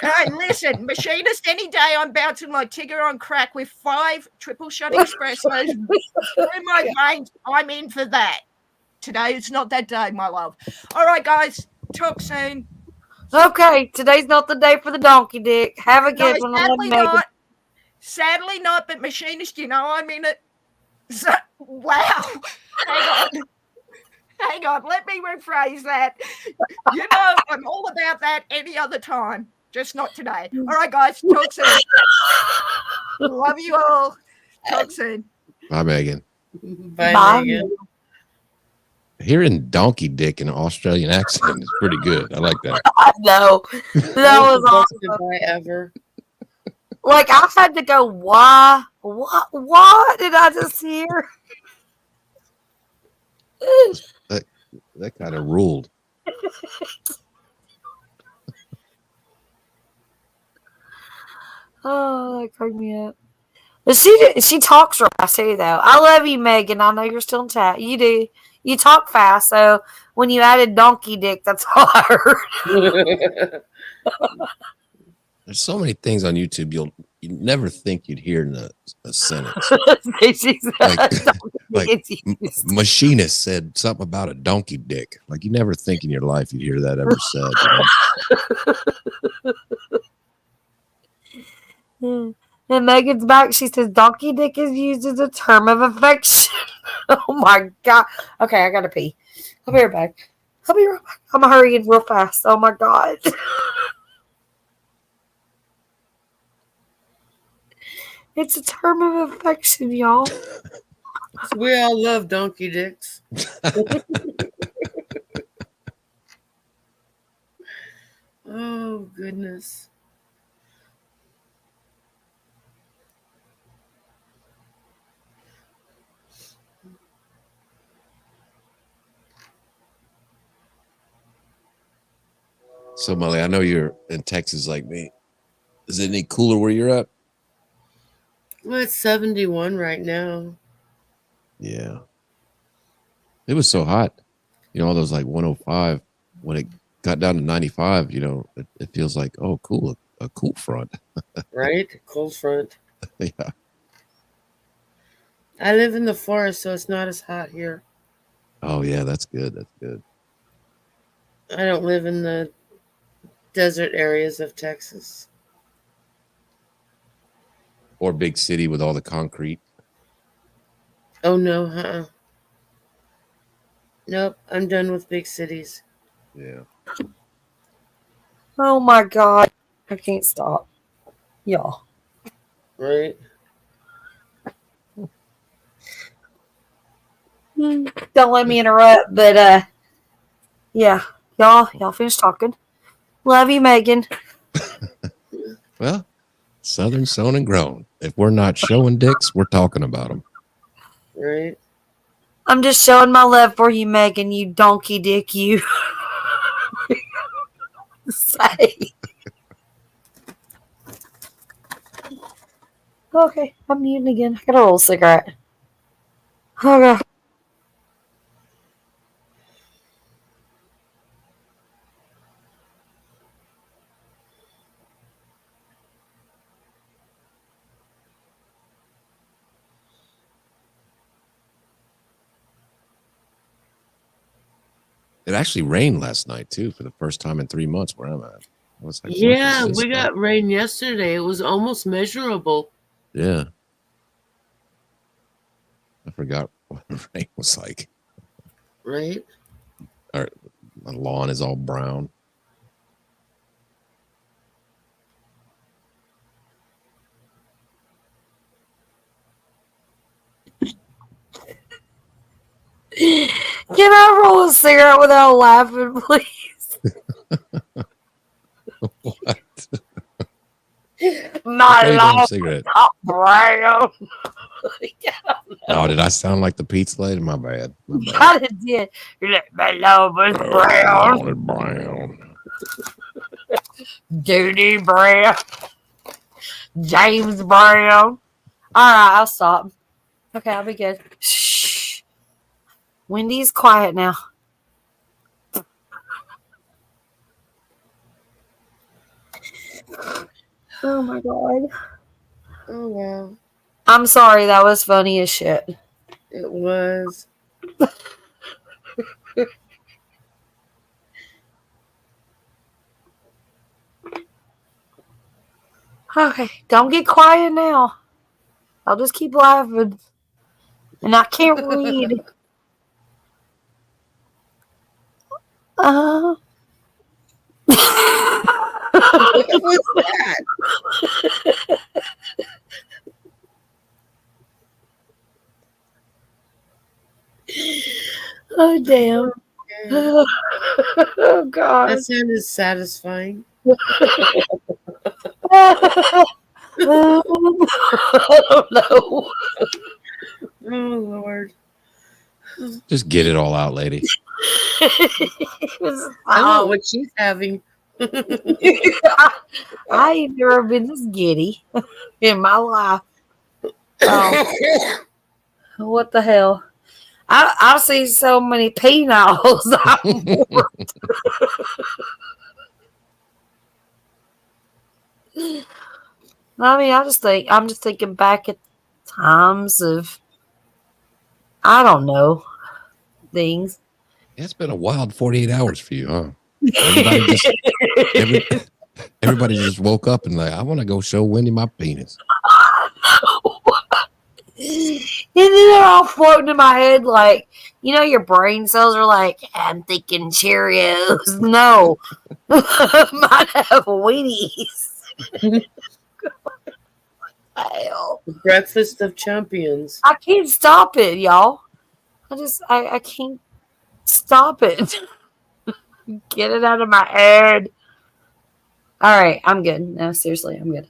Hey, listen, machinist, any day I'm bouncing like Tigger on crack with 5 triple shot espressos through my veins. I'm in for that. Today is not that day, my love. All right, guys, talk soon. Okay, today's not the day for the donkey dick. Have a good No, one. I love sadly Megan. not. Sadly not, but machinist, you know I'm in it. So, wow. Hang on. Let me rephrase that. You know, I'm all about that any other time, just not today. All right, guys, talk soon. Love you all. Talk soon. Bye, Megan. Bye, Bye. Megan. Hearing donkey dick in an Australian accent is pretty good. I like that. I know. That was the awesome. best goodbye ever. Like, I had to go, why? What did I just hear? That kind of ruled. Oh, that cracked me up. But she talks real fast too, though. I love you, Megan. I know you're still in chat. You do. You talk fast, so when you added donkey dick, that's all I heard. There's so many things on YouTube you never think you'd hear in a sentence. She's Like- donkey like, dick is used. Machinist said something about a donkey dick. Like you never think in your life you'd hear that ever said. You know? And Megan's back. She says donkey dick is used as a term of affection. Oh my god. Okay, I gotta pee. I'll be right back. I'm hurrying real fast. Oh my god. It's a term of affection, y'all. We all love donkey dicks. Oh, goodness. So Molly, I know you're in Texas like me. Is it any cooler where you're at? Well, it's 71 right now. Yeah. It was so hot. You know, all those like 105. When it got down to 95, you know, it feels like, oh, cool, a cool front. Right? Cold front. Yeah. I live in the forest, so it's not as hot here. Oh, yeah, that's good. That's good. I don't live in the desert areas of Texas. Or big city with all the concrete. Oh, no, Nope, I'm done with big cities. Yeah. Oh my god. I can't stop. Y'all. Right? Don't let me interrupt, but yeah. Y'all finish talking. Love you, Megan. Well, Southern sown and grown. If we're not showing dicks, we're talking about them. Right? I'm just showing my love for you, Megan, you donkey dick, you. Say. Okay, I'm muting again. I gotta roll a cigarette. Okay. It actually rained last night too, for the first time in 3 months where I'm at. I was like, what Yeah, is this we stuff? got rain yesterday. It was almost measurable. Yeah. I forgot what the rain was like. Right? My lawn is all brown. Can I roll a cigarette without laughing, please? What? My Why you don't have a lord, cigarette? brown. Oh, did I sound like the pizza lady? My bad. My bad. God, it did. You're like, my lord was brown. Brown. Judy Brown. James Brown. All right, I'll stop. Okay, I'll be good. Shh. Wendy's quiet now. Oh my god. Oh wow, I'm sorry, that was funny as shit. it was. Okay, don't get quiet now. I'll just keep laughing. And I can't read. Uh. What was that? Oh damn. Yeah, Oh god. that sounded satisfying. I don't know. Oh Lord, Just get it all out, lady. I want what she's having. I ain't never been this giddy in my life. Oh, what the hell? I see so many peniles. I'm bored. I mean, I'm just thinking back at times of, I don't know, things. It's been a wild 48 hours for you, huh? Everybody just woke up and like, I want to go show Wendy my penis. And then they're all floating in my head like, you know, your brain cells are like, I'm thinking Cheerios. No. Might have Wheaties. Hell. Breakfast of champions. I can't stop it, y'all. I can't stop it. Get it out of my head. All right, I'm good. No, seriously, I'm good.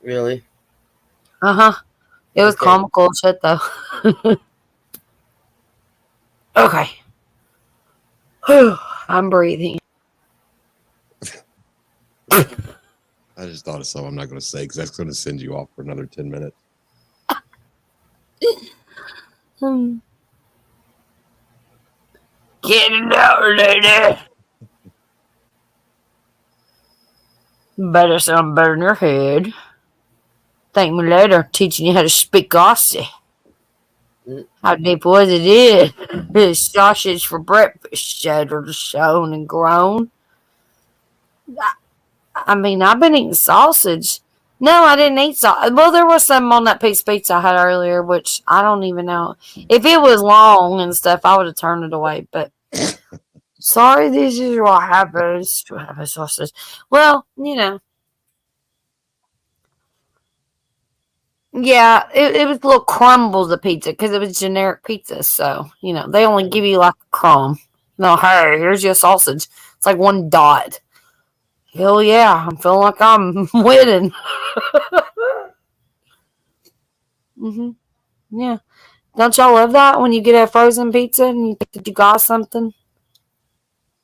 Really? Uh-huh. It was Okay. comical shit, though. Okay. Whew, I'm breathing. I just thought of something I'm not going to say because that's going to send you off for another 10 minutes. Hmm. Get it out, lady. Better sound better in your head. Thank me later, teaching you how to speak Aussie. How deep was it in? His sausage for breakfast, shattered, shown, and grown. I mean, I've been eating sausage. No, I didn't eat sausage. Well, there was some on that piece of pizza I had earlier, which I don't even know. If it was long and stuff, I would have turned it away. But sorry, this is what happens to have a sausage. Well, you know. Yeah, it was little crumbles of pizza because it was generic pizza. So, you know, they only give you like a crumb. No, hey, here's your sausage. It's like one dot. Hell yeah, I'm feeling like I'm winning. Yeah. Don't y'all love that when you get a frozen pizza and you think that you got something?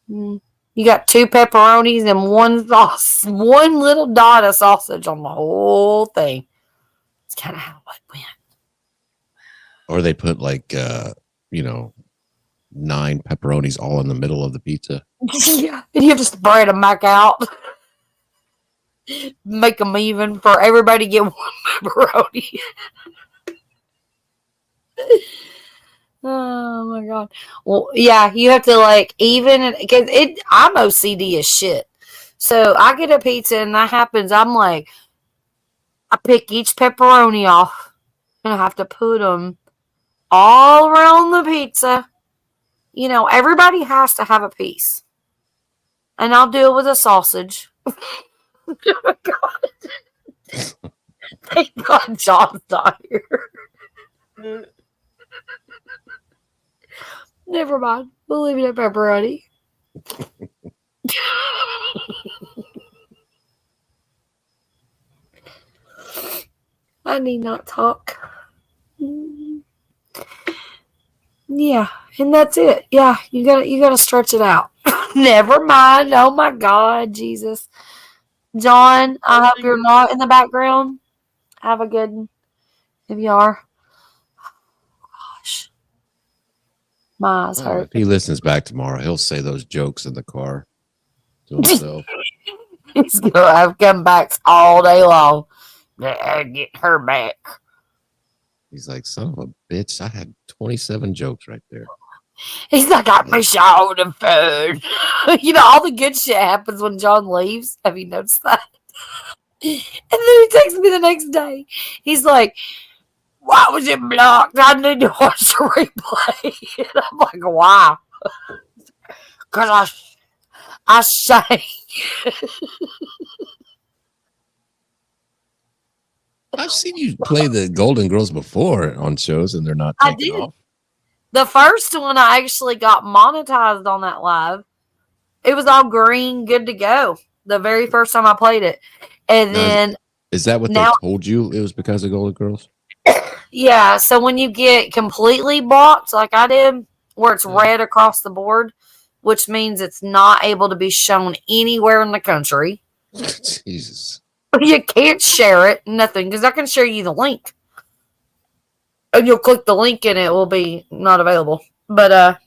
Mm. You got 2 pepperonis and one sauce, one little dot of sausage on the whole thing. It's kind of how it went. Or they put like, 9 pepperonis all in the middle of the pizza. Yeah, and you have to spread them back out. Make them even for everybody to get one pepperoni. Oh my god. Well, yeah, you have to like even because I'm OCD as shit. So I get a pizza and that happens. I'm like, I pick each pepperoni off and I have to put them all around the pizza. You know, everybody has to have a piece, and I'll do it with a sausage. Oh my god! Thank God John's not here. Never mind. We'll leave it at pepperoni. I need not talk. Yeah, and that's it. Yeah, you gotta stretch it out. Never mind. Oh my God, Jesus. John, I hope you're not in the background. Have a good one. If you are. Gosh. My eyes Oh, hurt. if he listens back tomorrow, he'll say those jokes in the car to himself. He's gonna have comebacks all day long. Get her back. He's like, son of a bitch, I had 27 jokes right there. He's like, got my show and food. You know, all the good shit happens when John leaves. Have you noticed that? And then he texts me the next day. He's like, why was it blocked? I need to watch the replay. And I'm like, why? Because I sang. I've seen you play the Golden Girls before on shows and they're not I taking did. off. The first one I actually got monetized on that live. It was all green, good to go. The very first time I played it. And Now, then, Is that what now- they told you it was because of Golden Girls? yeah, so when you get completely blocked, like I did, where it's Yeah. red across the board, which means it's not able to be shown anywhere in the country. Jesus. You can't share it, nothing, because I can share you the link. And you'll click the link and it will be not available. But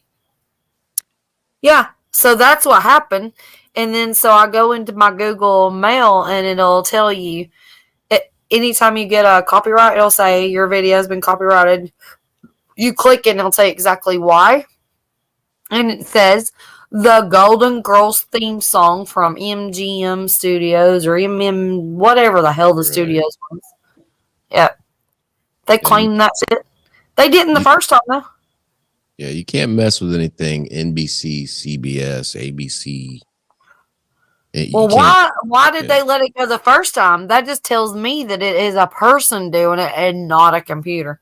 yeah, so that's what happened. And then so I go into my Google Mail and it'll tell you anytime you get a copyright, it'll say your video has been copyrighted. You click it and it'll tell you exactly why. And it says the Golden Girls theme song from MGM Studios or MM, whatever the hell the Right. studios was. Yeah. They Yeah, claim that's it. They didn't the you- first time, though. Yeah, you can't mess with anything NBC, CBS, ABC. You Well, can't- why did yeah. they let it go the first time? That just tells me that it is a person doing it and not a computer.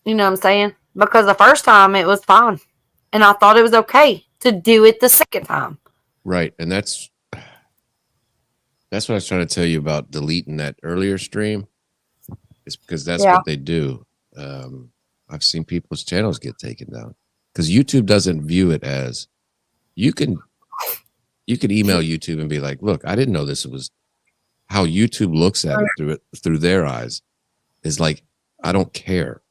You know what I'm saying? Because the first time it was fine. And I thought it was okay to do it the second time. Right, and that's what I was trying to tell you about deleting that earlier stream. It's because that's Yeah. what they do. I've seen people's channels get taken down because YouTube doesn't view it as you can email YouTube and be like, look, I didn't know this was how YouTube looks at it through their eyes is like, I don't care.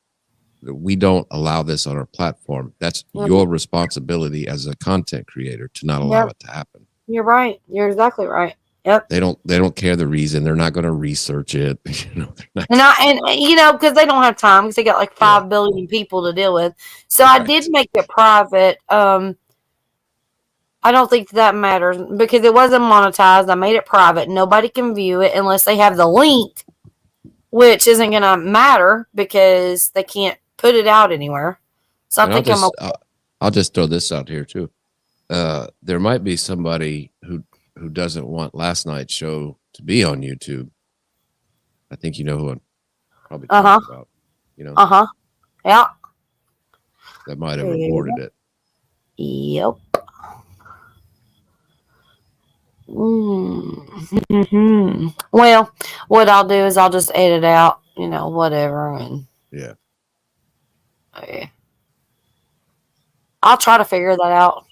We don't allow this on our platform. That's your responsibility as a content creator to not allow it to happen. You're right. You're exactly right. Yep. They don't care the reason. They're not going to research it. You know, they're not, And you know, because they don't have time because they got like 5 billion people to deal with. So I Right. did make it private. I don't think that matters because it wasn't monetized. I made it private. Nobody can view it unless they have the link, which isn't going to matter because they can't put it out anywhere. So I and think I'll just throw this out here too. There might be somebody who doesn't want last night's show to be on YouTube. I think you know who I'm probably talking about. You know, yeah. that might have reported it. Yep. Mm-hmm. Well, what I'll do is I'll just edit out, you know, whatever, and Yeah. okay. I'll try to figure that out.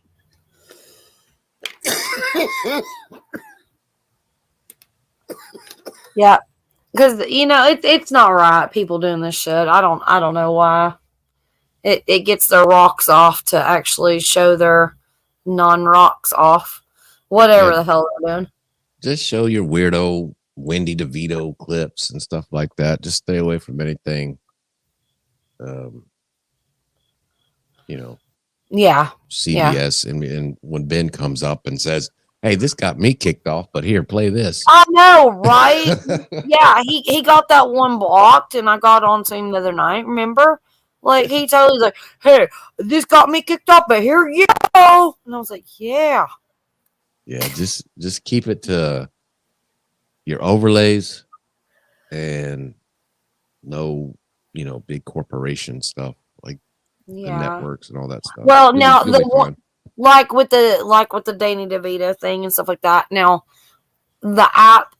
Yeah, because you know it's not right. People doing this shit. I don't know why. It gets their rocks off to actually show their non-rocks off. Whatever Yeah. the hell they're doing. Just show your weirdo Wendy DeVito clips and stuff like that. Just stay away from anything. You know, Yeah. CBS, and when Ben comes up and says, "Hey, this got me kicked off, but here, play this." I know, right? Yeah, he got that one blocked, and I got on to him the other night. Remember, like he totally was like, "Hey, this got me kicked off, but here you go." And I was like, "Yeah, Yeah, just keep it to your overlays and no, big corporation stuff like the yeah." networks and all that stuff. Well, You'll now be the one, fine. like with the Danny DeVito thing and stuff like that. Now, the app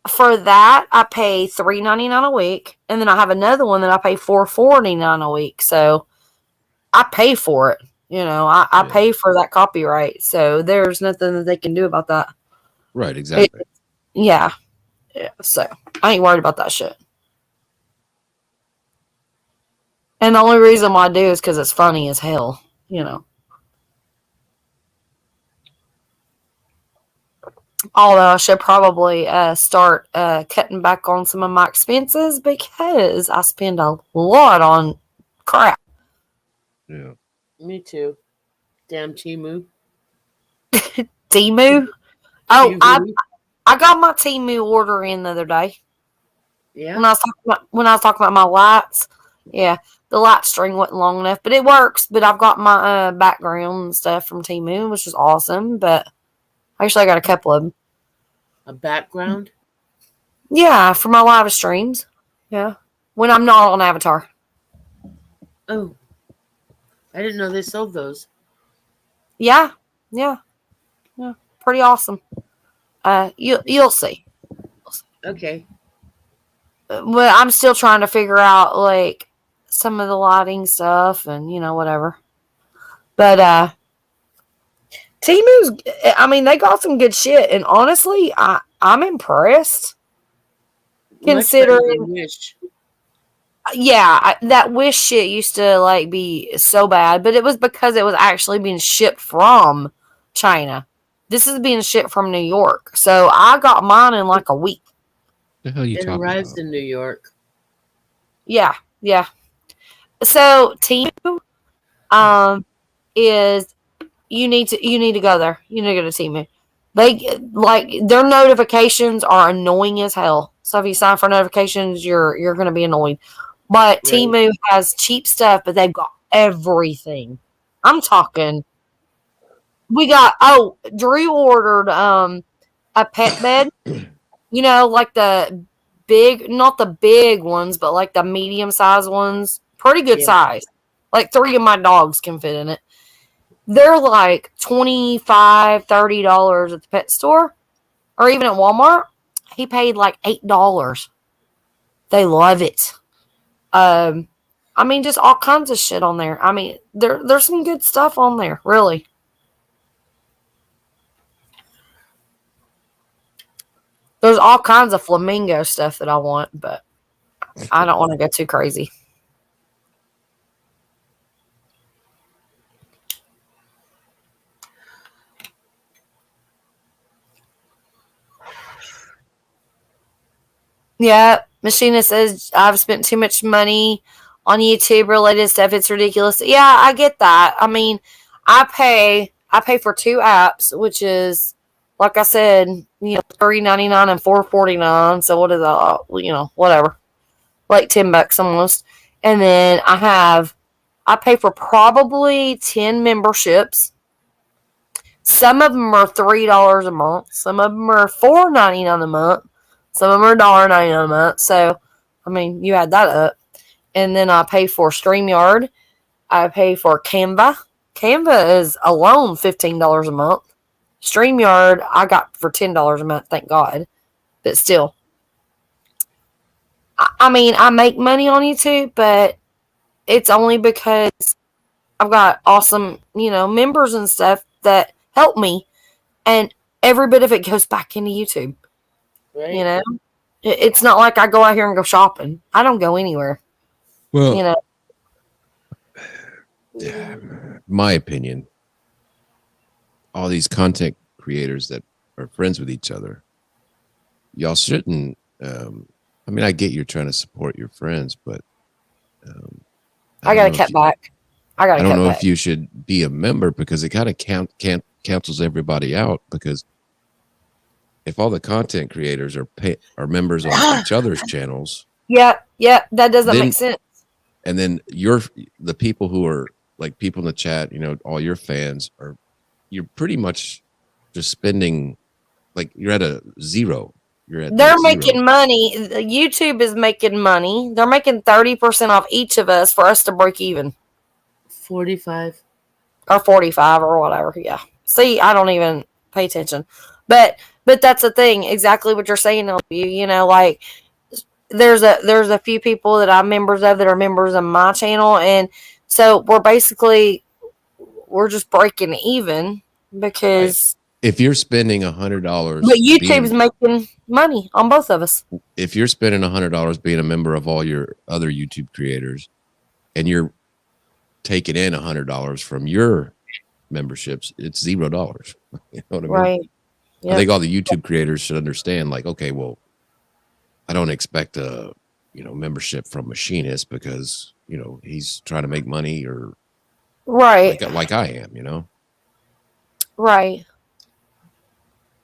for that, I pay $3.99 a week, and then I have another one that I pay $4.49 a week. So I pay for it. You know, I Yeah. pay for that copyright. So there's nothing that they can do about that. Right, exactly. Yeah. So I ain't worried about that shit. And the only reason why I do is because it's funny as hell. You know. Although I should probably start cutting back on some of my expenses because I spend a lot on crap. Yeah. Me too. Damn Timu. Temu. Oh, Timu. I got my Temu order in the other day Yeah. when I was talking about my lights. Yeah, the light string wasn't long enough, but it works. But I've got my background and stuff from Temu, which is awesome. But actually, I got a couple of them. A background. Yeah, for my live streams. Yeah, when I'm not on Avatar. Oh, I didn't know they sold those. Yeah, pretty awesome. You'll see. Okay. But I'm still trying to figure out like some of the lighting stuff and whatever. But Temu's, I mean, they got some good shit, and honestly, I'm impressed. Considering, Much better than Wish. yeah, that Wish shit used to like be so bad, but it was because it was actually being shipped from China. This is being shipped from New York, so I got mine in like a week. The hell you It talking arrives about? in New York. Yeah. So Temu, is you need to go there. You need to go to Temu. They like their notifications are annoying as hell. So if you sign for notifications, you're going to be annoyed. But Right. Temu has cheap stuff, but they've got everything. I'm talking. We got Drew ordered a pet bed. Like the big, not the big ones, but like the medium sized ones. Pretty good Yeah. size. Like 3 of my dogs can fit in it. They're like $25, $30 at the pet store or even at Walmart. He paid like $8. They love it. I mean, just all kinds of shit on there. I mean, there's some good stuff on there, really. There's all kinds of flamingo stuff that I want, but I don't want to go too crazy. Yeah, Machina says I've spent too much money on YouTube related stuff. It's ridiculous. Yeah, I get that. I mean, I pay for 2 apps, which is like I said, $3.99 and $4.49. So what is that? Whatever, like $10 almost. And then I pay for probably 10 memberships. Some of them are $3 a month. Some of them are $4.99 a month. Some of them are $1.99 a month. So, I mean, you add that up. And then I pay for StreamYard. I pay for Canva. Canva is alone $15 a month. StreamYard, I got for $10 a month, thank God. But still. I mean, I make money on YouTube, but it's only because I've got awesome, members and stuff that help me. And every bit of it goes back into YouTube. Right. It's not like I go out here and go shopping. I don't go anywhere. Well, my opinion, all these content creators that are friends with each other, y'all shouldn't. I mean, I get you're trying to support your friends, but I got to cut back. I don't know if you should be a member because it kind of cancels everybody out. Because if all the content creators are members on each other's channels, yeah, that doesn't make sense. And then the people who are like people in the chat, all your fans you're pretty much just spending, like you're at a zero. They're making money. YouTube is making money. They're making 30% off each of us for us to break even. 45 or 45 or whatever. Yeah. See, I don't even pay attention. But But that's the thing, exactly what you're saying, you know, like there's a few people that I'm members of that are members of my channel, and so we're just breaking even because If you're spending $100, but YouTube's making money on both of us. if you're spending $100 being a member of all your other YouTube creators, and you're taking in $100 from your memberships, it's $0. You know what I mean? Right. I Yep. think all the YouTube creators should understand, like, okay, well, I don't expect a membership from Machinist because he's trying to make money, or Right. like I am. Right.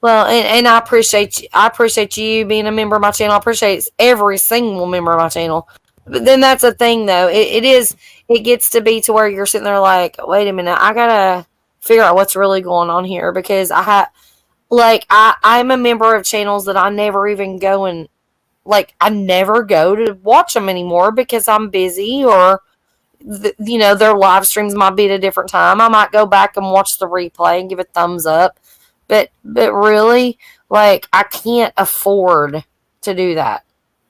Well, and I appreciate you. I appreciate you being a member of my channel. I appreciate every single member of my channel. But then that's the thing, though. It gets to be to where you're sitting there like, wait a minute, I gotta figure out what's really going on here, because I'm a member of channels that I never even go and I never go to watch them anymore because I'm busy, or their live streams might be at a different time. I might go back and watch the replay and give a thumbs up, but really, I can't afford to do that.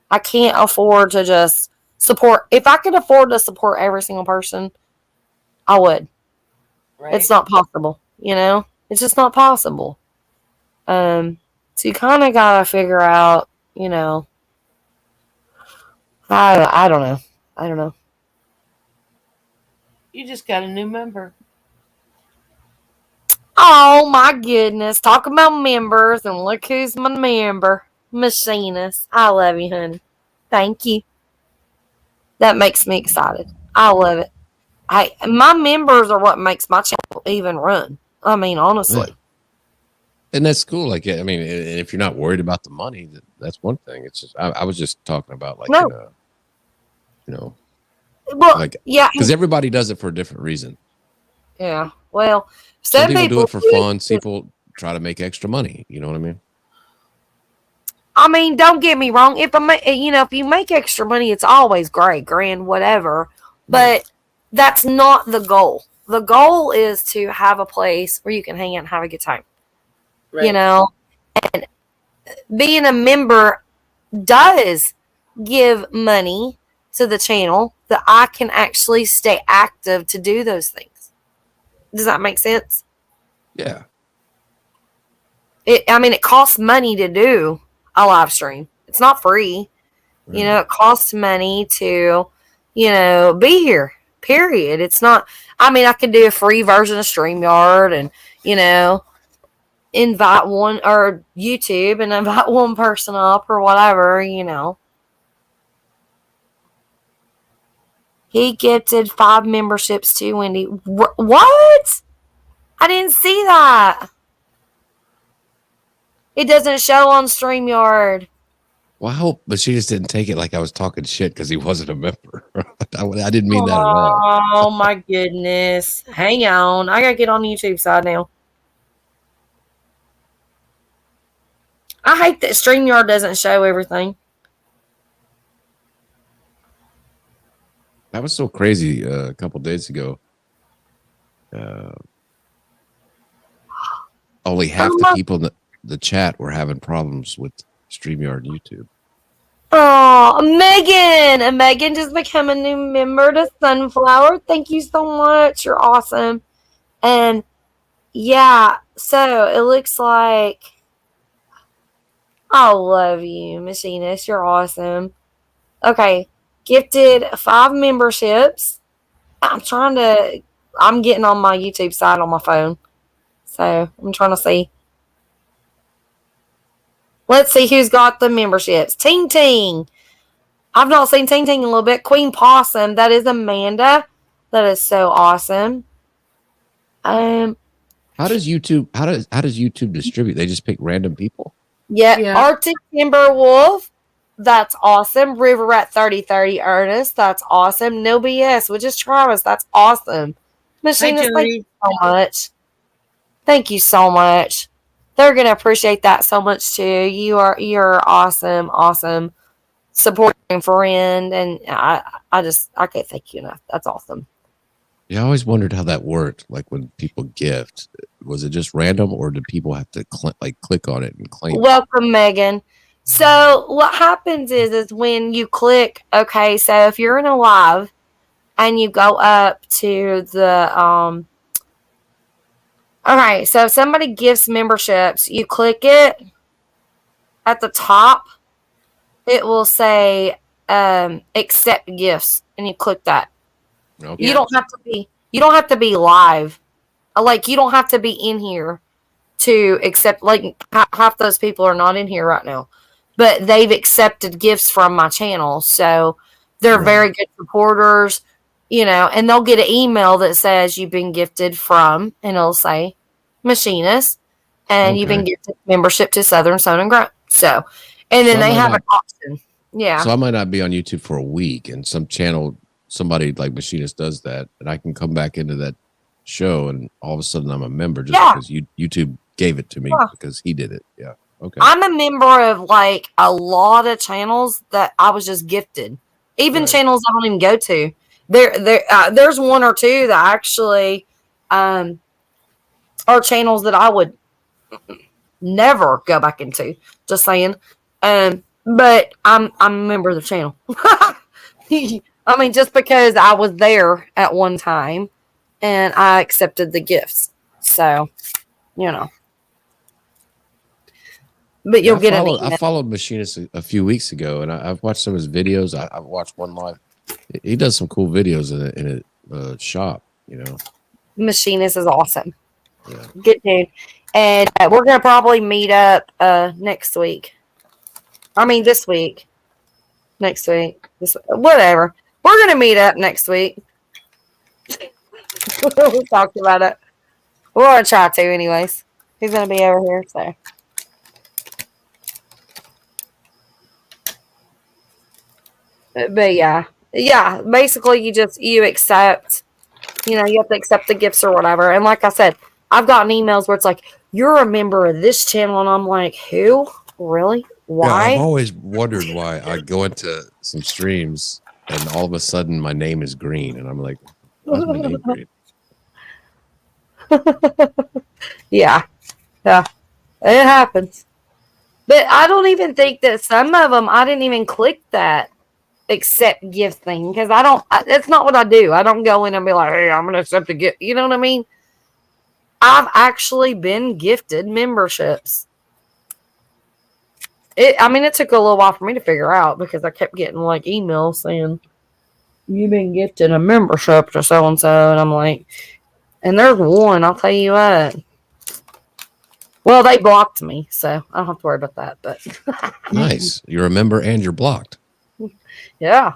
I can't afford to just support. If I could afford to support every single person, I would. Right. It's not possible, it's just not possible. So you kind of gotta figure out, I don't know. I don't know. You just got a new member. Oh my goodness. Talk about members, and look who's my member. Machinist. I love you, honey. Thank you. That makes me excited. I love it. My members are what makes my channel even run. I mean, honestly. Yeah. And that's cool. Like, I mean, if you're not worried about the money, that's one thing. It's just, I was just talking about Well, yeah. because everybody does it for a different reason. Yeah. Well, some people do it for fun. Some people try to make extra money. You know what I mean? I mean, don't get me wrong. If you make extra money, it's always great, grand, whatever. But that's not the goal. The goal is to have a place where you can hang out and have a good time. Right. And being a member does give money to the channel that I can actually stay active to do those things. Does that make sense? Yeah. It costs money to do a live stream. It's not free. Right. It costs money to, be here. Period. It's not, I could do a free version of StreamYard and, invite one, or YouTube and invite one person up or whatever, He gifted 5 memberships to Wendy. What? I didn't see that. It doesn't show on StreamYard. Well, I hope, but she just didn't take it like I was talking shit because he wasn't a member. I didn't mean that at all. Oh my goodness. Hang on. I gotta get on the YouTube side now. I hate that StreamYard doesn't show everything. That was so crazy a couple days ago. Only half the people in the chat were having problems with StreamYard and YouTube. Oh, Megan! And Megan just became a new member to Sunflower. Thank you so much. You're awesome. And yeah, so it looks like I love you, Machinist. You're awesome. Okay, gifted 5 memberships. I'm getting on my YouTube side on my phone. So I'm trying to see. Let's see who's got the memberships. Ting Ting. I've not seen Ting Ting in a little bit. Queen Possum. That is Amanda. That is so awesome. How does YouTube distribute? They just pick random people? Yeah. Arctic Timber Wolf. That's awesome. River Rat 3030 Ernest. That's awesome. No BS, which is Travis. That's awesome. Machinist, thank you so much. Thank you so much. They're gonna appreciate that so much too. You're awesome supporting friend, and I can't thank you enough. That's awesome. Yeah, I always wondered how that worked. Like when people gift, was it just random, or did people have to click on it and claim it? Welcome, Megan. So what happens is when you click, okay, so if you're in a live and you go up to the okay, so if somebody gives memberships, you click it at the top, it will say accept gifts, and you click that. Okay. You don't have to be live. Like, you don't have to be in here to accept, like, half those people are not in here right now, but they've accepted gifts from my channel, so they're very good supporters, and they'll get an email that says you've been gifted from, and it'll say Machinist, and you've been Okay. gifted membership to Southern Sown and Grown. So, and then So I they might have not- an option. Yeah. So I might not be on YouTube for a week, and some channel, somebody like Machinist does that, and I can come back into that show, and all of a sudden I'm a member just Yeah. because YouTube gave it to me Yeah. because he did it. Yeah. Okay. I'm a member of like a lot of channels that I was just gifted. Even Right. channels I don't even go to. There's one or two that actually are channels that I would never go back into. Just saying. But I'm a member of the channel. I mean, just because I was there at one time and I accepted the gifts. So, But you'll get an email. I followed Machinist a few weeks ago, and I've watched some of his videos. I've watched one live. He does some cool videos in a shop. Machinist is awesome. Yeah. Good dude. And we're going to probably meet up next week. I mean, this week. Next week. Whatever. We're going to meet up next week. We talked about it. We're going to try to, anyways. He's going to be over here, so. But yeah. Yeah, basically you accept, you have to accept the gifts or whatever. And like I said, I've gotten emails where it's like, you're a member of this channel, and I'm like, who? Really? Why? Yeah, I've always wondered why I go into some streams and all of a sudden my name is green, and I'm like, why's my name green? Yeah. Yeah. It happens. But I don't even think that some of them, I didn't even click that accept gift thing, because that's not what I do. I don't go in and be like, hey, I'm going to accept a gift. You know what I mean? I've actually been gifted memberships. It took a little while for me to figure out, because I kept getting like emails saying, you've been gifted a membership to so-and-so. And I'm like, and there's one, I'll tell you what. Well, they blocked me, so I don't have to worry about that. But Nice. You're a member and you're blocked. yeah.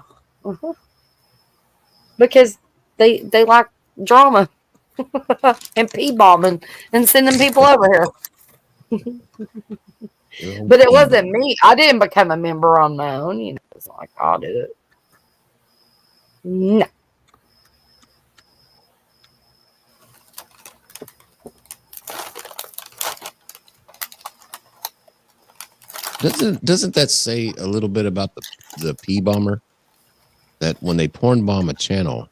Because they like drama and pee-bombing and sending people over here. But it wasn't me. I didn't become a member on my own. It's like, I'll do it. No. Doesn't that say a little bit about the P bomber? That when they porn bomb a channel,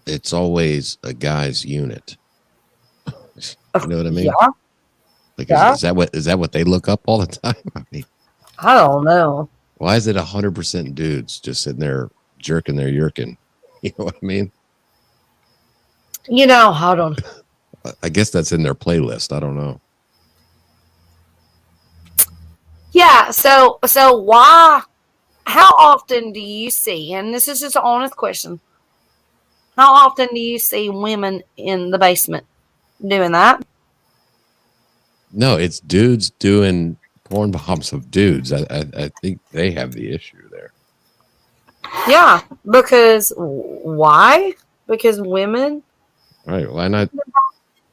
it's always a guy's unit. You know what I mean? Yeah. Like, Yeah. is that what they look up all the time? I mean, I don't know. why is it 100% dudes just sitting there jerking their yerkin? You know what I mean? I don't know. I guess that's in their playlist. I don't know. Yeah, so how often do you see, and this is just an honest question, how often do you see women in the basement doing that? No, it's dudes doing porn bombs of dudes. I think they have the issue there. Yeah, because why? Because women Right? Why not?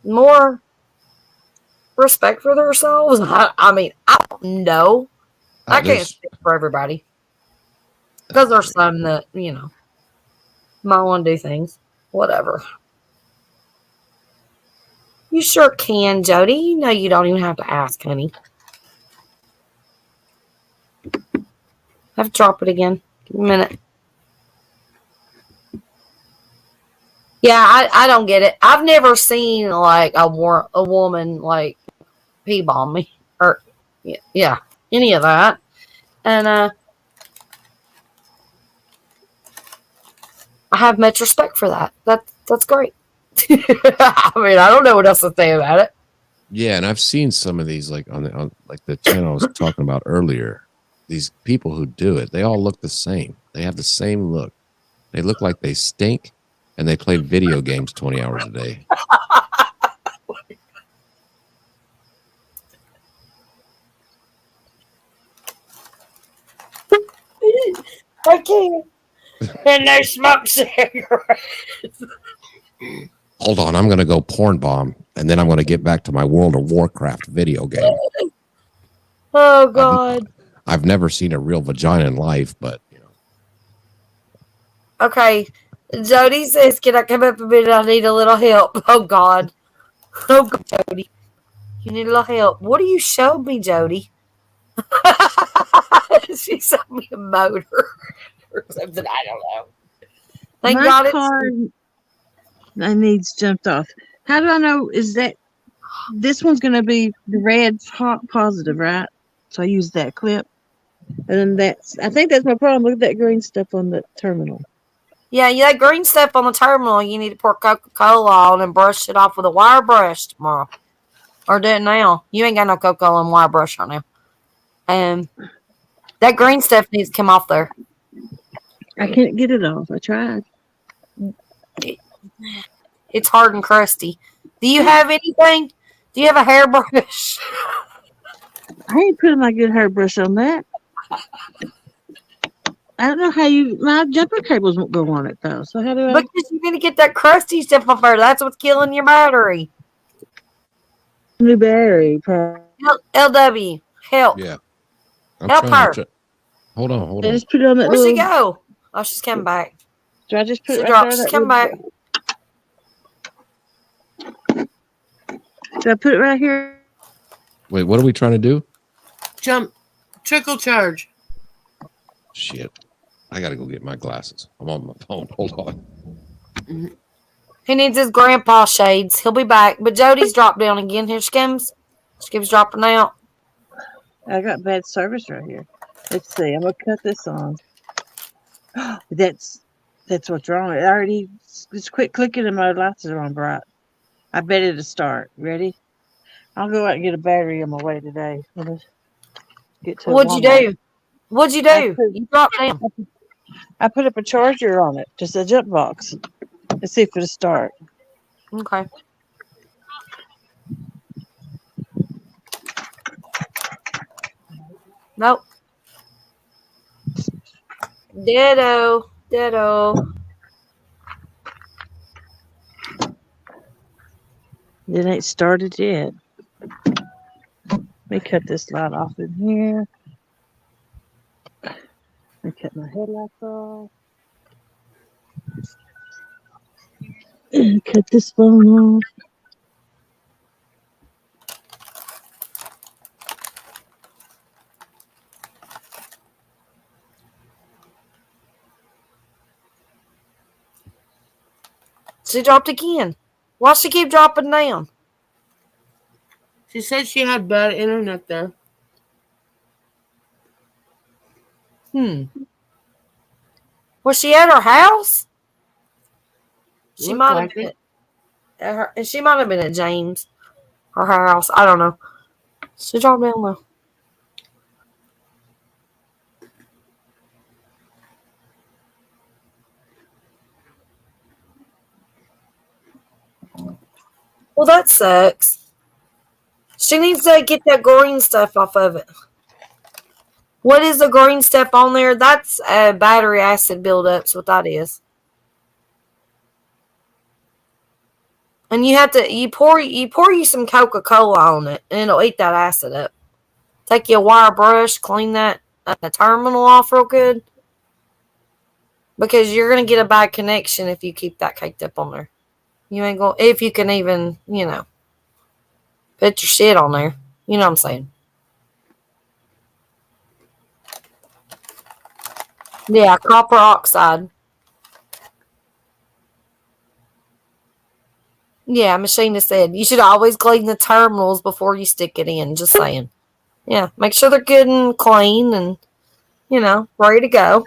more respect for themselves. I mean, I don't know. I can't There's- speak for everybody, because there's some that might want to do things. Whatever. You sure can, Jody. You know you don't even have to ask, honey. Have to drop it again. Give me a minute. Yeah, I don't get it. I've never seen like a woman like pee bomb me or yeah, any of that. And I have much respect for that. That's great. I mean, I don't know what else to say about it. Yeah, and I've seen some of these like on like the channel I was talking about earlier. These people who do it, they all look the same. They have the same look. They look like they stink, and they play video games 20 hours a day. I can't. And they smoke cigarettes. Hold on, I'm gonna go porn bomb, and then I'm gonna get back to my World of Warcraft video game. Oh God. I've never seen a real vagina in life, but you know. Okay. Jody says, "Can I come up a minute? I need a little help." Oh God. Oh God, Jody. You need a little help. What do you show me, Jody? She showed me a motor or something. I don't know. Thank My God it's card, my needs jumped off. How do I know? Is that this one's going to be the red positive, right? So I use that clip, and then I think that's my problem. Look at that green stuff on the terminal. yeah, that green stuff on the terminal. You need to pour Coca-Cola on and brush it off with a wire brush tomorrow, or do it now. You ain't got no Coca-Cola and wire brush right now. That green stuff needs to come off there. I can't get it off. I tried. It's hard and crusty. Do you have anything? Do you have a hairbrush? I ain't putting my good hairbrush on that. I don't know how my jumper cables won't go on it though. So how do I? Because you need to get that crusty stuff off there. That's what's killing your battery. New battery. LW, help. Yeah. Help her. Hold on. I just put it on that Where'd she little. go? Oh, she's coming back. Do I just put She it dropped. right there? She's coming back. Do I put it right here? Wait, what are we trying to do? Jump, trickle charge. Shit. I gotta go get my glasses. I'm on my phone. Hold on. He needs his grandpa shades. He'll be back. But Jody's dropped down again. Here she comes. She keeps dropping out. I got bad service right here. Let's see. I'm gonna cut this on. That's what's wrong. It already just quit clicking and my lights are on bright. I bet it'll start. Ready? I'll go out and get a battery on my way today. What'd you do? What'd you do? You dropped down. I put up a charger on it, just a jump box. Let's see if it'll start. Okay. Nope. Ditto. It ain't started yet. Let me cut this light off in here. Let me cut my headlights off. Cut this phone off. She dropped again. Why she keep dropping down? She said she had bad internet there. Was she at her house? She Looked might like have been it. at her. She might have been at James or her house. I don't know. She dropped down though. Well, that sucks. She needs to get that green stuff off of it. What is the green stuff on there? That's battery acid buildup. What that is. And you pour you some Coca-Cola on it, and it'll eat that acid up. Take your wire brush, clean that terminal off real good, because you're gonna get a bad connection if you keep that caked up on there. You ain't gonna, if you can even, put your shit on there. You know what I'm saying? Yeah, copper oxide. Yeah, Machina said you should always clean the terminals before you stick it in. Just saying. Yeah, make sure they're good and clean and, ready to go.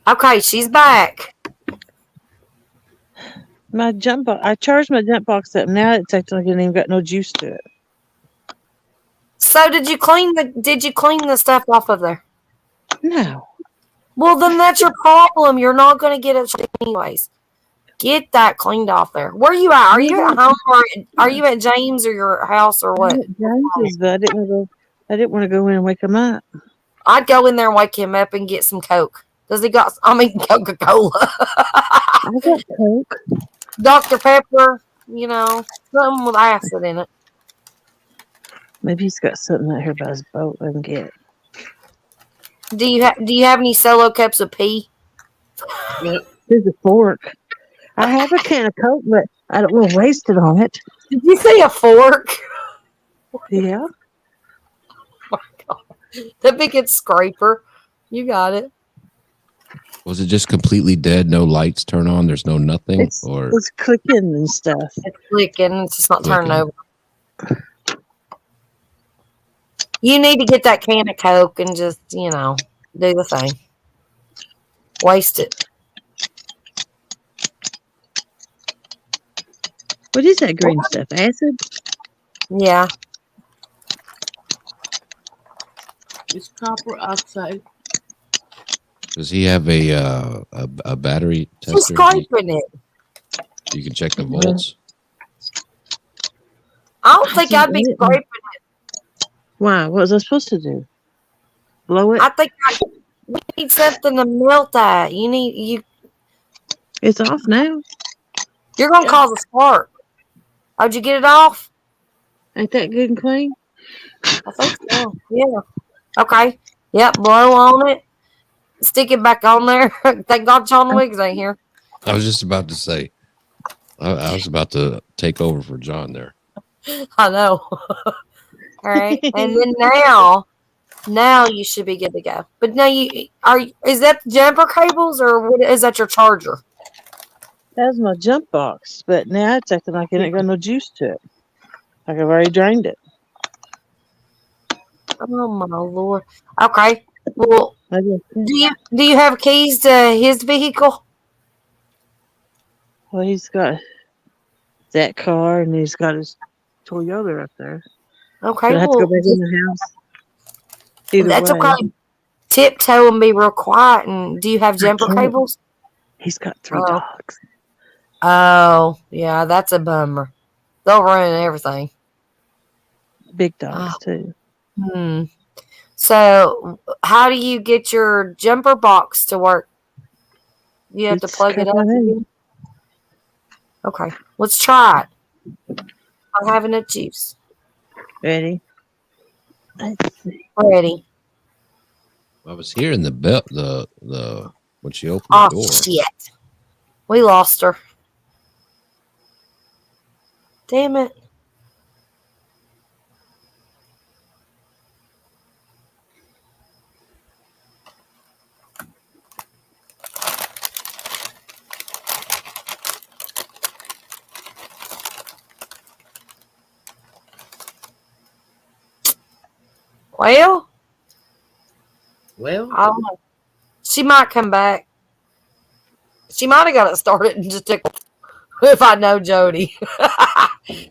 Okay, she's back. My jump box. I charged my jump box up. Now it's acting like it ain't even got no juice to it. So did you clean the stuff off of there? No. Well, then that's your problem. You're not going to get it anyways. Get that cleaned off there. Where are you at? Are you at home or are you at James or your house or what? James's, but I didn't want to go in and wake him up. I'd go in there and wake him up and get some Coke. Does he got? Coca-Cola. I got Coke. Dr. Pepper. Something with acid in it. Maybe he's got something out here by his boat. I can get. Do you have any solo cups of pee? There's a fork. I have a can of Coke, but I don't want to waste it on it. Did you say a fork? Yeah. The big scraper. You got it. Was it just completely dead? No lights turn on? There's no nothing? It's clicking and stuff. It's clicking. It's just not turning Clicking. over. You need to get that can of Coke and just, do the thing. Waste it. What is that green stuff? Acid? Yeah. It's copper oxide. Does he have a battery tester? She's scraping it. You can check the volts. I don't think I'd be scraping it. Why? What was I supposed to do? Blow it? I think we need something to melt that. It's off now. You're going to cause a spark. Oh, did you get it off? Ain't that good and clean? I think so. Yeah. Okay. Yep. Blow on it. Stick it back on there. Thank God John Wiggs ain't here. I was just about to say, I was about to take over for John there. I know. All right. And then now you should be good to go. But now is that jumper cables or what, is that your charger? That's my jump box, but now it's acting like it ain't got no juice to it. Like I've already drained it. Oh my Lord. Okay. Well, I just, do you have keys to his vehicle? well, he's got that car and he's got his Toyota up there. Okay. So I have to go back in the house. Either That's way, okay. Tiptoe and be real quiet. And do you have jumper can't. cables? He's got 3 Oh. dogs. Oh, yeah, that's a bummer. They'll ruin everything. Big dogs too. So, how do you get your jumper box to work? You have to It's plug it up. covered in. again? Okay, let's try it. I'm having a juice. Ready? Let's see. Ready. I was hearing the bell, the when she opened Oh, the door. shit. We lost her. Damn it. Well, Well, I don't know. She might come back. She might have got it started and just took. If I know Jody,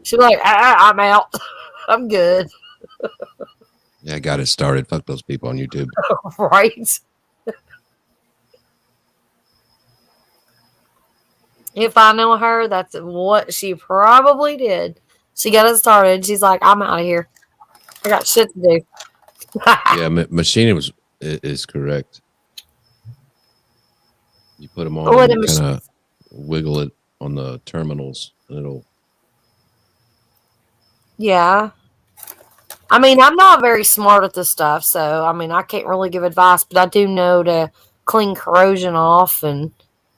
she's like, I'm out. I'm good. Yeah, I got it started. Fuck those people on YouTube. Right? If I know her, that's what she probably did. She got it started. She's like, I'm out of here. I got shit to do. Yeah, Machine is correct. You put them on, Oh, and the you mach- kind of wiggle it on the terminals, and it'll. Yeah. I mean, I'm not very smart at this stuff, so I mean, I can't really give advice, but I do know to clean corrosion off and,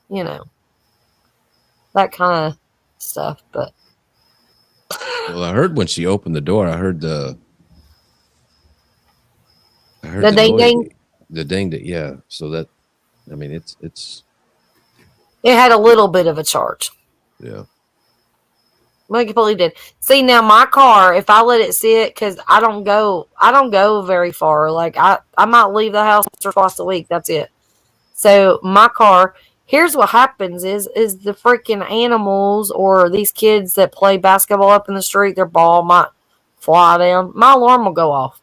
that kind of stuff. But Well, I heard when she opened the door, I heard the The ding noise. ding? The ding, yeah. So that I mean, it's It had a little bit of a charge. yeah. Well, it completely did. See, now my car, if I let it sit, because I don't go very far. Like I might leave the house once or twice a week. That's it. So my car, here's what happens is the freaking animals or these kids that play basketball up in the street, their ball might fly down. My alarm will go off.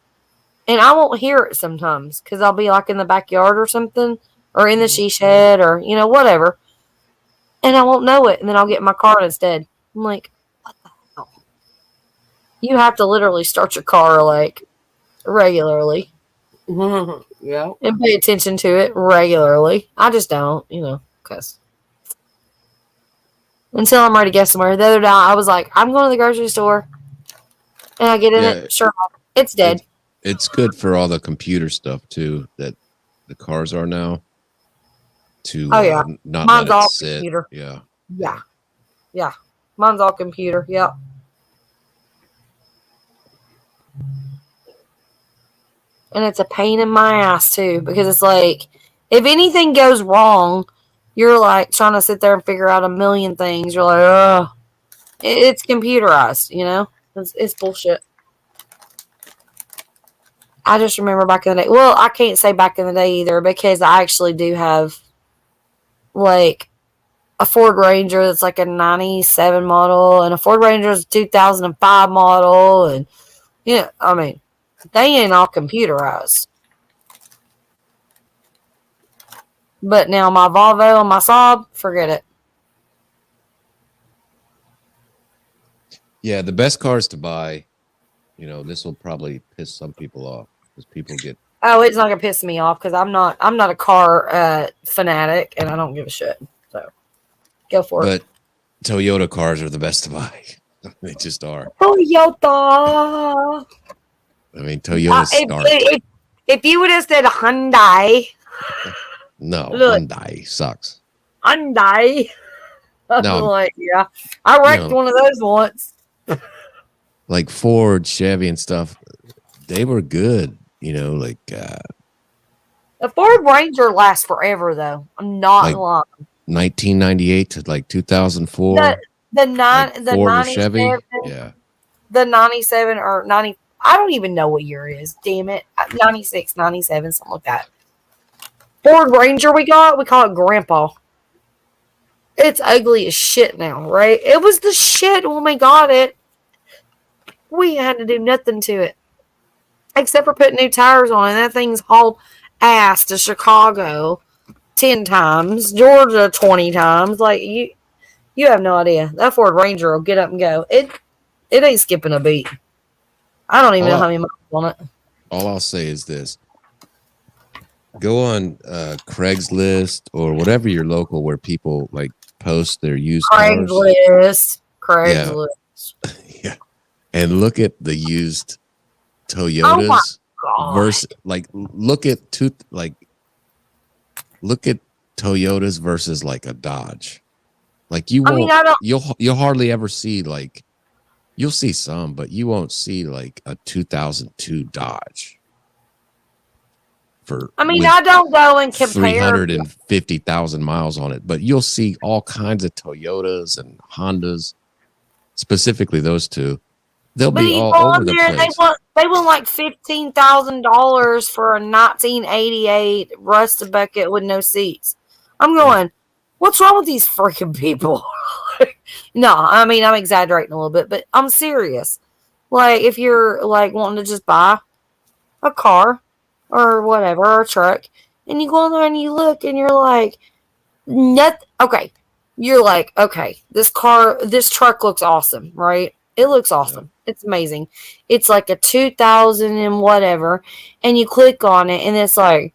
And I won't hear it sometimes because I'll be like in the backyard or something or in the she shed or, whatever. And I won't know it. And then I'll get in my car instead. I'm like, what the hell? You have to literally start your car like regularly Yeah. and pay attention to it regularly. I just don't, because until I'm ready to get somewhere. The other day, I was like, I'm going to the grocery store. And I get in Yeah. it. Sure. It's dead. It's good for all the computer stuff too that the cars are now. To Oh, yeah. not Mine's let it all sit. computer. Yeah. Yeah. Yeah. Mine's all computer. Yep. And it's a pain in my ass too, because it's like, if anything goes wrong, you're like trying to sit there and figure out a million things. You're like, oh, it's computerized, it's bullshit. I just remember back in the day. Well, I can't say back in the day either because I actually do have like a Ford Ranger that's like a 97 model and a Ford Ranger is a 2005 model. And, I mean, they ain't all computerized. But now my Volvo and my Saab, forget it. Yeah, the best cars to buy, this will probably piss some people off because people get Oh, it's not gonna piss me off because I'm not a car fanatic and I don't give a shit. So go for it. but Toyota cars are the best to buy. They just are. Toyota. I mean, Toyota start. If you would have said Hyundai, No, Look. Hyundai sucks. I'm No. like, yeah, I wrecked one of those once. Like Ford, Chevy, and stuff, they were good. Like The Ford Ranger lasts forever, though. I'm not Like, lying. 1998 to like 2004. The Like Ford or Chevy. 97, Yeah. the 97 or 90. I don't even know what year it is. Damn it, 96, 97, something like that. Ford Ranger we call it Grandpa. It's ugly as shit now, right? It was the shit when we got it. We had to do nothing to it. Except for putting new tires on it. That thing's hauled ass to Chicago 10 times. Georgia 20 times. Like, you have no idea. That Ford Ranger will get up and go. It ain't skipping a beat. I don't even know how many miles on it. All I'll say is this. Go on Craigslist or whatever your local where people like post their used cars. Craigslist. Yeah. And look at the used Oh Toyotas my God. versus like look at Toyotas versus like a Dodge. Like you won't you'll hardly ever see like you'll see some, but you won't see like a 2002 Dodge. I don't go and compare 350,000 miles on it, but you'll see all kinds of Toyotas and Hondas, specifically those two. They'll be all over the place. They want like $15,000 for a 1988 rusted bucket with no seats. I'm going, what's wrong with these freaking people? No, I mean, I'm exaggerating a little bit, but I'm serious. Like, if you're like wanting to just buy a car or whatever, or a truck, and you go in there and you look and you're like, okay. You're like, okay, this truck looks awesome, right? It looks awesome. Yeah. It's amazing. It's like a 2000 and whatever, and you click on it, and it's like,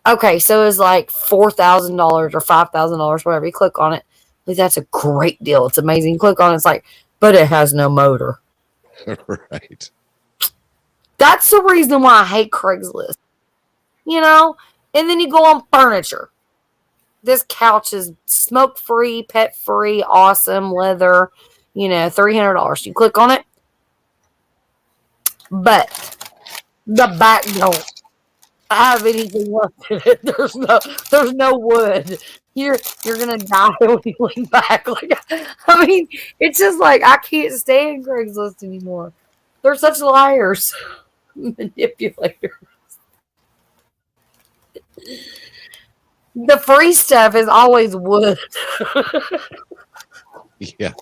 okay, so it's like $4,000 or $5,000, whatever. You click on it, like, that's a great deal. It's amazing. You click on it, it's like, but it has no motor. Right. That's the reason why I hate Craigslist. And then you go on furniture. This couch is smoke-free, pet-free, awesome, leather, $300. You click on it. But the back don't. have anything left in it. There's no wood. You're gonna die when you lean back. Like, I mean, it's just like I can't stand Craigslist anymore. They're such liars, manipulators. The free stuff is always wood. Yeah.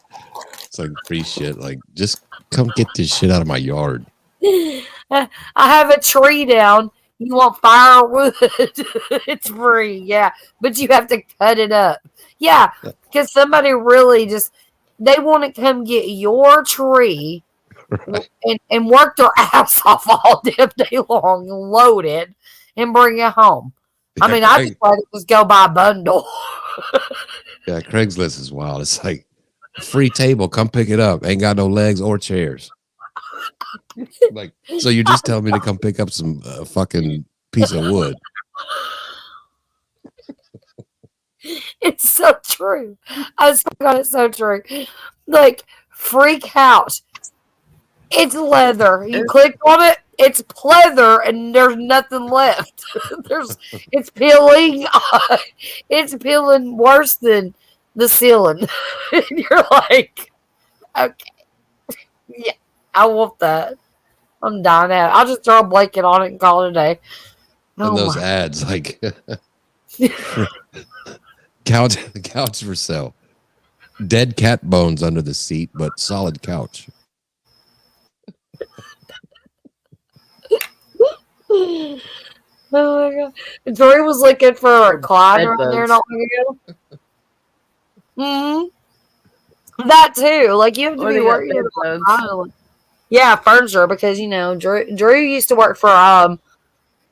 It's like free shit. Like, just come get this shit out of my yard. I have a tree down. You want firewood? It's free, yeah, but you have to cut it up. Yeah, because somebody really they want to come get your tree Right. and work their ass off all damn day long, load it, and bring it home. I mean, I just let it just go by a bundle. Yeah, Craigslist is wild. It's like free table, come pick it up. Ain't got no legs or chairs. Like, so you're just telling me to come pick up some fucking piece of wood? It's so true. I swear to God, it's so true. Like, free couch. It's leather. You click on it, it's pleather, and there's nothing left. It's peeling. It's peeling worse than the ceiling. And you're like, okay, yeah, I want that. I'm dying out. I'll just throw a blanket on it and call it a day. And those my- ads, like couch for sale. Dead cat bones under the seat, but solid couch. Oh my God. Tori was looking for a recliner on there bedbugs. not long ago. That too. Like, you have to Or be they got working bed with bugs. yeah, furniture, because Drew used to work for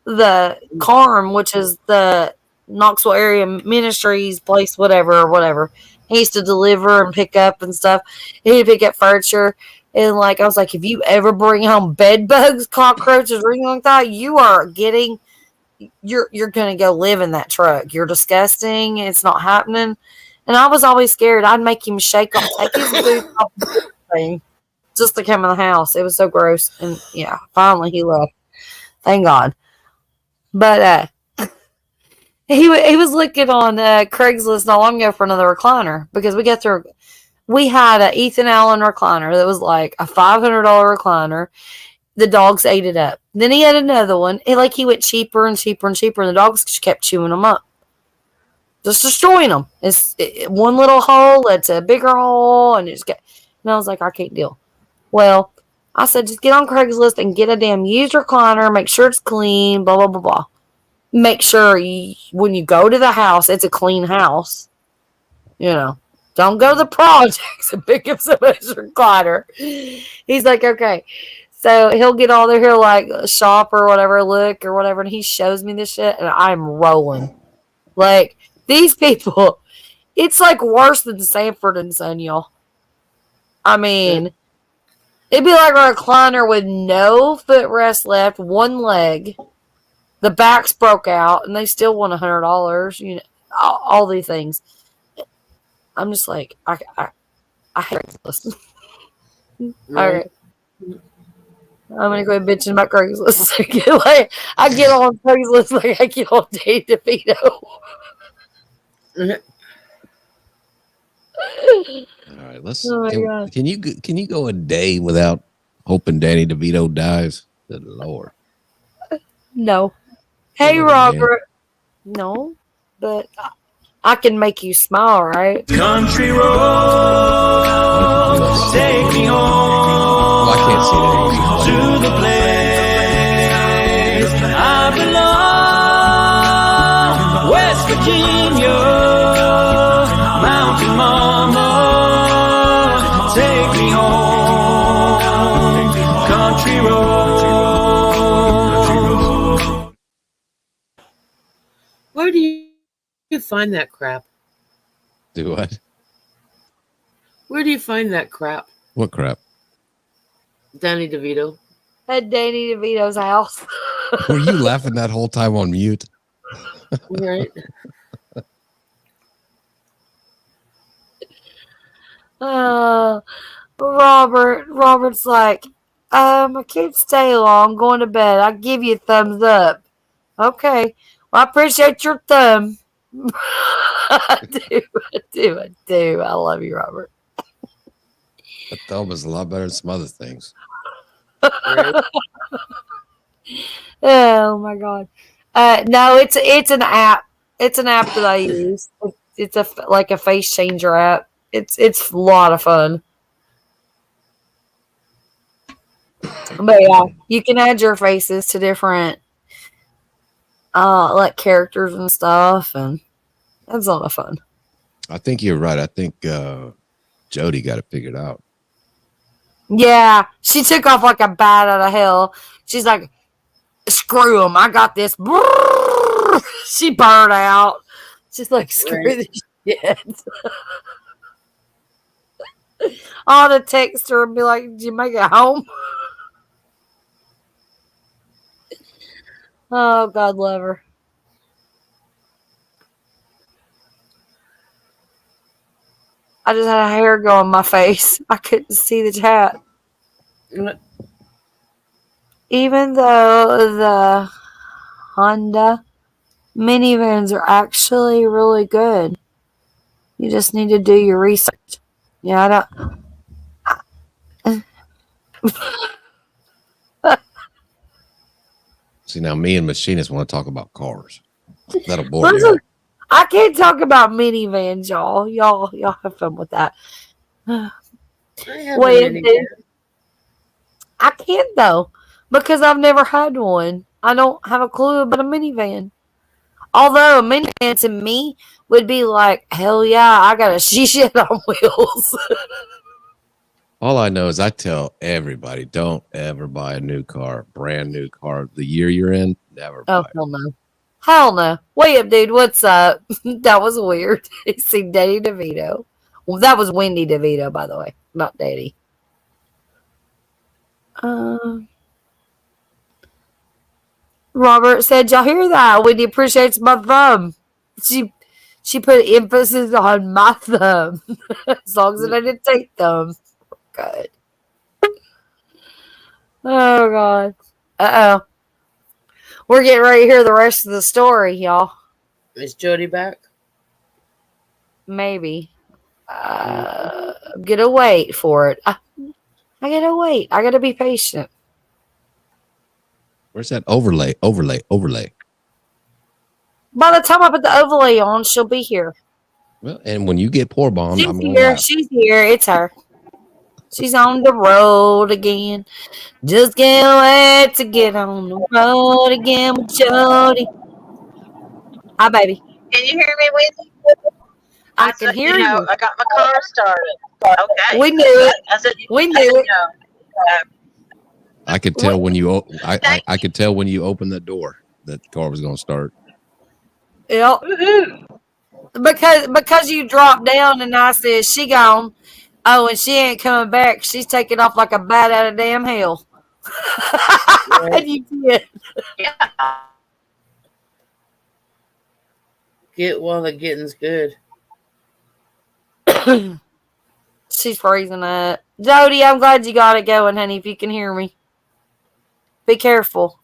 the CARM, which is the Knoxville area ministries place, whatever. He used to deliver and pick up and stuff. He'd pick up furniture. And like, I was like, if you ever bring home bed bugs, cockroaches, or anything like that, you're gonna go live in that truck. You're disgusting. It's not happening. And I was always scared. I'd make him take his boots off the thing just to come in the house. It was so gross. And yeah, finally he left. Thank God. But he was looking on Craigslist not long ago for another recliner, because we had an Ethan Allen recliner that was like a $500 recliner. The dogs ate it up. Then he had another one. He went cheaper and cheaper and cheaper, and the dogs just kept chewing them up, just destroying them. It's one little hole, it's a bigger hole, and and I was like, I can't deal. Well, I said, just get on Craigslist and get a damn used recliner, make sure it's clean, blah, blah, blah, blah. Make sure when you go to the house, it's a clean house. Don't go to the projects and pick up somebody's recliner. He's like, okay. So he'll get all there, he'll like shop or whatever, look or whatever, and he shows me this shit, and I'm rolling. Like, these people, it's like worse than Sanford and Son, y'all. I mean, it'd be like a recliner with no footrest left, one leg. The back's broke out, and they still want $100. All these things. I'm just like, I hate Craigslist. All right. I'm gonna quit bitching about Craigslist. I get on Craigslist like I get on Danny DeVito. All right, let's. Oh my God. Can you go a day without hoping Danny DeVito dies? Good Lord. No. Hey, Oh, Robert. No, but I can make you smile, right? Country roads, take me home Well, I can't see that. to the place I belong. West Virginia, Mountain Mama, take me home. Country roads. Where do you find that crap? Do what? Where do you find that crap? What crap? Danny DeVito. At Danny DeVito's house. Were you laughing that whole time on mute? Right. Robert's like, I can't stay long. I'm going to bed. I'll give you a thumbs up. Okay. Well, I appreciate your thumb. I do. I love you, Robert. That thumb is a lot better than some other things. Right? Oh my god. No, it's an app. It's an app that I use. It's like a face changer app. It's a lot of fun. But yeah, you can add your faces to different like characters and stuff, and it's a lot of fun. I think you're right. I think Jody got it figured out. Yeah, she took off like a bat out of hell. She's like, screw them. I got this. She burned out. She's like, screw Right. this shit. I ought to text her and be like, did you make it home? Oh, God love her. I just had a hair go on my face. I couldn't see the chat. Even though the Honda minivans are actually really good, you just need to do your research. Yeah, I don't. See, now me and machinists want to talk about cars. That'll bore Listen, you. I can't talk about minivans, y'all. Y'all have fun with that. I have Wait, a minivan. dude. I can't though, because I've never had one. I don't have a clue about a minivan. Although a minivan to me would be like, hell yeah, I got a shit on wheels. All I know is I tell everybody, don't ever buy a new car, brand new car. The year you're in, never buy Oh, it. hell no. Hell no. Wait up, dude. What's up? That was weird. See, Daddy DeVito. Well, that was Wendy DeVito, by the way, not Daddy. Robert said, y'all hear that? Wendy appreciates my thumb. She put emphasis on my thumb. As long as it didn't take thumb. Good. Oh, God. Uh-oh. We're getting ready to hear the rest of the story, y'all. Is Jody back? Maybe. I'm gonna wait for it. I gotta wait. I gotta be patient. Where's that overlay? Overlay. By the time I put the overlay on, she'll be here. Well, and when you get poor bombed, She's I'm going to here. laugh. She's here. It's her. She's on the road again. Just can't wait to get on the road again with Jody. Hi, baby. Can you hear me, Wendy? I can hear you. I got my car started. Okay. We knew it. I said, We knew it. I could tell when you I could tell when you opened the door that the car was going to start. Yep. Because you dropped down and I said, she gone. Oh, and she ain't coming back. She's taking off like a bat out of damn hell. And you did. Yeah. Get while the getting's good. She's freezing up. Jody, I'm glad you got it going, honey, if you can hear me. Be careful.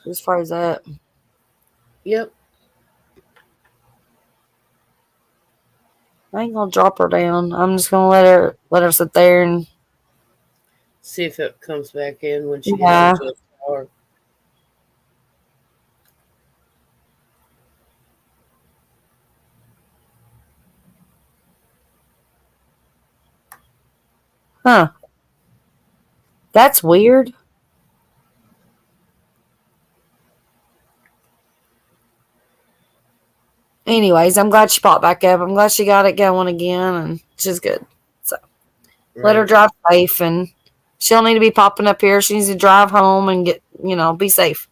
She's froze up. Yep. I ain't gonna drop her down. I'm just gonna let her sit there and See if it comes back in when she Yeah. gets into the car. huh. That's weird. Anyways, I'm glad she popped back up. I'm glad she got it going again, and she's good. So let her drive safe, and she'll need to be popping up here. She needs to drive home and get, be safe.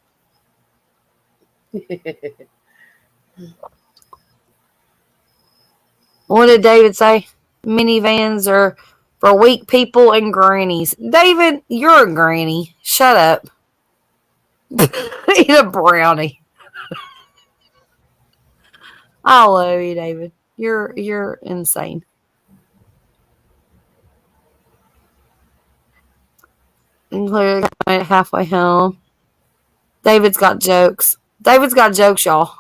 What did David say? Minivans are for weak people and grannies. David, you're a granny. Shut up. Eat a brownie. I love you, David. You're insane. Clearly made it halfway home. David's got jokes. David's got jokes, y'all.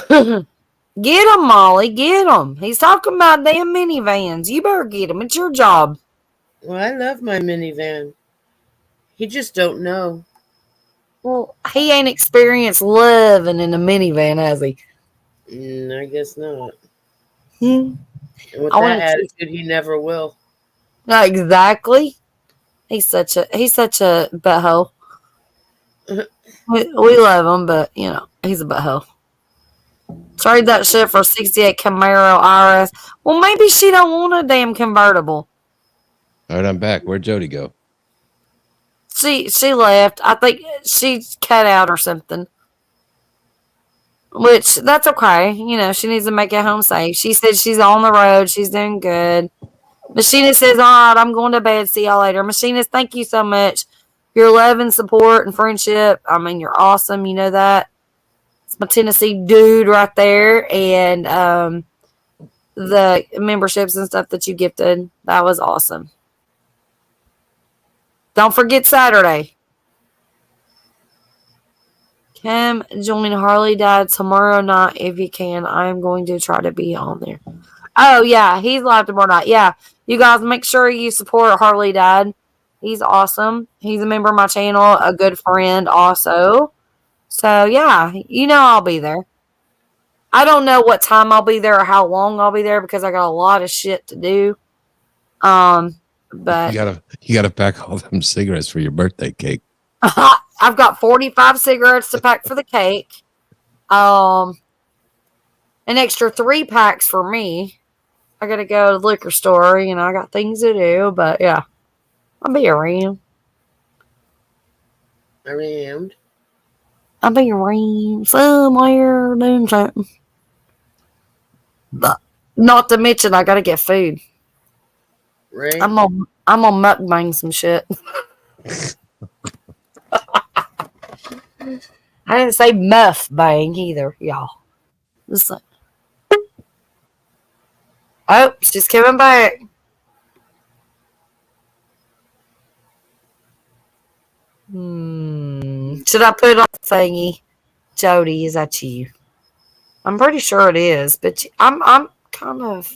Get him, Molly. Get him. He's talking about damn minivans. You better get him. It's your job. Well, I love my minivan. He just don't know. Well, he ain't experienced living in a minivan, has he? I guess not. Hmm. And with I that wanna see- attitude, he never will. No, exactly. He's such a butthole. We love him, but you know he's a butthole. Trade that shit for 68 Camaro RS. Well, maybe she don't want a damn convertible. All right, I'm back. Where'd Jody go? She left. I think she's cut out or something. Which that's okay. You know, she needs to make it home safe. She said she's on the road. She's doing good. Machinist says, all right, I'm going to bed. See y'all later. Machinist, thank you so much. Your love and support and friendship. I mean, you're awesome. You know that. It's my Tennessee dude right there. And the memberships and stuff that you gifted. That was awesome. Don't forget Saturday. Come join Harley Dad tomorrow night if you can. I am going to try to be on there. Oh, yeah. He's live tomorrow night. Yeah. You guys make sure you support Harley Dad. He's awesome. He's a member of my channel, a good friend also. So, yeah. You know I'll be there. I don't know what time I'll be there or how long I'll be there because I got a lot of shit to do. But You gotta pack all them cigarettes for your birthday cake. I've got 45 cigarettes to pack for the cake. An extra 3 packs for me. I gotta go to the liquor store. You know, I got things to do. But yeah, I'll be around. I'll be around somewhere doing something. But not to mention, I gotta get food. Right? I'm on mukbang some shit. I didn't say muff bang either, y'all. Just like, oh, she's coming back. Should I put on the thingy? Jody, is that you? I'm pretty sure it is, but I'm kind of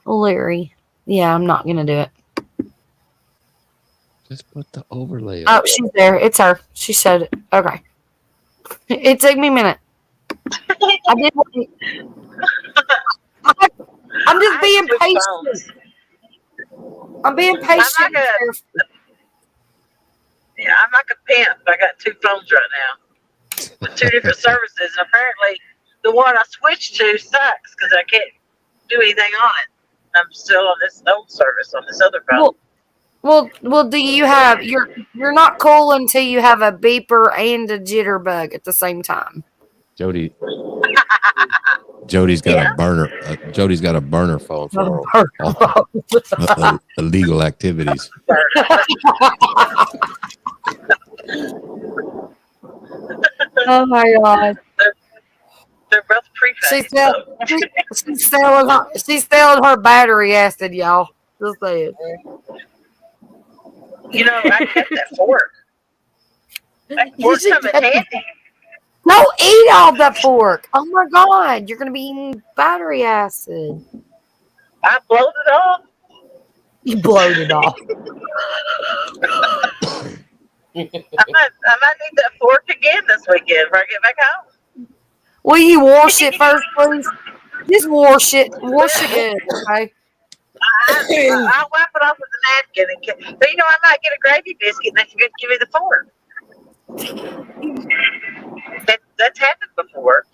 leery. Yeah, I'm not gonna do it. Just put the overlay Oh, on. she's there. It's her. She showed it. Okay. It took me a minute. I did. I'm just being patient. I'm being patient. Yeah, I'm like a pimp. I got 2 phones right now with 2 different services. And apparently, the one I switched to sucks because I can't do anything on it. I'm still on this old service on this other phone. Well. Do you have? You're not cool until you have a beeper and a jitterbug at the same time. Jody's got a burner. Jody's got a burner phone for all illegal activities. Oh my god! They're both prepaid. She's selling her battery acid, y'all. Just saying. You know, I kept that fork. That fork come in handy. Don't eat all the pork. Oh my god, you're gonna be eating battery acid. I blowed it off. You blowed it off. I might need that fork again this weekend before I get back home. Will you wash it first, please? Just wash it. Wash it good, okay? I'll wipe it off with a napkin. But you know, I might get a gravy biscuit and they can give me the fork. That's happened before.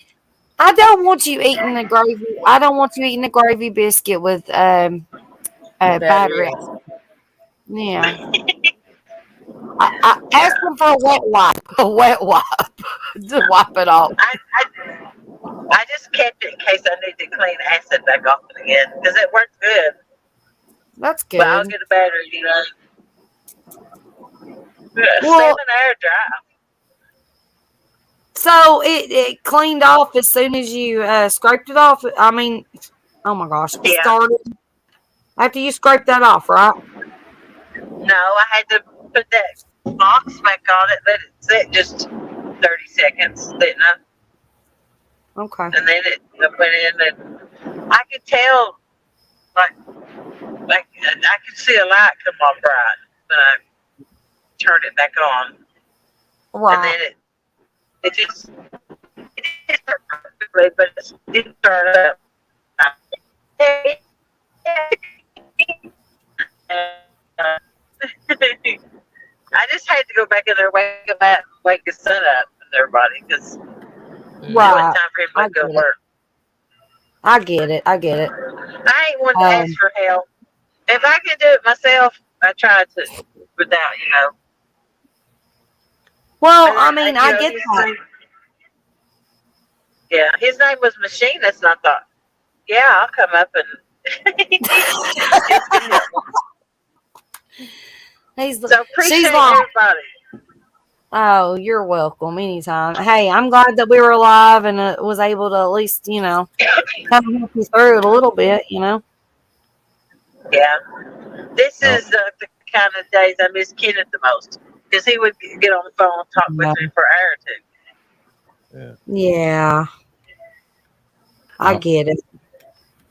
I don't want you eating the gravy. I don't want you eating the gravy biscuit with battery. Yeah. I asked them for a wet wipe. A wet wipe. To wipe it off. I just kept it in case I need to clean acid back off it again because it works good. That's good. But I'll get a battery, you know. Well, 7-hour drive. So it cleaned off as soon as you scraped it off. I mean, oh my gosh, it started. After you scrape that off, right? No, I had to put that box back on it, let it sit just 30 seconds, didn't I? Okay. And then it went in, and I could tell, like I could see a light come on bright when I turned it back on, and Right. then it just perfectly, but it didn't turn up. I just had to go back in there, wake the sun up and everybody, because it wasn't Right. time for him I to go get it. work. I get it. I get it. I ain't one to ask for help. If I can do it myself, I try to without, Well, And I mean, I know, get his that. name- Yeah, his name was Machinist, and I thought, yeah, I'll come up and. He's So appreciate she's like, everybody. oh, you're welcome anytime. Hey, I'm glad that we were alive and was able to at least, kind of help you through it a little bit, Yeah. This Oh. is the kind of days I miss Kenneth the most, because he would get on the phone and talk with me for an hour or two. Yeah. I Wow. get it.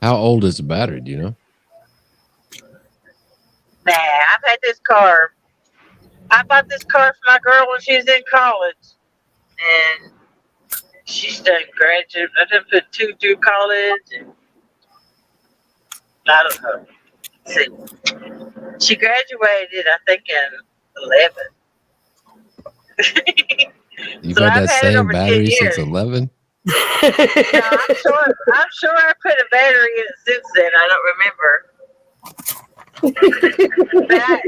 How old is the battery? Do you know? Nah, I've had this car. I bought this car for my girl when she was in college, and she's done graduate. I done put 2 through college, and I don't know. Let's see, she graduated, I think, in 11. You've So had I've that had it same over 10 battery since years. 11? No, I'm sure I put a battery in it since then. I don't remember. But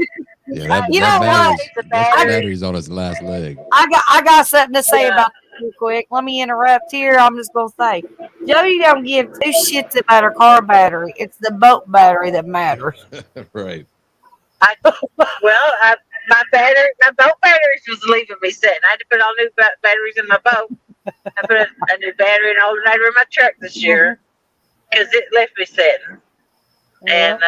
Yeah, that, You that know what? battery's on its last leg. I got something to say Yeah. about that real quick. Let me interrupt here. I'm just gonna say, Jody don't give 2 shits about her car battery. It's the boat battery that matters. Right. my boat batteries was leaving me sitting. I had to put all new batteries in my boat. I put a new battery and alternator in my truck this year because it left me sitting. And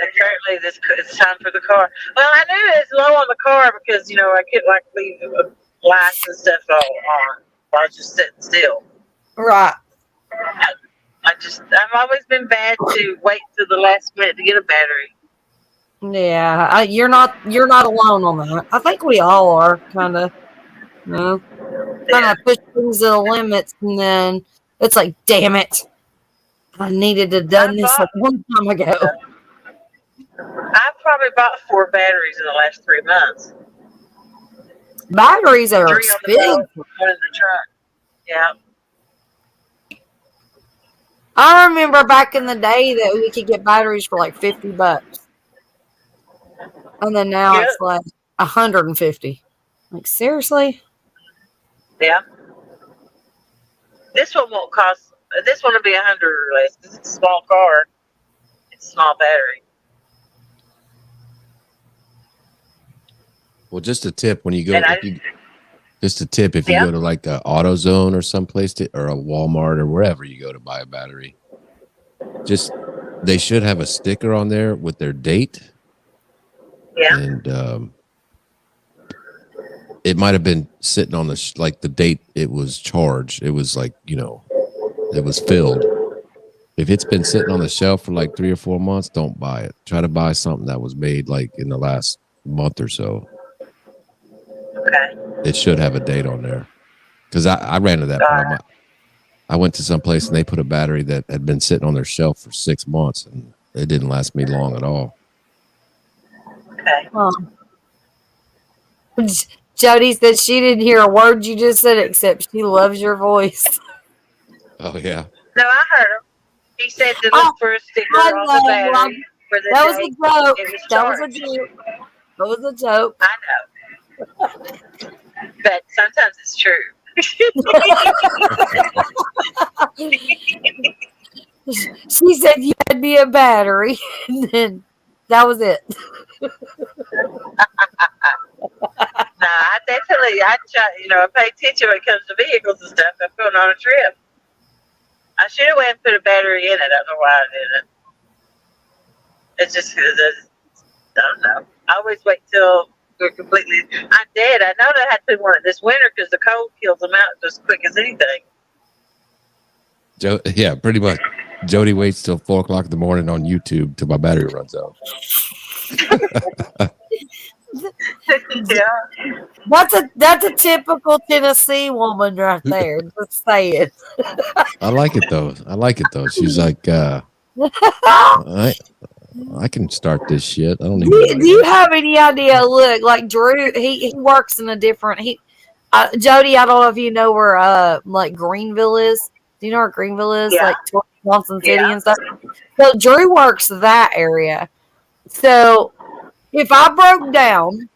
apparently it's time for the car. Well, I knew it was low on the car because I couldn't leave the lights and stuff all on while I was just sitting still. Right. I've always been bad to wait till the last minute to get a battery. Yeah. You're not alone on that. I think we all are kind of, kind of push things to the limits, and then it's like, damn it, I needed to done this like one time ago. I've probably bought 4 batteries in the last 3 months. Batteries are 3 on the expensive. boat, 1 in the truck. Yeah. I remember back in the day that we could get batteries for like $50, and then now it's like $150. Like, seriously? Yeah. This one won't cost. This one will be $100 or less. It's a small car. It's a small battery. Well, just a tip when you go, And if you go to like a AutoZone or someplace or a Walmart or wherever you go to buy a battery, they should have a sticker on there with their date. Yeah. And it might have been sitting on the date it was charged. It was like, it was filled. If it's been sitting on the shelf for like 3 or 4 months, don't buy it. Try to buy something that was made like in the last month or so. Okay. It should have a date on there. Because I ran into that problem. I went to some place and they put a battery that had been sitting on their shelf for 6 months, and it didn't last me long at all. Okay. Jody said she didn't hear a word you just said, except she loves your voice. Oh, yeah. No, I heard him. He said to look for a sticker on the battery. For the That was a date joke. it was That was a charged. joke. That was a joke. I know. But sometimes it's true. She said you had me a battery, and then that was it. I definitely, I try, I pay attention when it comes to vehicles and stuff. I'm going on a trip. I should have went and put a battery in it. I don't know why I It's just because I don't know. I always wait till we're completely. I'm dead. I know they had to one this winter because the cold kills them out just as quick as anything. Yeah, pretty much. Jody waits till 4 o'clock in the morning on YouTube till my battery runs out. Yeah. That's a typical Tennessee woman right there. Just saying. I like it though. She's like, I can start this shit. I don't Do even. you have any idea? Look, like Drew, he works in a different. Jody, I don't know if you know where like Greenville is. Do you know where Greenville is? Yeah. Like towards Johnson City Yeah. and stuff. So Drew works that area. So if I broke down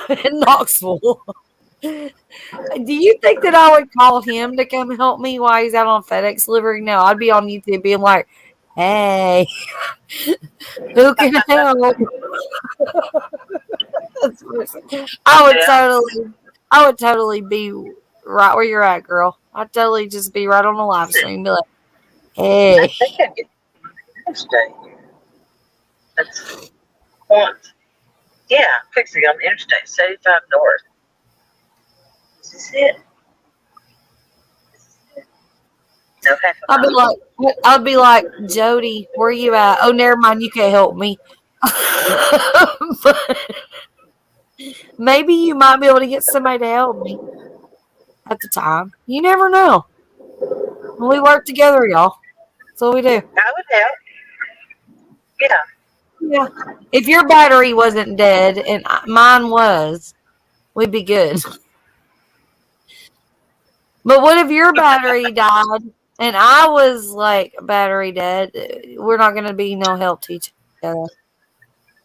in Knoxville, do you think that I would call him to come help me while he's out on FedEx delivery? No, I'd be on YouTube being like, "Hey, who can help?" I would totally be right where you're at, girl. I'd totally just be right on the live stream, be like, "Hey." I think I get interstate. That's once. Yeah, fixing on the interstate 75 north. This is it. No, half a I'd be like, Jody, where you at? Oh, never mind, you can't help me. But maybe you might be able to get somebody to help me at the time. You never know. We work together, y'all. That's what we do. I would help. Yeah. Yeah. If your battery wasn't dead and mine was, we'd be good. But what if your battery died and I was like battery dead? We're not going to be no help to each other.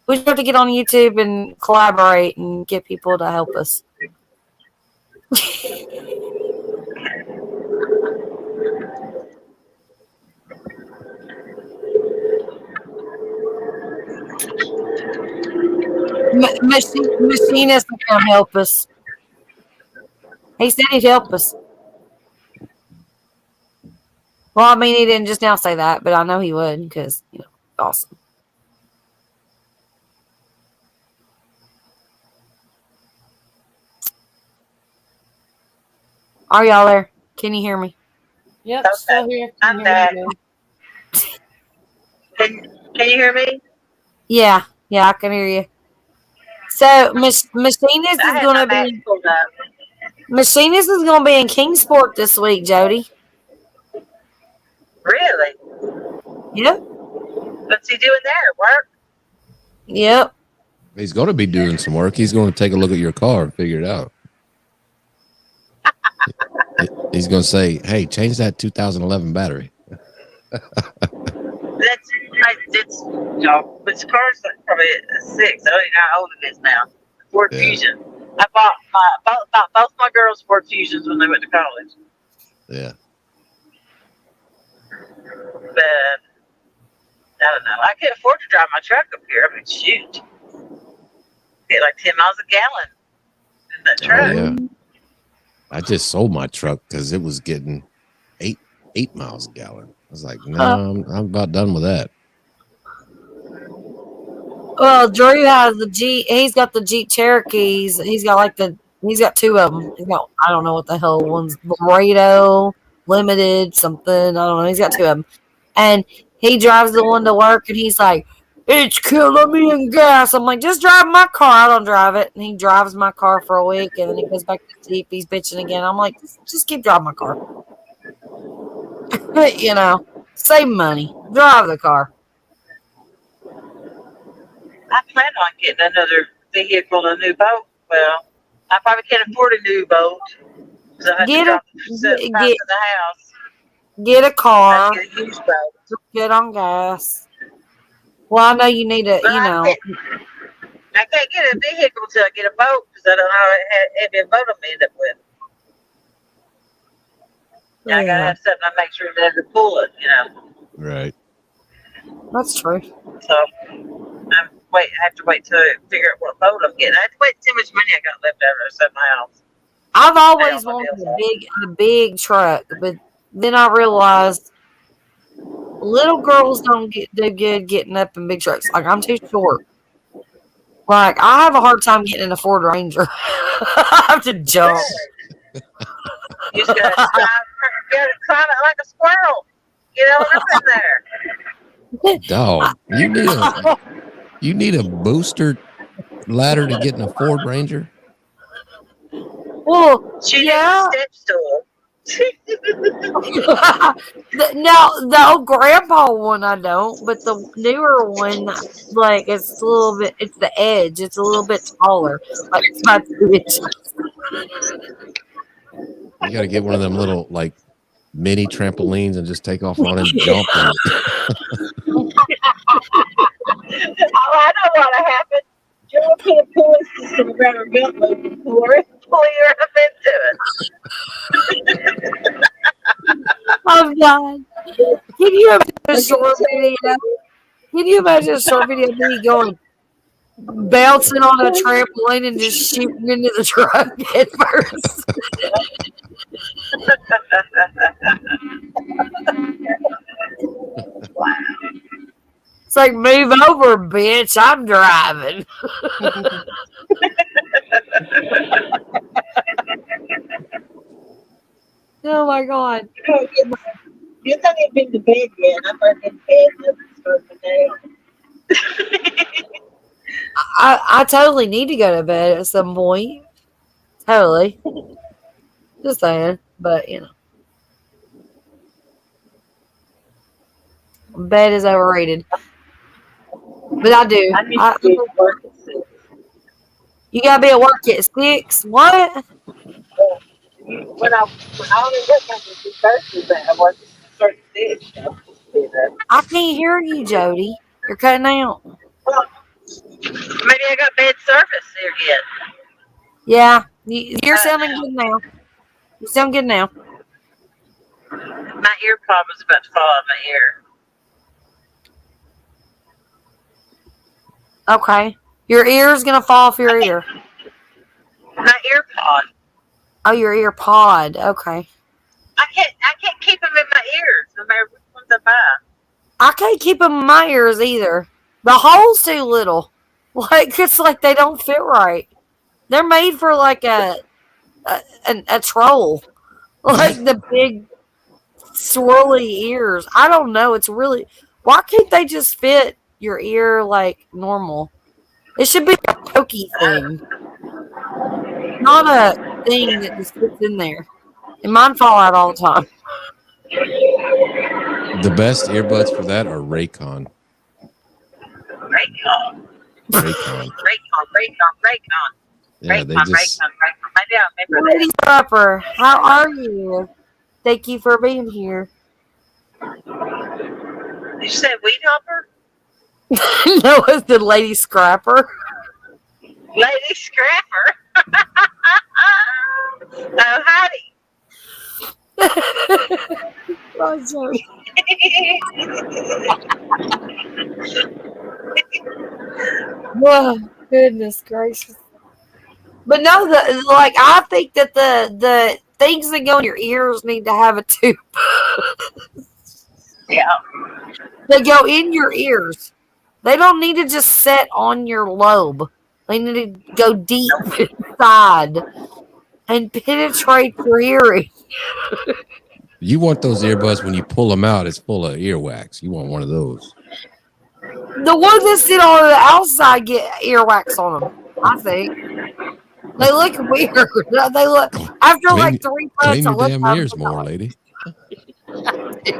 We just have to get on YouTube and collaborate and get people to help us. Machinist can help us. He said he'd help us. Well, I mean, he didn't just now say that, but I know he would because, awesome. Are y'all there? Can you hear me? Yep, Okay. still here. I'm back. Can you hear me? Yeah, I can hear you. So, Machinist I is had going my to back be pulled up. Machinist is going to be in Kingsport this week, Jody. Really? Yep. What's he doing there? Work? Yep. He's going to be doing some work. He's going to take a look at your car and figure it out. He's going to say, "Hey, change that 2011 battery." It's no, but the car's like probably a 6. I don't even know how old it is now. Ford Yeah. Fusion. I bought both my girls Ford Fusions when they went to college. Yeah. But I don't know. I can't afford to drive my truck up here. I mean, shoot, get like 10 miles a gallon in that truck. Oh, yeah. I just sold my truck because it was getting 8 miles a gallon. I was like, no, I'm about done with that. Well, Drew has the Jeep. He's got the Jeep Cherokees. He's got two of them. I don't know what the hell one's Laredo Limited something. I don't know. He's got 2 of them, and he drives the one to work. And he's like, "It's killing me in gas." I'm like, "Just drive my car. I don't drive it." And he drives my car for a week, and then he goes back to the Jeep. He's bitching again. I'm like, "Just keep driving my car." Save money. Drive the car. I plan on getting another vehicle, a new boat. Well, I probably can't afford a new boat because I have to drop the price of the house. Get a I car. get a used boat. Get on gas. Well, I know you need to, Well, I can't get a vehicle until I get a boat because I don't know how heavy a boat I'm gonna end up with. I gotta have something to make sure that I can pull it, Right. That's true. So I have to wait till I figure out what boat I'm getting. I have to wait how much money I got left over at my house. I've always wanted a big truck, but then I realized little girls don't do good getting up in big trucks. Like, I'm too short. Like, I have a hard time getting in a Ford Ranger. I have to jump. You just gotta climb it like a squirrel. Get on up in there. Dog, you need a booster ladder to get in a Ford Ranger. Well, She yeah. needs a step stool. The old grandpa one I don't, but the newer one, like, it's a little bit, it's the edge, it's a little bit taller, like it's about 2 inches. You got to get one of them little like mini trampolines and just take off on it and jump. And Oh, I know what'll happen. You'll put a pulling system around her belt loop and pull you up into it. Oh God! Can you imagine a short video? Can you imagine a short video of me going bouncing on a trampoline and just shooting into the truck at first? It's like, move over, bitch. I'm driving. Oh my God. You think you've been to bed yet? I've already been to bed. I totally need to go to bed at some point. Totally. Just saying. But, you know. Bed is overrated. But I do. I need to be at work at 6. You gotta be at work at 6? What? When I only work on the Thursdays, I work at 36. I can't hear you, Jody. You're cutting out. Well, maybe I got bad service here yet. Yeah. You're sounding good now. You sound good now. My ear pod was about to fall out of my ear. Okay. Your ear's gonna fall off your ear. My ear pod. Oh, your ear pod. Okay. I can't keep them in my ears, no matter which ones I buy. I can't keep them in my ears either. The hole's too little. Like, it's like they don't fit right. They're made for like a troll. Like the big swirly ears. I don't know. It's really, why can't they just fit your ear like normal? It should be a pokey thing. Not a thing that just fits in there. And mine fall out all the time. the best earbuds for that are Raycon. Raycon. Raycon. Yeah, they just. Maybe I remember Lady Scrapper, how are you? Thank you for being here. that. You said weed hopper? No, it's the Lady Scrapper. Lady Scrapper. Oh, howdy. Oh, sorry. Oh, goodness gracious. But no, I think that the things that go in your ears need to have a tube. Yeah. They go in your ears. They don't need to just set on your lobe. They need to go deep inside and penetrate your hearing. You want those earbuds when you pull them out, it's full of earwax. You want one of those. The ones that sit on the outside get earwax on them, I think. They look weird. They look, after like 3 months, Clean I your look damn at ears them more, lady. every day.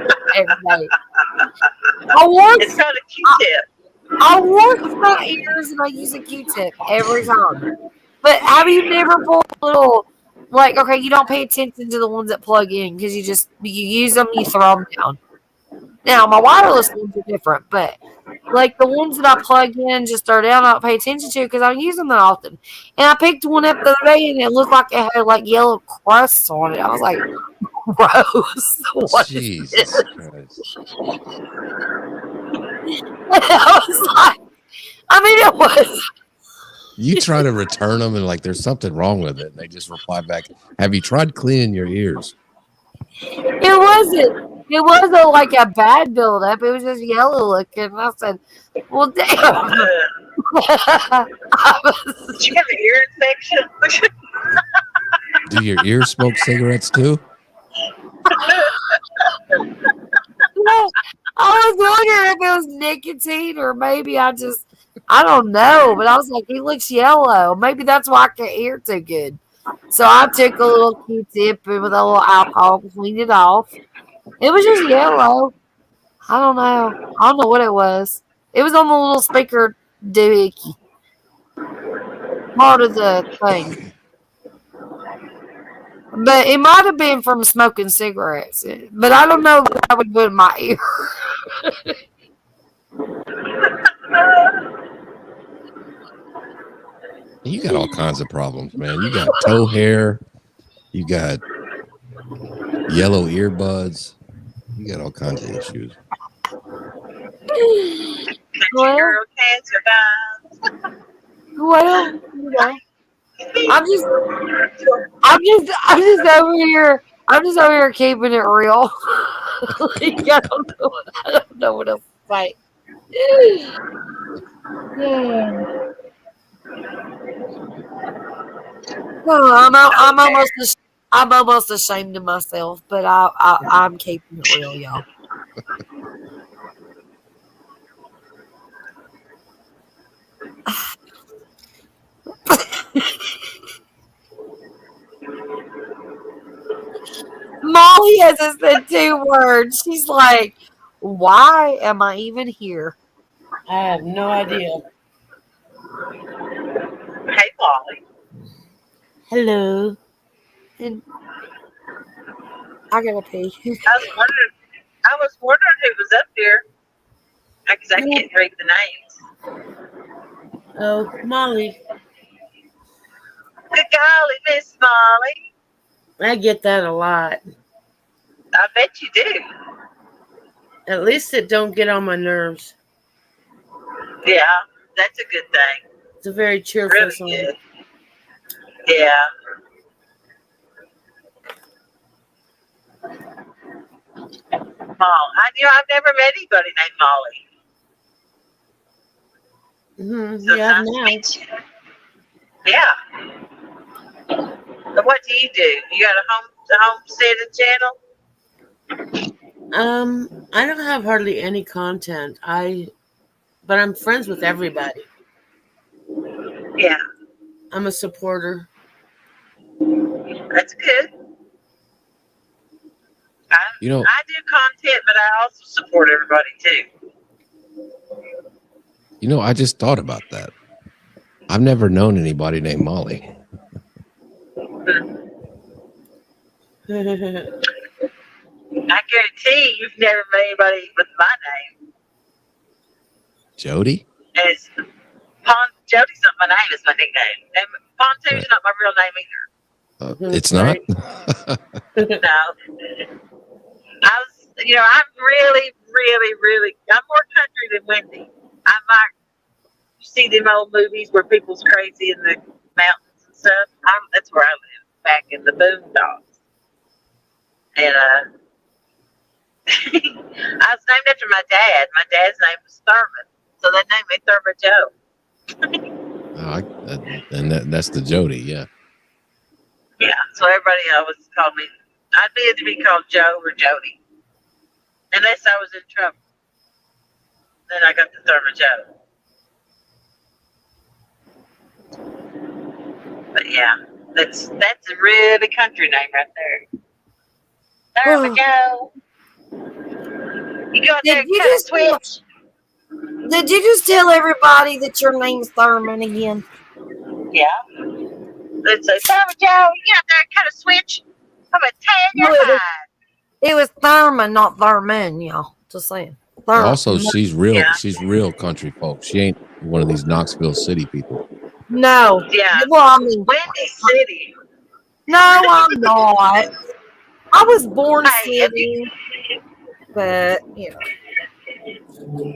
I wash It's called a Q-tip. I wash my ears and I use a Q-tip every time. But have you never pulled a little, like, okay, you don't pay attention to the ones that plug in because you use them, you throw them down. Now, my wireless ones are different, but like the ones that I plug in just are down, I don't pay attention to because I don't use them that often. And I picked one up the other day and it looked like it had like yellow crusts on it. I was like, gross. What is Jesus this? Christ. I was like, I mean, it was. You try to return them and like there's something wrong with it. And they just reply back, have you tried cleaning your ears? It wasn't. It wasn't like a bad buildup. It was just yellow looking. And I said, well, damn. I was- Did you have an ear infection? Do your ears smoke cigarettes too? No, I was wondering if it was nicotine or maybe I don't know. But I was like, he looks yellow. Maybe that's why I can't hear too good. So I took a little Q-tip and with a little alcohol, cleaned it off. It was just yellow. I don't know. I don't know what it was. It was on the little speaker doohickey. Part of the thing. But it might have been from smoking cigarettes. But I don't know that I would put in my ear. You got all kinds of problems, man. You got toe hair. You got yellow earbuds. You got all kinds of issues. Well, Girl cancer, guys. well, you know, I'm just over here. I'm just over here keeping it real. Like, I don't know what else to say. Yeah. Oh, I'm almost ashamed of myself, but I'm keeping it real, y'all. Molly hasn't said 2 words. She's like, why am I even here? I have no idea. Hey, Molly. Hello. And I gotta pee. I was wondering who was up here. Because I can't read the names. Oh, Molly. Good golly, Miss Molly. I get that a lot. I bet you do. At least it don't get on my nerves. Yeah, that's a good thing. It's a very cheerful Really song. good. Yeah. I've never met anybody named Molly. Mm-hmm. So Yeah, it's nice to now. meet you. Yeah. So what do? You got a home channel? I don't have hardly any content. But I'm friends with everybody. Yeah, I'm a supporter. that's good. You know, I do content, but I also support everybody too. I just thought about that. I've never known anybody named Molly. I guarantee you've never met anybody with my name. Jody? And it's Jody's not my name; it's my nickname. And Pontoon's Right. not my real name either. It's not? No. I'm really, really, really, I'm more country than Wendy. I'm like, you see them old movies where people's crazy in the mountains and stuff? That's where I live, back in the boondocks. And I was named after my dad. My dad's name was Thurman. So they named me Thurman Joe. And that's the Jody, yeah. Yeah, so everybody always called me, I'd be either be called Joe or Jody. Unless I was in trouble. Then I got the Thurman Joe. But yeah, that's a really country name right there. Thurman Joe. You go out there and cut a switch. Did you just tell everybody that your name's Thurman again? Yeah. Let's say, Thurman Joe, you get out there and cut a switch. I'm going to tan your hide. It was Thurman, not Thurman, y'all. Just saying. Thurman. Also, she's real. Yeah. She's real country folks. She ain't one of these Knoxville city people. No. Yeah. Well, I mean, Windy City. no, I'm not. I was born Hey, city, but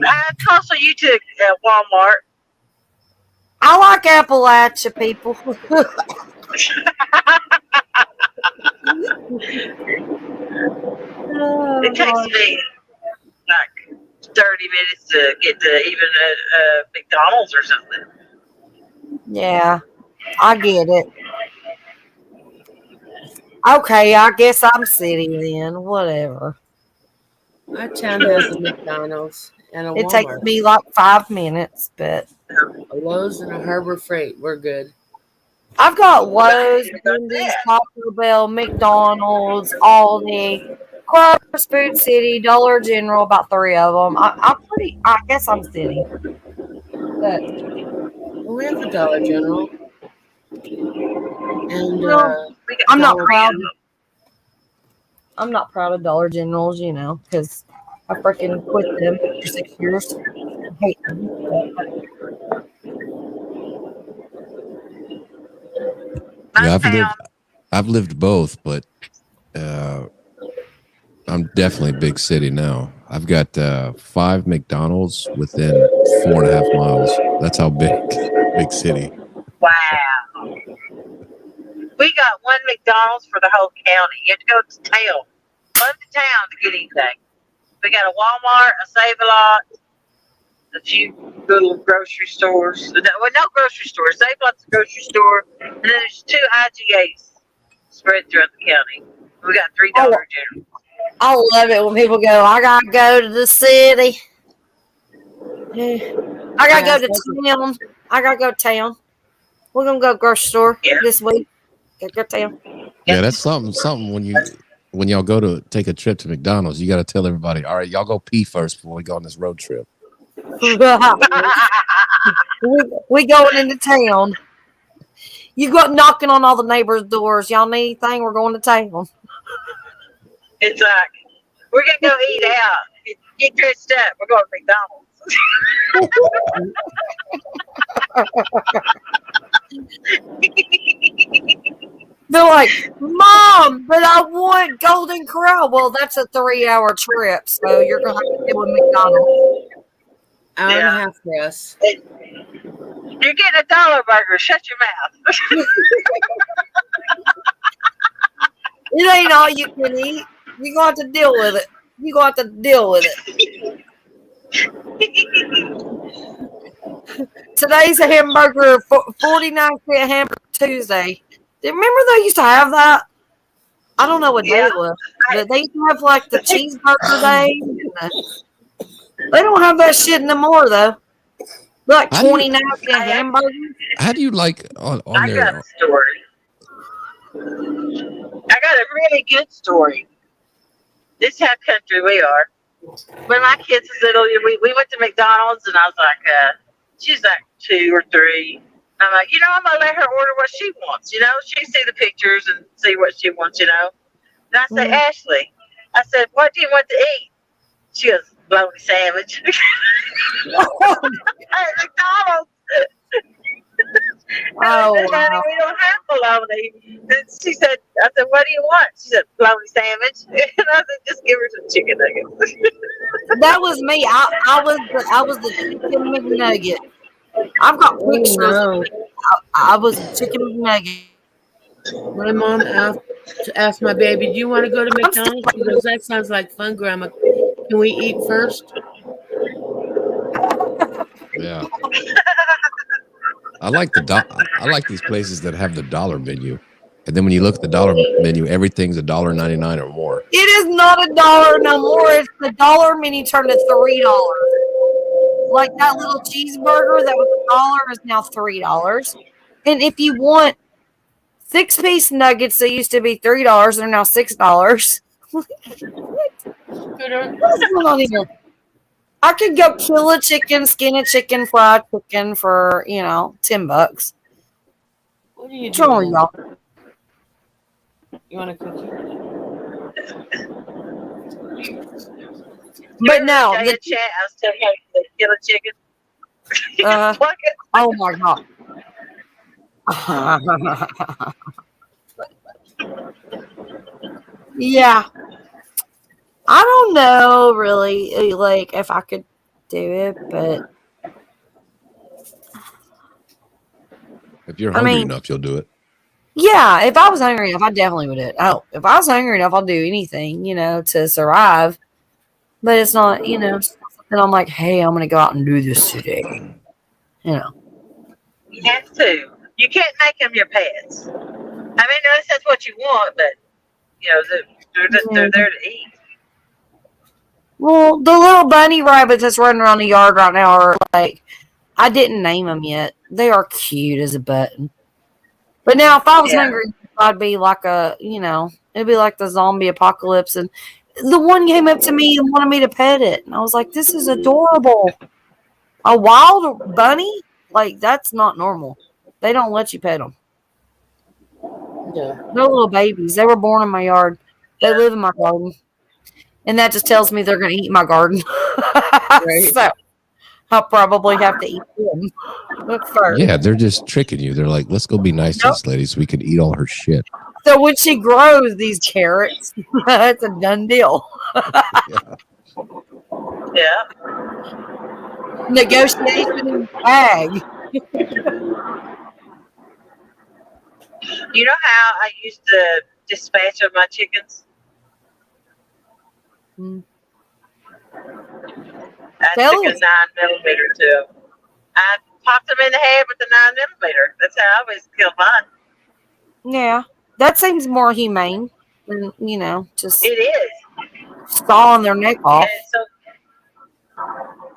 How close are you to Walmart? I like Appalachia people. It takes me like 30 minutes to get to even a McDonald's or something. Yeah, I get it. Okay, I guess I'm city then. Whatever. Our town has a McDonald's and a It takes Walmart, me like 5 minutes, but a Lowe's, and a Harbor Freight. We're good. I've got Lowe's, Wendy's, Taco Bell, McDonald's, Aldi, Kroger's, Food City, Dollar General, about 3 of them. I guess I'm city. But Well, we have the Dollar General. And Well, We got I'm not three proud. of them. I'm not proud of Dollar Generals, because I freaking quit them for 6 years. I hate them. Yeah, Uptown, I've lived both, but I'm definitely big city now. I've got 5 McDonald's within 4.5 miles. That's how big city. wow. We got one McDonald's for the whole county. You have to go to town. Run to town to get anything. We got a Walmart, a Save-A-Lot, a few little grocery stores. No grocery stores. Save-A-Lot's a grocery store. And then there's 2 IGAs spread throughout the county. We got 3 Dollar Generals. I love it when people go, I gotta go to the city. I gotta go to town. I gotta go to town. We're gonna go grocery store Yeah. this week. Gotta go to town. Yeah, that's something when y'all go to take a trip to McDonald's, you got to tell everybody, all right, y'all go pee first before we go on this road trip. we going into town. You go knocking on all the neighbors' doors. Y'all need anything? We're going to town. It's like, we're going to go eat out. Get dressed up. We're going to McDonald's. They're like, Mom, but I want Golden Corral. Well, that's a 3-hour trip, so you're gonna have to deal with McDonald's. Hour and a half for us. You're getting a dollar burger. Shut your mouth. It ain't all you can eat. You're gonna have to deal with it. You're gonna have to deal with it. Today's a hamburger, 49-cent hamburger Tuesday. Remember they used to have that? I don't know what day it was, but they used to have like the cheeseburger day. They don't have that shit no more though. Like How do you- 29-cent hamburger. How do you like on I got there? a story. I got a really good story. This is how country we are. When my kids was little, we went to McDonald's, and I was like, she's like 2 or 3. I'm like, I'm gonna let her order what she wants. She see the pictures and see what she wants. And I said, Ashley, I said, what do you want to eat? She goes, bologna sandwich. At McDonald's. Oh, I said, honey, wow. we don't have bologna. And she said, I said, what do you want? She said, bologna sandwich. And I said, just give her some chicken nuggets. That was me. I was the chicken McNugget. I've got pictures. No. I was a chicken McNugget. My mom asked my baby, do you want to go to McDonald's? She goes, that sounds like fun, Grandma. Can we eat first? Yeah. I like I like these places that have the dollar menu. And then when you look at the dollar menu, everything's $1.99 or more. It is not $1 no more. It's the dollar menu turned to $3. Like that little cheeseburger that was $1 is now $3. And if you want 6-piece nuggets that used to be $3, they're now $6. What is going on here? I could go kill a chicken, skin a chicken, fried chicken for $10. What are you What's wrong with doing? y'all? You want a cookie? But no, In chat, I was telling you to kill a chicken. Fuck it. oh my god. Yeah. I don't know really like if I could do it, but If you're I hungry mean- enough, you'll do it. Yeah, if I was hungry enough, I definitely would do it. Oh, if I was hungry enough, I'll do anything, to survive. But it's not, it's not something I'm like, hey, I'm going to go out and do this today. You have to. You can't make them your pets. I mean, unless that's what you want, but they're there to eat. Well, the little bunny rabbits that's running around the yard right now are like, I didn't name them yet. They are cute as a button. But now, if I was hungry, I'd be like it'd be like the zombie apocalypse. And the one came up to me and wanted me to pet it. And I was like, this is adorable. A wild bunny? Like, that's not normal. They don't let you pet them. Yeah. They're little babies. They were born in my yard. They live in my garden. And that just tells me they're going to eat my garden. Right. So I'll probably have to eat them first. Yeah, they're just tricking you. They're like, let's go be nice to this lady so we can eat all her shit. So when she grows these carrots, it's a done deal. Yeah. Negotiation in the bag. You know how I used to dispatch of my chickens? Mm. I Tell took a us. 9mm to them. I popped them in the head with the 9mm. That's how I always killed mine. Yeah. That seems more humane than, just It is. sawing their neck off. And so,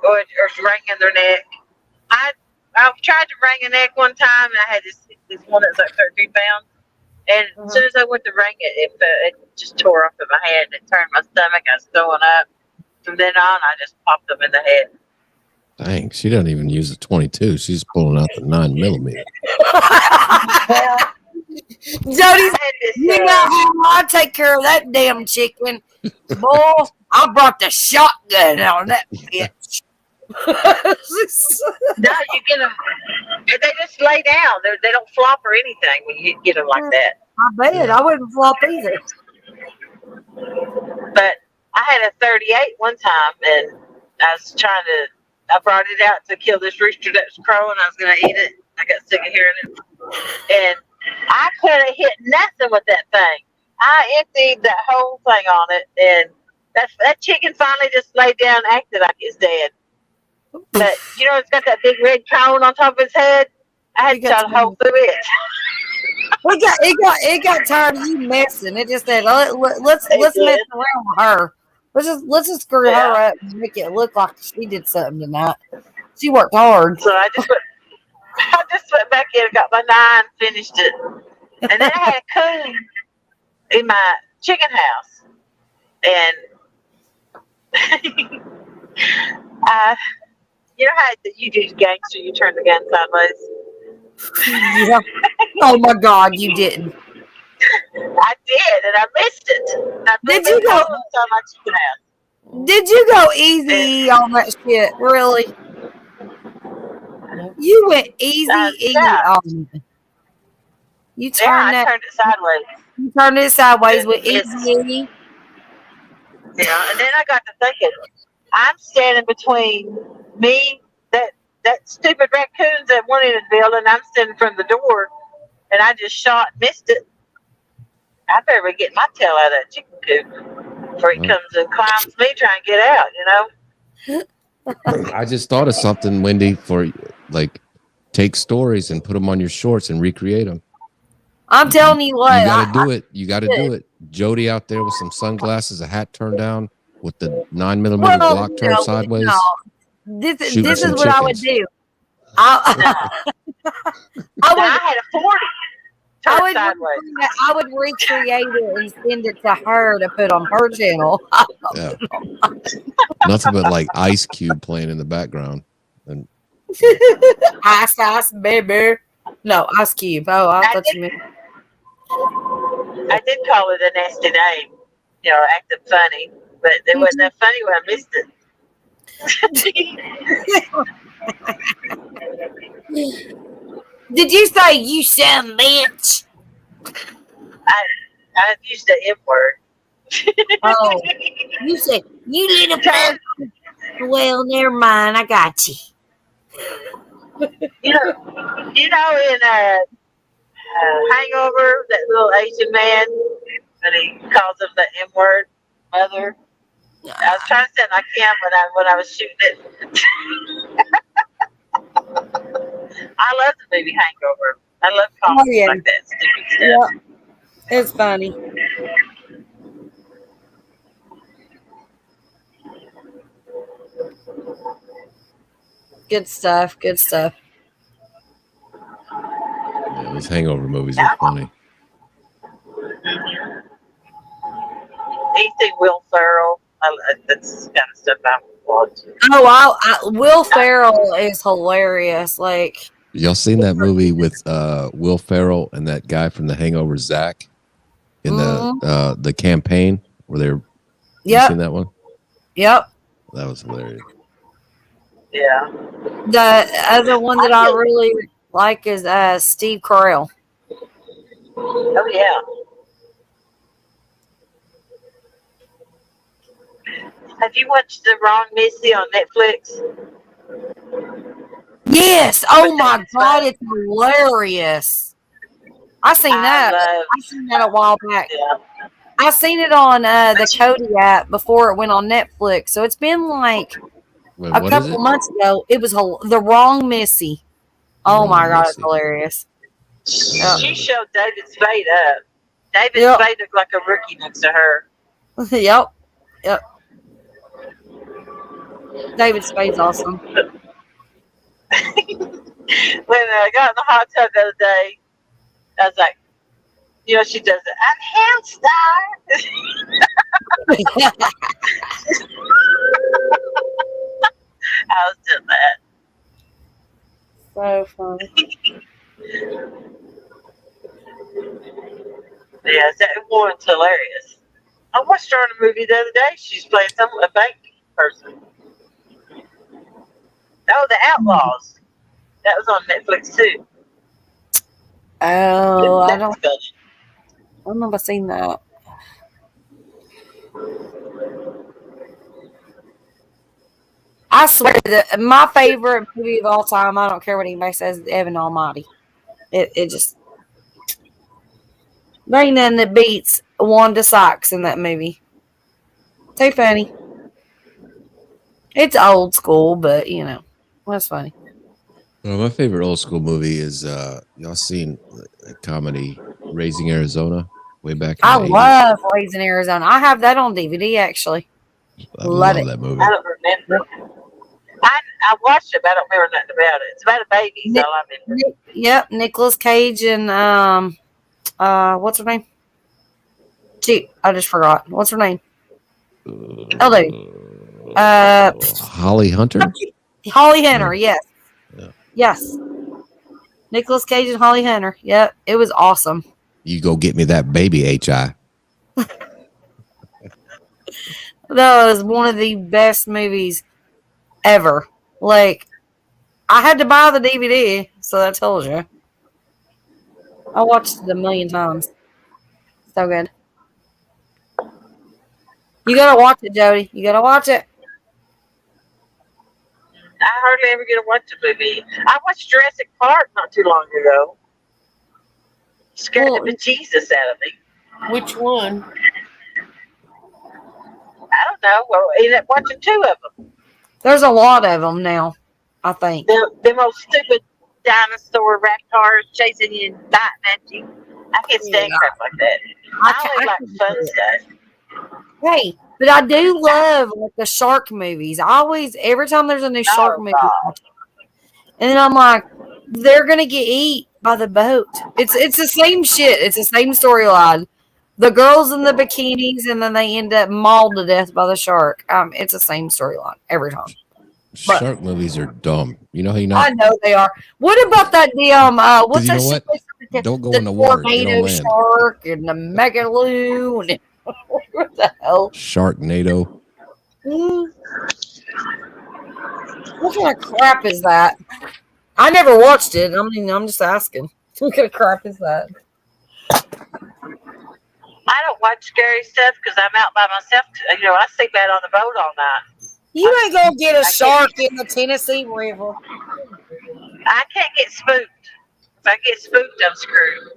or wringing their neck. I tried to wring a neck one time, and I had this one that was like 13 pounds. And as soon as I went to wring it, it just tore off in my hand. It turned my stomach. I was throwing up. From then on, I just popped them in the head. Dang, she doesn't even use the 22. She's pulling out the 9mm. Jody's, you know how I take care of that damn chicken. Boy, I brought the shotgun on that bitch. No, you get them. They just lay down. They don't flop or anything when you get them like that. I bet. I wouldn't flop either. But I had a 38 one time, and I brought it out to kill this rooster that was crowing. I was going to eat it. I got sick of hearing it. And I couldn't hit nothing with that thing. I emptied that whole thing on it, and that chicken finally just laid down and acted like it's dead. But, it's got that big red cone on top of its head. I had to shot a hole through it. It got tired of you messing. It just said, let's mess around with her. Let's just screw her up and make it look like she did something tonight. She worked hard. So I just went back in and got my 9, finished it. And then I had a coon in my chicken house. And you know how you do gangster, you turn the gun sideways? Yeah. Oh my God, you didn't. I did, and I missed it. Did you go? My chicken house. Did you go easy on that shit? Really? You went easy on it. You turned I turned it sideways. You turned it sideways with easy. Yeah, and then I got to thinking, I'm standing between me, that stupid raccoons that went in the building. I'm standing from the door, and I just shot, missed it. I better be getting my tail out of that chicken coop before he comes and climbs me trying to get out, I just thought of something, Wendy, for like take stories and put them on your shorts and recreate them. I'm telling you what. You got to do it. You got to do it. Jody out there with some sunglasses, a hat turned down, with the 9mm Glock turned sideways. No. This is what I would do. I had a 40. I would recreate it and send it to her to put on her channel. Yeah. Nothing but like Ice Cube playing in the background. And Ice, baby. No, Ice Cube. Oh, I thought you meant. I did call it a nasty name, acting funny, but it wasn't that funny when I missed it. Did you say you son bitch? I used the M word. Oh, you said you little punk. Well, never mind. I got you. In Hangover, that little Asian man, and he calls him the M word, mother. I was trying to set my cam when I was shooting it. I love the movie Hangover. I love comedy yeah. like that stupid stuff. Yeah, it's funny. Good stuff. Good stuff. Yeah, those hangover movies are funny. Anything Will Ferrell, that's the kind of stuff I watch. Oh, Will Ferrell is hilarious. Like, Y'all seen that movie with Will Ferrell and that guy from The Hangover, Zach, in the campaign where they're? You yep, seen that one? yep. That was hilarious. Yeah. The other one that I really like is Steve Carell. Oh yeah. Have you watched The Wrong Missy on Netflix? Yes. Oh my God, it's hilarious. I seen that. I seen that a while back. Yeah. I seen it on the Cody app before it went on Netflix. So it's been like Wait, a what is couple it? months ago. It was The Wrong Missy. Oh my God, it's hilarious. Yeah. She showed David Spade up. David Yep. Spade looked like a rookie next to her. Yep. Yep. David Spade's awesome. When I got in the hot tub the other day, I was like, you know, she does it. I'm hand star. I was doing that. So funny. Yes, that woman's hilarious. I watched her in a movie the other day. She's playing a bank person. Oh, The Outlaws. That was on Netflix too. Oh, I That's don't know if I've seen that. I swear that my favorite movie of all time, I don't care what anybody says, is Evan Almighty. It just, there ain't nothing that beats Wanda Sykes in that movie. Too funny. It's old school, but you know, that's funny. Well, my favorite old school movie is y'all seen a comedy, Raising Arizona, way back in I the 80s? love Raising Arizona. I have that on DVD actually. I love love it. that movie. I don't remember. I watched it, but I don't remember nothing about it. It's about a baby, so I remember. Yep, Nicolas Cage and what's her name? Gee, I just forgot. What's her name? Holly Hunter? Holly Hunter, yes. Yeah. Yes. Nicolas Cage and Holly Hunter. Yep. It was awesome. You go get me that baby, H.I. That was one of the best movies ever. Like, I had to buy the DVD, so that tells you. I watched it a million times. So good. You gotta watch it, Jody. You gotta watch it. I hardly ever get to watch a movie. I watched Jurassic Park not too long ago. Scared the bejesus out of me. Which one? I don't know. Well, I ended up watching two of them. There's a lot of them now, I think. The most stupid dinosaur raptors chasing you and biting at you. I can't stand crap like that. I always like fun stuff. Hey, but I do love like the shark movies. I always, every time there's a new shark movie, and then I'm like, they're gonna get eat by the boat. It's the same shit. It's the same storyline. The girls in the bikinis, and then they end up mauled to death by the shark. It's the same storyline every time. Shark movies are dumb. You know how you know? I know they are. What about that damn? What's you that? know what? Shit? Don't go the in the water. Get tornado on land. shark and the megaloon. And what the hell? Sharknado. What kind of crap is that? I never watched it. I mean, I'm just asking. What kind of crap is that? I don't watch scary stuff because I'm out by myself. You know, I sleep out on the boat all night. You ain't gonna get a shark in the Tennessee River. I can't get spooked. If I get spooked, I'm screwed.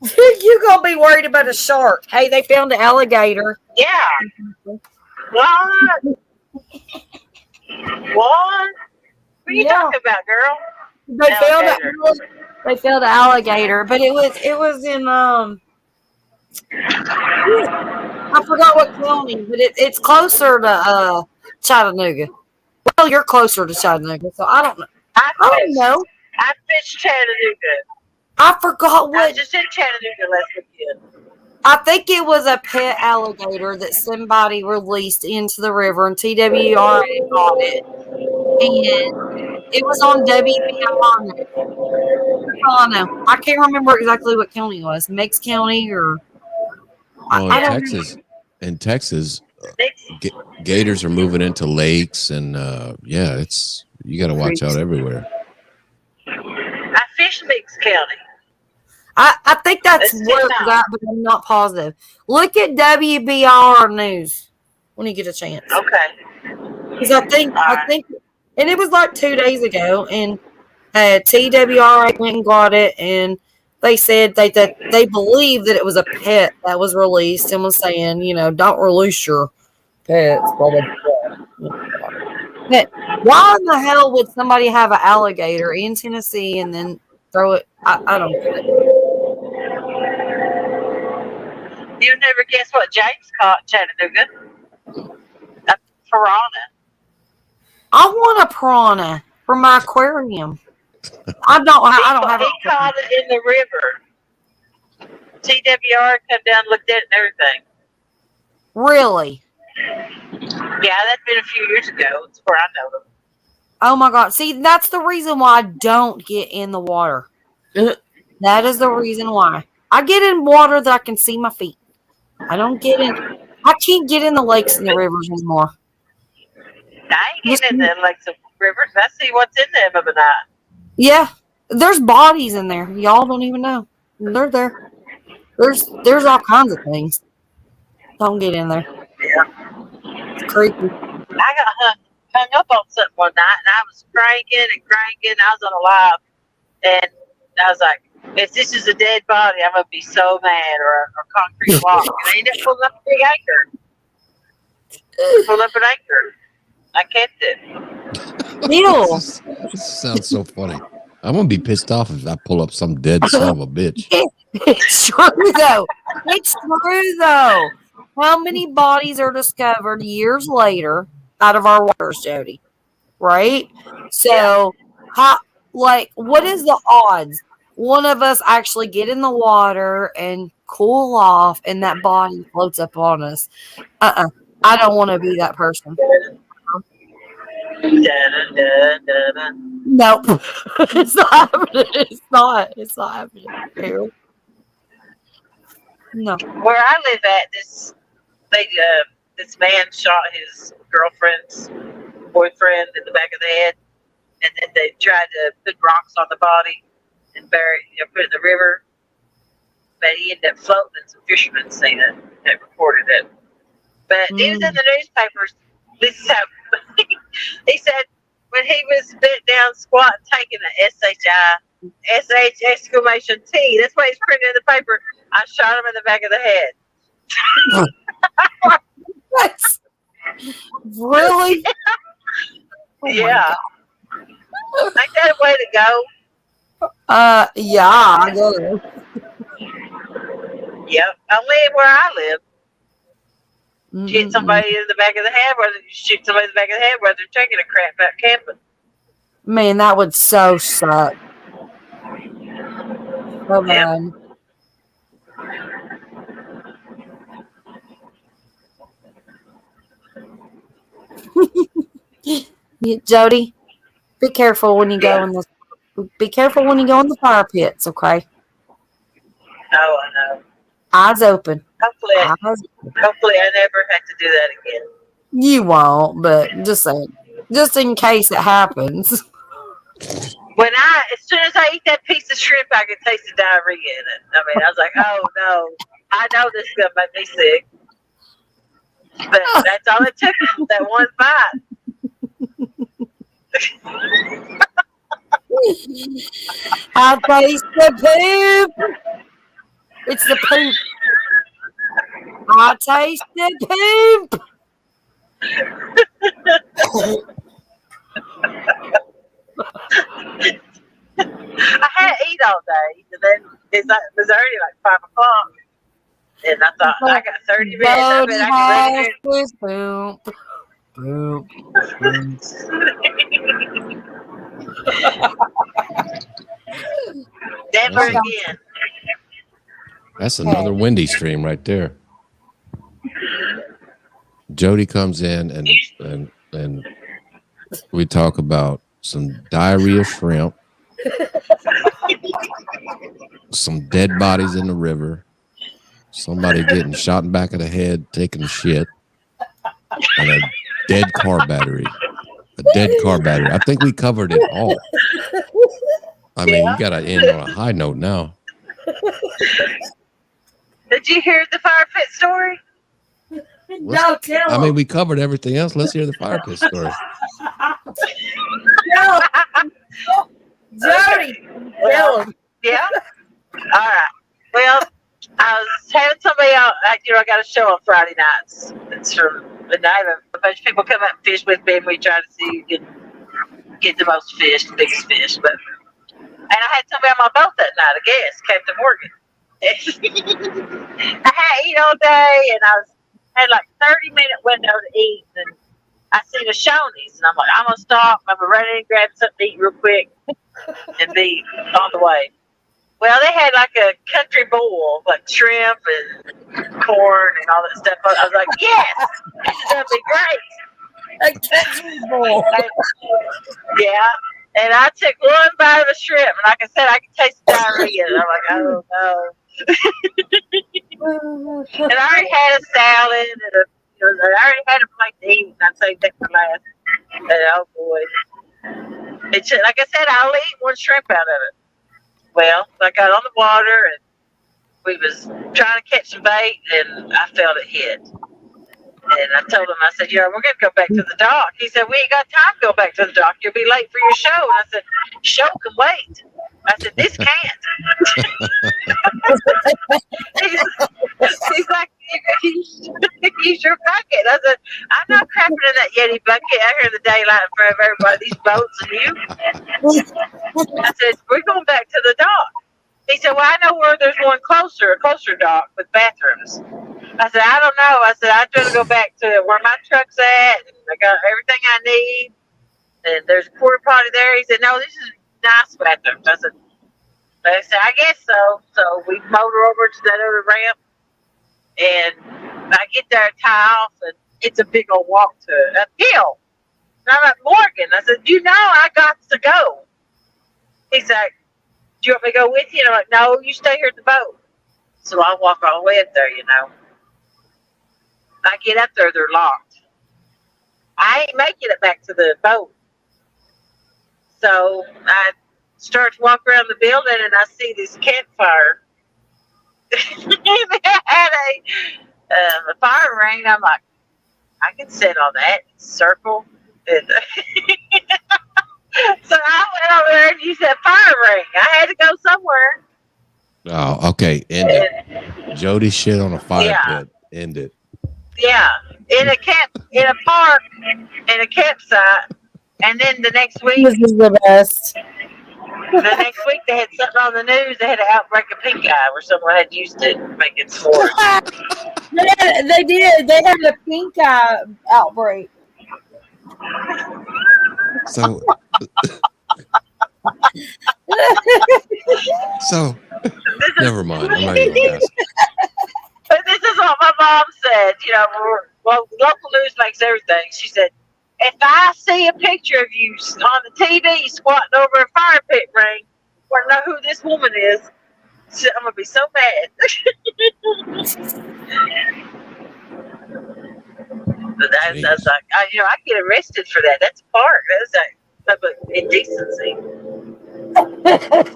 You gonna be worried about a shark? Hey, they found an alligator. Yeah. What? What? What are you Yeah. talking about, girl? They found Alligator. they found an alligator, but it was in I forgot what county, but it's closer to Chattanooga. Well, you're closer to Chattanooga, so I don't know. I don't know. I fished Chattanooga. I forgot I was what. just in Chattanooga last weekend. I think it was a pet alligator that somebody released into the river, and TWRA got it, and it was on WBIR. That's all I know. I can't remember exactly what county it was. Meigs County or Oh, I in don't Texas, in Texas, It's- gators are moving into lakes, and yeah, it's you got to watch out everywhere. I fished Meigs County. I think that's It's where just it's at, but I'm not positive. Look at WBR News when you get a chance. Okay. Because I think, and it was like 2 days ago, and TWRA went and got it, and they said that they believe that it was a pet that was released and was saying, don't release your pets. Blah, blah, blah. But why in the hell would somebody have an alligator in Tennessee and then throw it? I don't get it. You'll never guess what James caught in Chattanooga. A piranha. I want a piranha for my aquarium. I don't have He it. caught it in the river. TWR come down, looked at it and everything. Really? Yeah, that's been a few years ago. It's where I know them. Oh my God. See, that's the reason why I don't get in the water. That is the reason why. I get in water that I can see my feet. I can't get in the lakes and the rivers anymore. I ain't getting in the lakes and rivers. I see what's in them of a night. Yeah. There's bodies in there. Y'all don't even know. They're there. There's all kinds of things. Don't get in there. Yeah. It's creepy. I got hung up on something one night, and I was cranking and cranking. I was on a live, and I was like, if this is a dead body, I'm going to be so mad, or a concrete block. And I ended up pulling up a big anchor. Pulled up an anchor. I kept it. Ew. This sounds so funny. I'm gonna be pissed off if I pull up some dead son of a bitch. It's true, though. It's true, though. How many bodies are discovered years later out of our waters, Jody? Right? So, what is the odds one of us actually get in the water and cool off and that body floats up on us? I don't want to be that person. Nope. It's not happening. It's not happening. Ew. No. Where I live at, this man shot his girlfriend's boyfriend in the back of the head, and then they tried to put rocks on the body and bury, put it in the river. But he ended up floating, and some fishermen seen it and reported it. But it was in the newspapers. This is how he said when he was bent down, squat, taking an SH exclamation T. That's why he's printed in the paper. I shot him in the back of the head. What? Really? Oh yeah. Ain't that a way to go? Yeah, I guess. Yep. I live where I live. Shoot somebody in the back of the head, whether you shoot somebody in the back of the head, whether they're taking a crap out camping. Man, that would so suck. Oh man. Jody, be careful when you go in the. Be careful when you go in the fire pits, okay? No, I know. Eyes open. Hopefully I never have to do that again. You won't, but just saying, just in case it happens. As soon as I eat that piece of shrimp, I can taste the diarrhea in it. I mean, I was like, oh no, I know this is gonna make me sick. But that's all it took, that one bite. I taste the poop. It's the poop. I taste the poop. I had to eat all day, and then it was already like 5 o'clock, and I thought I got 30 minutes. I bet I can ready Jody poop. Poop. never Awesome. again. That's another Wendy stream right there. Jody comes in and we talk about some diarrhea shrimp, some dead bodies in the river, somebody getting shot in the back of the head, taking a shit, and a dead car battery. A dead car battery. I think we covered it all. I mean, you got to end on a high note now. Did you hear the fire pit story? No, tell I him. mean, we covered everything else. Let's hear the fire pit story. No. Jody, tell him. Yeah. All right. Well, I was having somebody out. I got a show on Friday nights. It's from the night a bunch of people come out and fish with me, and we try to see who can get the most fish, the biggest fish. And I had somebody on my boat that night, a guest, Captain Morgan. I had eaten all day, and had like 30-minute window to eat, and I seen a Shoney's, and I'm like, I'm gonna stop. I'm gonna run in and grab something to eat real quick, and be on the way. Well, they had like a country bowl, like shrimp and corn and all that stuff. I was like, yes, this is gonna be great. A country boy. Yeah. And I took one bite of a shrimp, and like I said, I could taste the diarrhea. And I'm like, oh no. And I already had a salad, and I already had a plate to eat, and I saved that for last. And oh boy. It's like I said, I'll eat one shrimp out of it. Well, I got on the water, and we was trying to catch some bait, and I felt it hit. And I told him, I said, we're going to go back to the dock. He said, we ain't got time to go back to the dock. You'll be late for your show. And I said, show can wait. I said, this can't. he's like, use your bucket. I said, I'm not crapping in that Yeti bucket out here in the daylight in front of everybody, these boats and you. I said, we're going back to the dock. He said, well, I know where there's one closer, a closer dock with bathrooms. I said, I don't know. I said, I'd rather go back to where my truck's at, and I got everything I need, and there's a porta potty there. He said, no, this is nice bathrooms. I said, I guess so. So we motor over to that other ramp, and I get there, tie off, and it's a big old walk to a hill. And I'm like, Morgan, I said, I got to go. He's like, do you want me to go with you? And I'm like, no, you stay here at the boat. So I walk all the way up there, I get up there, they're locked. I ain't making it back to the boat. So I start to walk around the building, and I see this campfire. They had a fire ring. I'm like, I can sit on that circle. And so I went over there and used that fire ring. I had to go somewhere. Oh, okay. End it. Jody shit on a fire pit. End it. Yeah, in a park, in a campsite, and then the next week, This is the best. they had something on the news. They had an outbreak of pink eye, where someone had used it making s'mores. They did. They had a pink eye outbreak. So, never mind. I'm not even gonna ask. But this is what my mom said. Well, local news makes everything. She said, if I see a picture of you on the TV squatting over a fire pit ring, I want to know who this woman is. She said, I'm gonna be so mad. But that's like, I get arrested for that. That's a park. That's like indecency.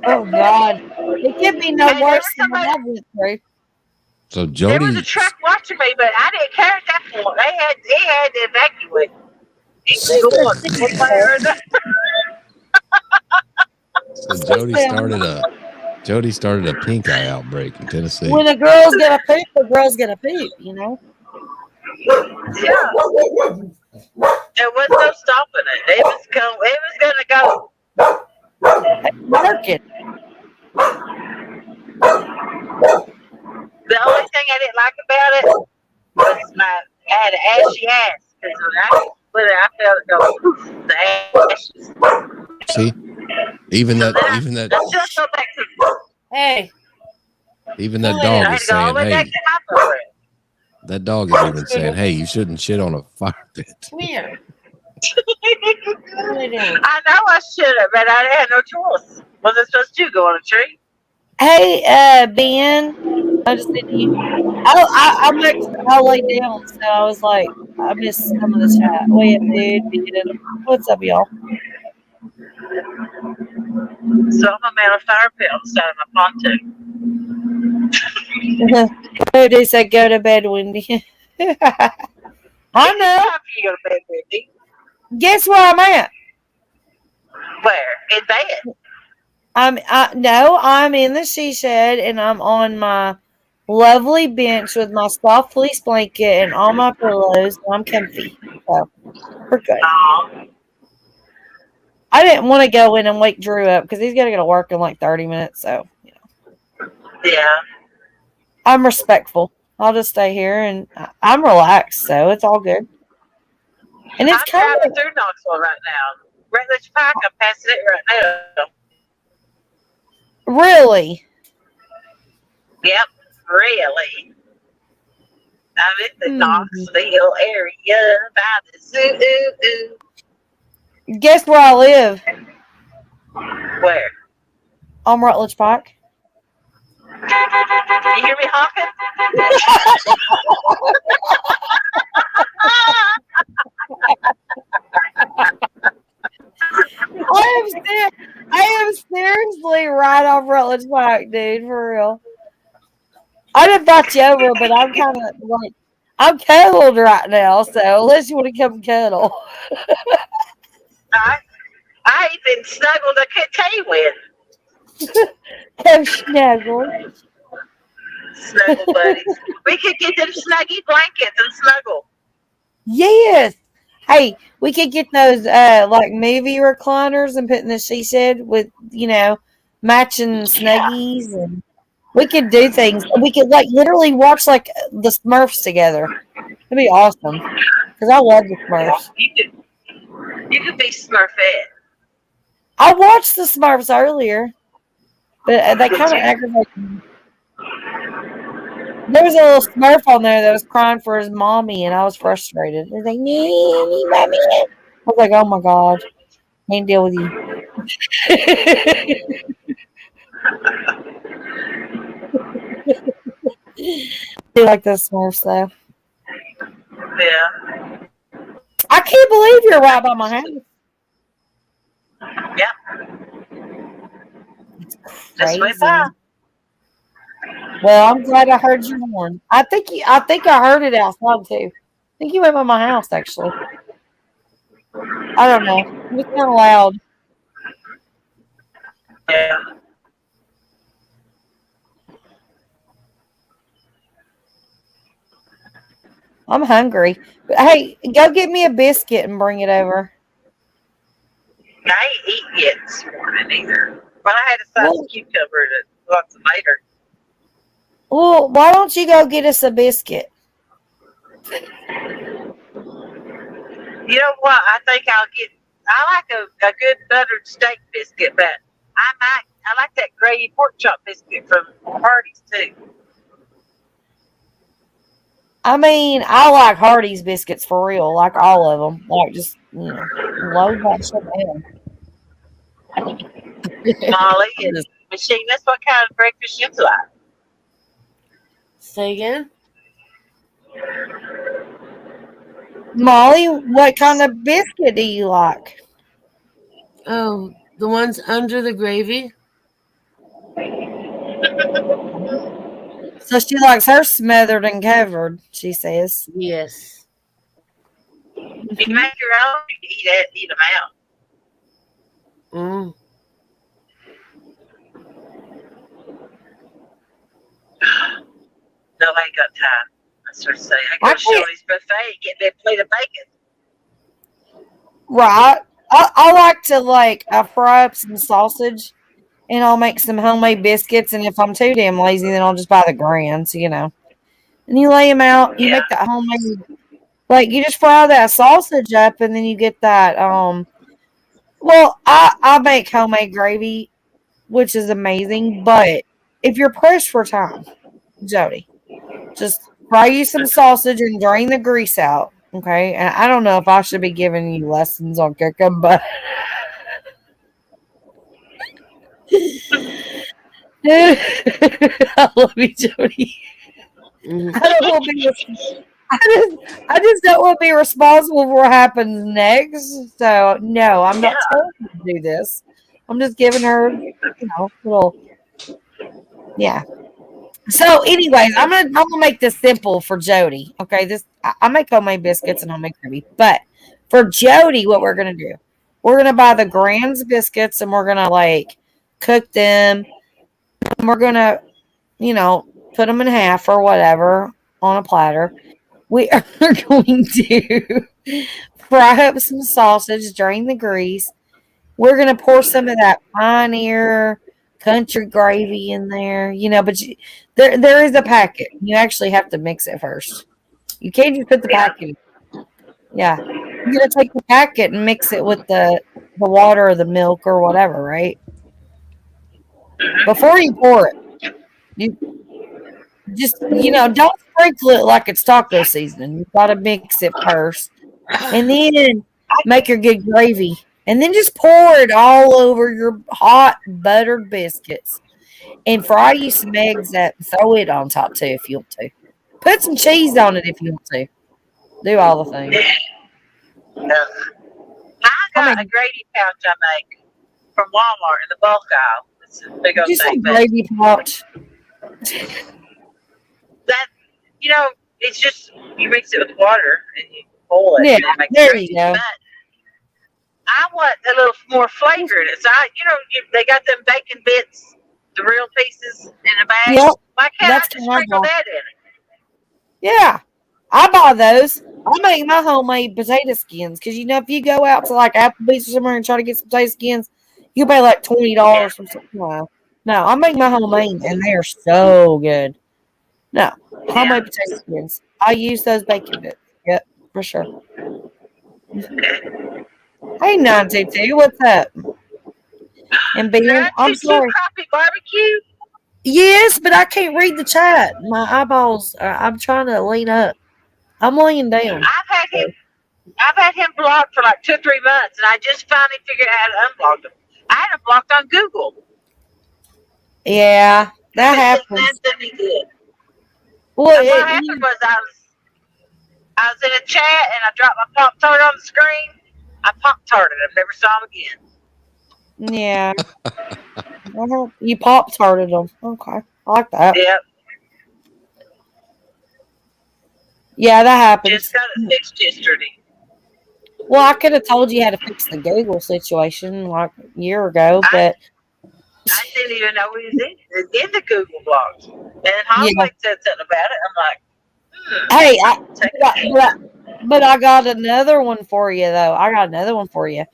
Oh God! It could be no And worse there than was what I went through. So There was Jody, a truck watching me, but I didn't care at that point. They had to evacuate. Jody started Jody started a pink eye outbreak in Tennessee. When a girl's gonna poop, a girl's gonna poop, you know? Yeah. There was no stopping it. It was gonna go. Market. The only thing I didn't like about it was I had an ashy ass. Because when I felt it go poof, the ashes. See, even that Let's just go back to Hey, dog I is had to go all saying, the way back "Hey." to my program. That dog is even saying, "Hey, you shouldn't shit on a fire pit." come here. What are they doing? I know I should have, but I had no choice. Wasn't supposed to go on a tree. Hey, Ben. I just didn't you. I'm actually, I laid down, so I was like, I missed some of the chat. Wait, dude. What's up, y'all? So I'm a man of fire pit on the side of my pontoon. They said go to bed, Wendy. I know. Time for you to go to bed, Wendy. Guess where I'm at? Where? In bed. I'm in the she shed, and I'm on my lovely bench with my soft fleece blanket and all my pillows. And I'm comfy, so we're good. Aw. I didn't want to go in and wake Drew up because he's got to go to work in like 30 minutes. So Yeah. I'm respectful. I'll just stay here, and I'm relaxed, so it's all good. And it's I'm kind driving of through Knoxville right now. Redledge Pike, I'm passing it right now. really. Yep, really. I'm in the Hmm. Knoxville area by the zoo. Guess where I live? Where? On Rutledge Pike. You hear me honking? I am seriously right off Rutledge Pike, dude, for real. I'd invite you over, but I'm kind of like, I'm cuddled right now, so unless you want to come cuddle. I even snuggled a tell you with. Come snuggle. Snuggle buddies. We could get them snuggy blankets and snuggle. Yes. Hey, we could get those like movie recliners and put in the she shed with, matching snuggies, and we could do things. We could like literally watch like the Smurfs together. It'd be awesome. Because I love the Smurfs. You could be Smurfette. I watched the Smurfs earlier, but they kind of aggravated me. There was a little Smurf on there that was crying for his mommy, and I was frustrated. He was like, "Nee, mommy." I was like, "Oh my god, can't deal with you." I like the Smurfs though. Yeah. I can't believe you're right by my house. Yep. It's Just went crazy. by. Well, I'm glad I heard your horn. I think I heard it outside too. I think you went by my house actually. I don't know. It was kind of loud. Yeah. I'm hungry. But hey, go get me a biscuit and bring it over. I ain't eaten yet this morning either. But I had a slice of cucumber and lots of later. Well, why don't you go get us a biscuit? You know what? I think I like a good buttered steak biscuit, but I like that gravy pork chop biscuit from Hardee's too. I mean, I like Hardee's biscuits for real, like all of them. Like just load that shit down. Molly and Machine, that's what kind of breakfast you like. Say again? Molly, what kind of biscuit do you like? Oh, the ones under the gravy? So she likes her smothered and covered, she says. Yes. You make your own, you eat them out. Mm. No, I ain't got time. That's what I say. I go I to can't- Shirley's buffet and get me a plate of bacon. Right. I like to I fry up some sausage and I'll make some homemade biscuits. And if I'm too damn lazy, then I'll just buy the grands, And you lay them out. You Yeah. make that homemade, you just fry that sausage up and then you get that. Well, I make homemade gravy, which is amazing. But if you're pressed for time, Jody, just fry you some sausage and drain the grease out. Okay. And I don't know if I should be giving you lessons on cooking, but I love you, Jody. Mhm. I don't want to be. I just don't want to be responsible for what happens next. So no, I'm not telling her to do this. I'm just giving her, little. Yeah. So, anyways, I'm gonna make this simple for Jody. Okay, I make homemade biscuits and homemade gravy, but for Jody, what we're gonna do, we're gonna buy the Grand's biscuits and we're gonna cook them, and we're gonna, put them in half or whatever on a platter. We are going to fry up some sausage, drain the grease. We're gonna pour some of that Pioneer country gravy in there, but there is a packet. You actually have to mix it first. You can't just put the packet in. Yeah. You're going to take the packet and mix it with the water or the milk or whatever, right? Before you pour it, you just, don't sprinkle it like it's taco seasoning. You've got to mix it first. And then make your good gravy. And then just pour it all over your hot buttered biscuits. And fry you some eggs up. Throw it on top too if you want to. Put some cheese on it if you want to. Do all the things. I got a gravy pouch I make from Walmart in the bulk aisle. It's a big old Just thing. some But gravy pouch. that, it's just, you mix it with water and you boil it. Yeah, and it makes there gravy. you go. But I want a little more flavor in it. So they got them bacon bits, the real pieces in a bag. Yep, Why can't that's I just what I sprinkle got. that in it? Yeah. I buy those. I make my homemade potato skins because if you go out to Applebee's or somewhere and try to get some potato skins, you pay $20 for something. No, I make my homemade and they are so good. No, homemade potato skins. I use those bacon bits. Yep, for sure. Hey, 922, what's up? And Ben, I'm sorry. Crappie barbecue? Yes, but I can't read the chat. My eyeballs. I'm trying to lean up. I'm laying down. I've had him blocked for 2 or 3 months, and I just finally figured out how to unblock him. I had him blocked on Google. Yeah, that happens. That did me good. Well, And what happened was I was in a chat and I dropped my Pop-Tart on the screen. I Pop-Tarted him. Never saw him again. Yeah. You Pop-Tarted them. Okay. I like that. Yep. Yeah, that happens. Just got it fixed yesterday. Well, I could have told you how to fix the Google situation a year ago, but I didn't even know he was in the Google blocks. And Holly said something about it. I'm like, hey, but I got another one for you, though. I got another one for you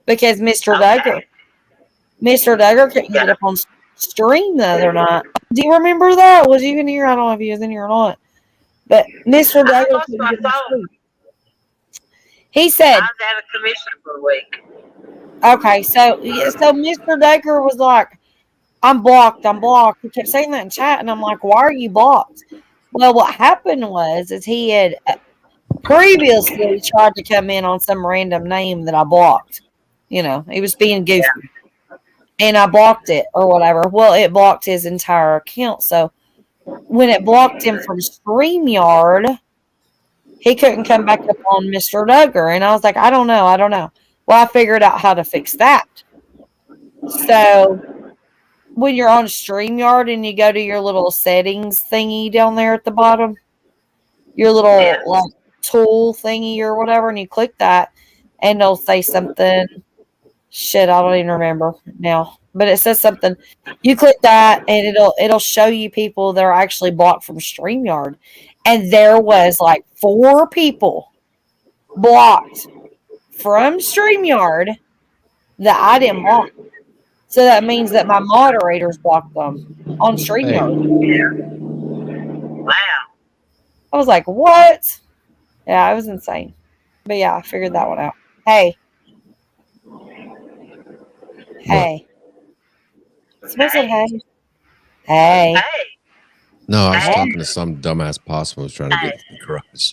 because Mr. Duggar couldn't get up on stream the other night. Do you remember that? Was you in here? I don't know if he was in here or not. But Mr. Duggar couldn't get on stream. He said, I was out of commission for a week. Okay, so Mr. Duggar was like, I'm blocked. He kept saying that in chat, and I'm like, why are you blocked? Well, what happened was he had previously tried to come in on some random name that I blocked. He was being goofy. Yeah. And I blocked it or whatever. Well, it blocked his entire account. So when it blocked him from StreamYard, he couldn't come back up on Mr. Duggar. And I was like, I don't know. Well, I figured out how to fix that. So when you're on StreamYard and you go to your little settings thingy down there at the bottom, your little tool thingy or whatever, and you click that, and it'll say something shit, I don't even remember now. But it says something. You click that and it'll show you people that are actually blocked from StreamYard. And there was like 4 people blocked from StreamYard that I didn't block. So that means that my moderators blocked them on StreamYard. Wow. I was like, what? Yeah, it was insane. But yeah, I figured that one out. Hey. Hey. Supposed to hey. Hey. Hey. No, I was Hey. talking to some dumbass possum who was trying to get to the garage.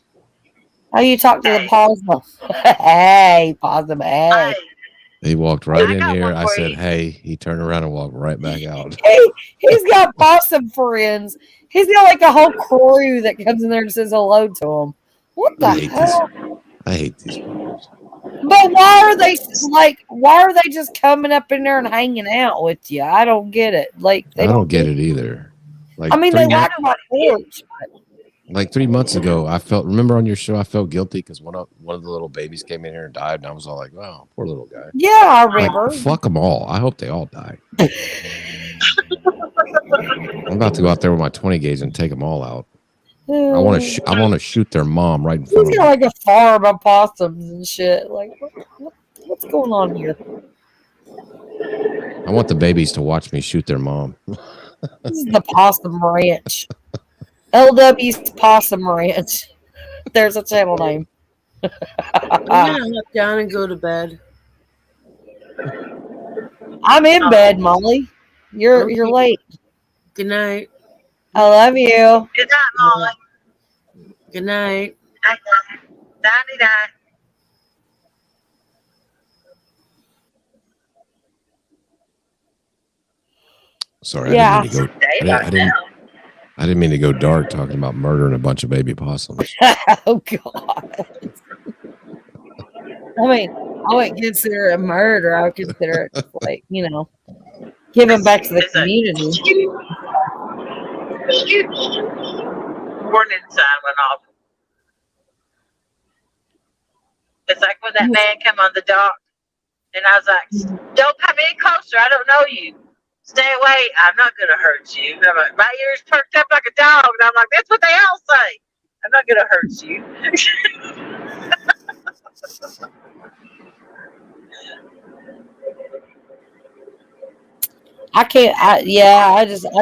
Oh, you talked to the Hey. possum. Hey, possum. Hey. Hey. He walked right I in got here. one I for said, you. "Hey." He turned around and walked right back out. He's got possum friends. He's got like a whole crew that comes in there and says hello to him. What the I hate hell? I hate these buggers. But why are they like? Why are they just coming up in there and hanging out with you? I don't get it. Like they I don't get do- it either. Like I mean, they 3 walk my porch. like 3 months ago, remember on your show, I felt guilty because one of the little babies came in here and died, and I was all like, "Oh, poor little guy." Yeah, I Like, remember. fuck them all. I hope they all die. I'm about to go out there with my 20 gauge and take them all out. I want to shoot their mom right in front He's of got them. like a farm of possums and shit. Like, what's going on here? I want the babies to watch me shoot their mom. This is the Possum Ranch. LW's Possum Ranch. There's a channel name. I'm gonna hop down and go to bed. I'm in bed, Molly. You're late. Good night. I love you. Good night, Molly. Good night. Nighty night. Sorry, Yeah. I didn't mean to go. I didn't mean to go dark talking about murdering a bunch of baby possums. Oh God. I mean, I wouldn't consider it murder. I would consider it just like, giving back to the It's a- community. Warning sign went off. It's like when that man came on the dock, and I was like, "Don't come any closer. I don't know you. Stay away. I'm not gonna hurt you." And I'm like, my ears perked up like a dog, and I'm like, "That's what they all say. I'm not gonna hurt you." I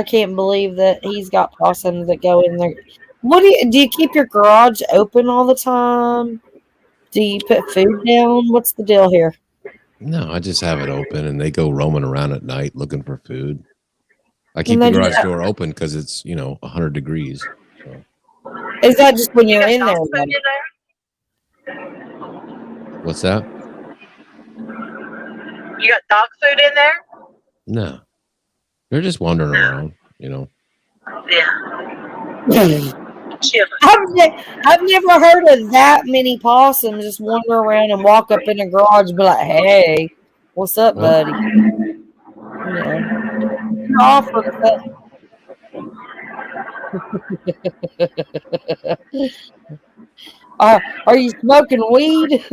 can't believe that he's got possums that go in there. Do you keep your garage open all the time? Do you put food down? What's the deal here? No, I just have it open, and they go roaming around at night looking for food. I keep And the then garage you- door open because it's 100 degrees. So. Is that just when you're got in there? dog food then? in there? What's that? You got dog food in there? No, they're just wandering around. Yeah. Chilling. I've never heard of that many possums just wander around and walk up in the garage and be like, "Hey, what's up, Well- buddy?" You're off for the Are you smoking weed?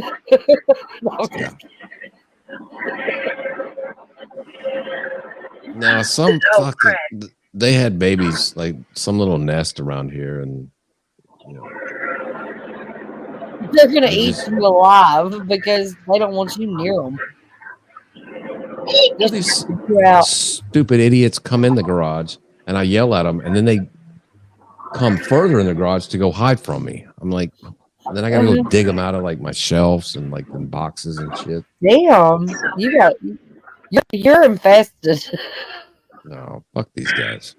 No, some Oh, fucking crap. they had babies, like some little nest around here, and They're gonna They eat just- you alive because they don't want you near them. all these Yeah. stupid idiots come in the garage, and I yell at them, and then they come further in the garage to go hide from me. I'm like, and then I gotta go dig them out of like my shelves and like in boxes and shit. Damn, you're infested. No, fuck these guys.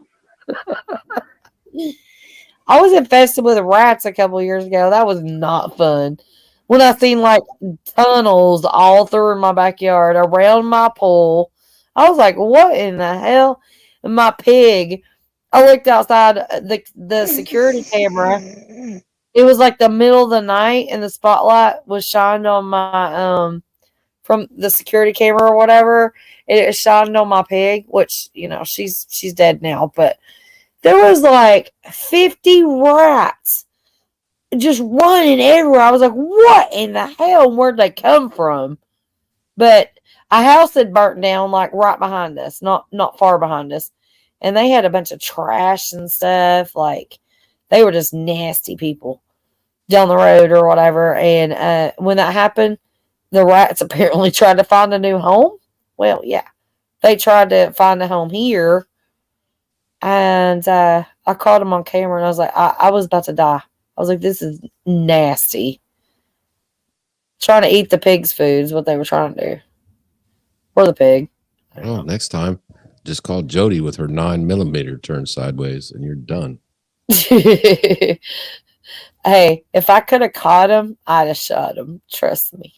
I was infested with rats a couple years ago. That was not fun. When I seen like tunnels all through my backyard around my pool, I was like, "What in the hell?" And my pig. I looked outside the security camera. It was like the middle of the night, and the spotlight was shined on my from the security camera or whatever. It shined on my pig, which she's dead now, but. There was like 50 rats just running everywhere. I was like, what in the hell? Where'd they come from? But A house had burnt down like right behind us, not far behind us. And they had a bunch of trash and stuff. Like they were just nasty people down the road or whatever. And when that happened, the rats apparently tried to find a new home. Well, yeah, they tried to find a home here. And I caught them on camera and I was like, I was about to die. I was like, this is nasty. Trying to eat the pig's food is what they were trying to do. Or the pig. Well, next time, just call Jody with her 9mm turned sideways, and you're done. Hey, if I could have caught him, I'd have shot him. Trust me.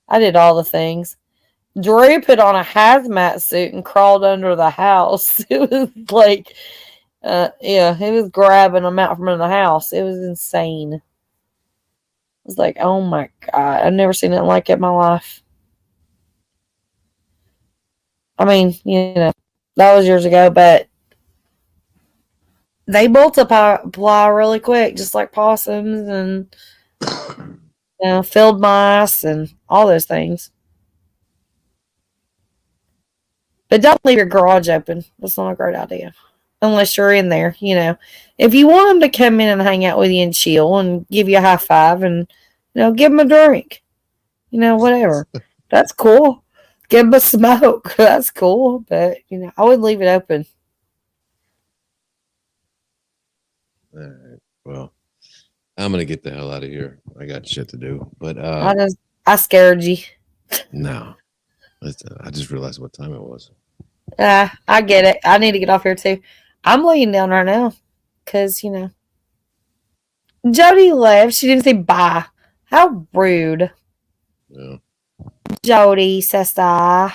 I did all the things. Drew put on a hazmat suit and crawled under the house. It was like, yeah, he was grabbing them out from under the house. It was insane. I was like, oh my God, I've never seen it like it in my life. I mean, you know, that was years ago, but they multiply really quick, just like possums and field mice and all those things. But don't leave your garage open. That's not a great idea. Unless you're in there, you know. If you want them to come in and hang out with you and chill and give you a high five and, give them a drink. Whatever. That's cool. Give them a smoke. That's cool. But, I would leave it open. All right. Well, I'm going to get the hell out of here. I got shit to do. But I scared you. no. I just realized what time it was. I get it. I need to get off here too. I'm laying down right now because, Jody left. She didn't say bye. How rude. Yeah. Jody says bye.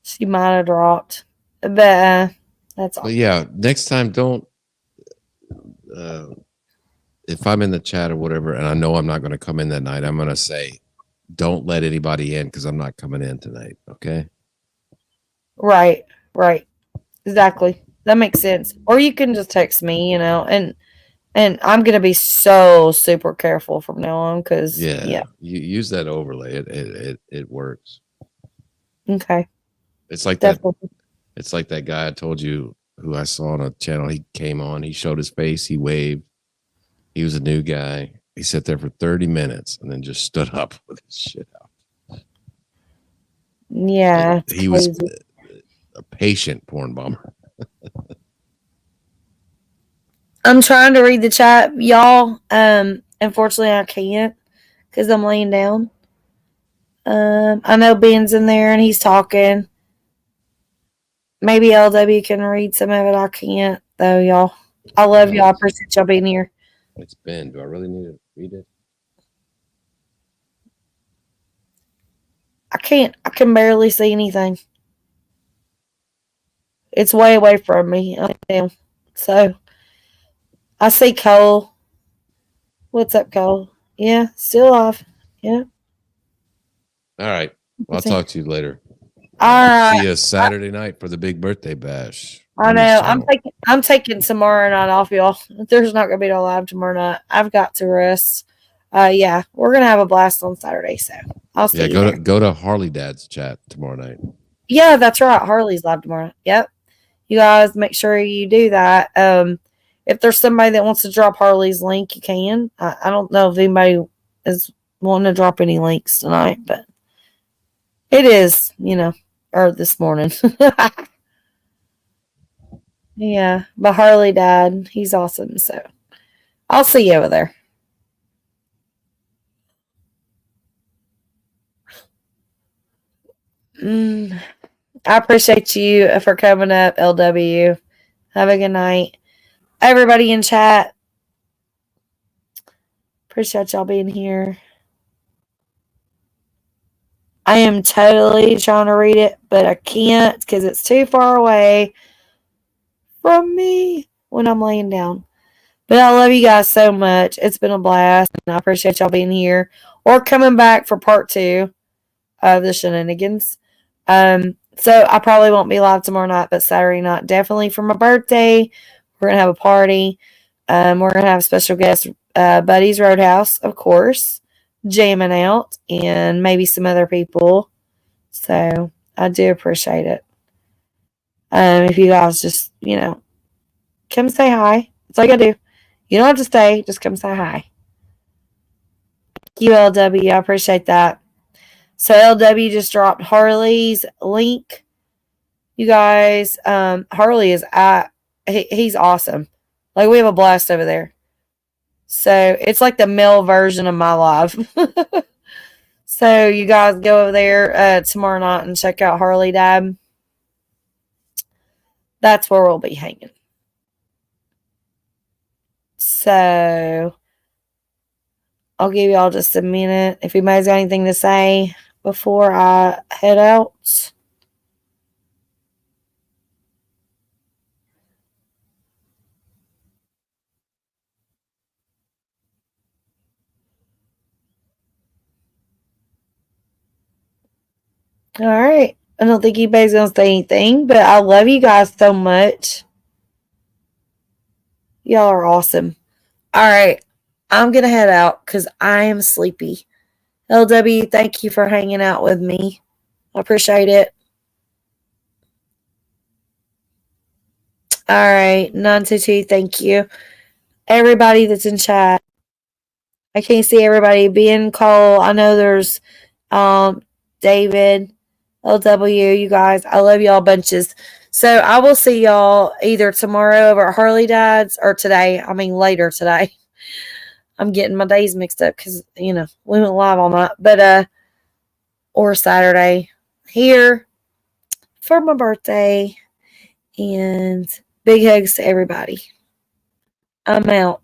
She might have dropped. But that's all. But yeah, next time don't if I'm in the chat or whatever and I know I'm not going to come in that night, I'm going to say don't let anybody in because I'm not coming in tonight. Okay. Right. Exactly. That makes sense. Or you can just text me, and I'm going to be so super careful from now on because, yeah, you use that overlay. It works. Okay. It's like Definitely. that. It's like that guy I told you who I saw on a channel. He came on, he showed his face, he waved. He was a new guy. He sat there for 30 minutes and then just stood up with his shit out. Yeah. Like, he was a patient porn bomber. I'm trying to read the chat, y'all. Unfortunately, I can't because I'm laying down. I know Ben's in there and he's talking. Maybe LW can read some of it. I can't, though, y'all. I love y'all. I appreciate y'all being here. It's Ben. Do I really need to read it? I can't. I can barely see anything. It's way away from me. So, I see Cole. What's up, Cole? Yeah, still off. Yeah. All right. Well, I'll talk to you later. All right. See you Saturday night for the big birthday bash. I know. I'm taking tomorrow night off, y'all. There's not gonna be no live tomorrow night. I've got to rest. Yeah, we're gonna have a blast on Saturday, so I'll see. Yeah, go to Harley Dad's chat tomorrow night. Yeah, that's right. Harley's live tomorrow. Yep. You guys make sure you do that. If there's somebody that wants to drop Harley's link, you can. I don't know if anybody is wanting to drop any links tonight, but it is, or this morning. Yeah, but Harley died. He's awesome, so I'll see you over there. I appreciate you for coming up, LW. Have a good night. Everybody in chat, appreciate y'all being here. I am totally trying to read it, but I can't because it's too far away from me when I'm laying down. But I love you guys so much. It's been a blast, and I appreciate y'all being here or coming back for part 2 of the shenanigans. So I probably won't be live tomorrow night, but Saturday night, definitely for my birthday. We're gonna have a party. We're gonna have a special guest, Buddy's Roadhouse, of course. jamming out and maybe some other people. So I do appreciate it. If you guys just, come say hi. That's all you gotta do. You don't have to stay, just come say hi. Thank you, LW. I appreciate that. So LW just dropped Harley's link. You guys, Harley is he's awesome. Like, we have a blast over there. So it's like the male version of my live. So you guys go over there tomorrow night and check out Harley Dab. That's where we'll be hanging. So I'll give y'all just a minute. If anybody's got anything to say before I head out. All right. I don't think anybody's going to say anything, but I love you guys so much. Y'all are awesome. All right. I'm going to head out because I am sleepy. LW, thank you for hanging out with me. I appreciate it. All right. 922, thank you. Everybody that's in chat. I can't see everybody. Ben, Cole, I know there's David, LW, you guys. I love y'all bunches. So I will see y'all either tomorrow over at Harley Dad's or today. I mean, later today. I'm getting my days mixed up because, we went live all night. But, or Saturday here for my birthday. And big hugs to everybody. I'm out.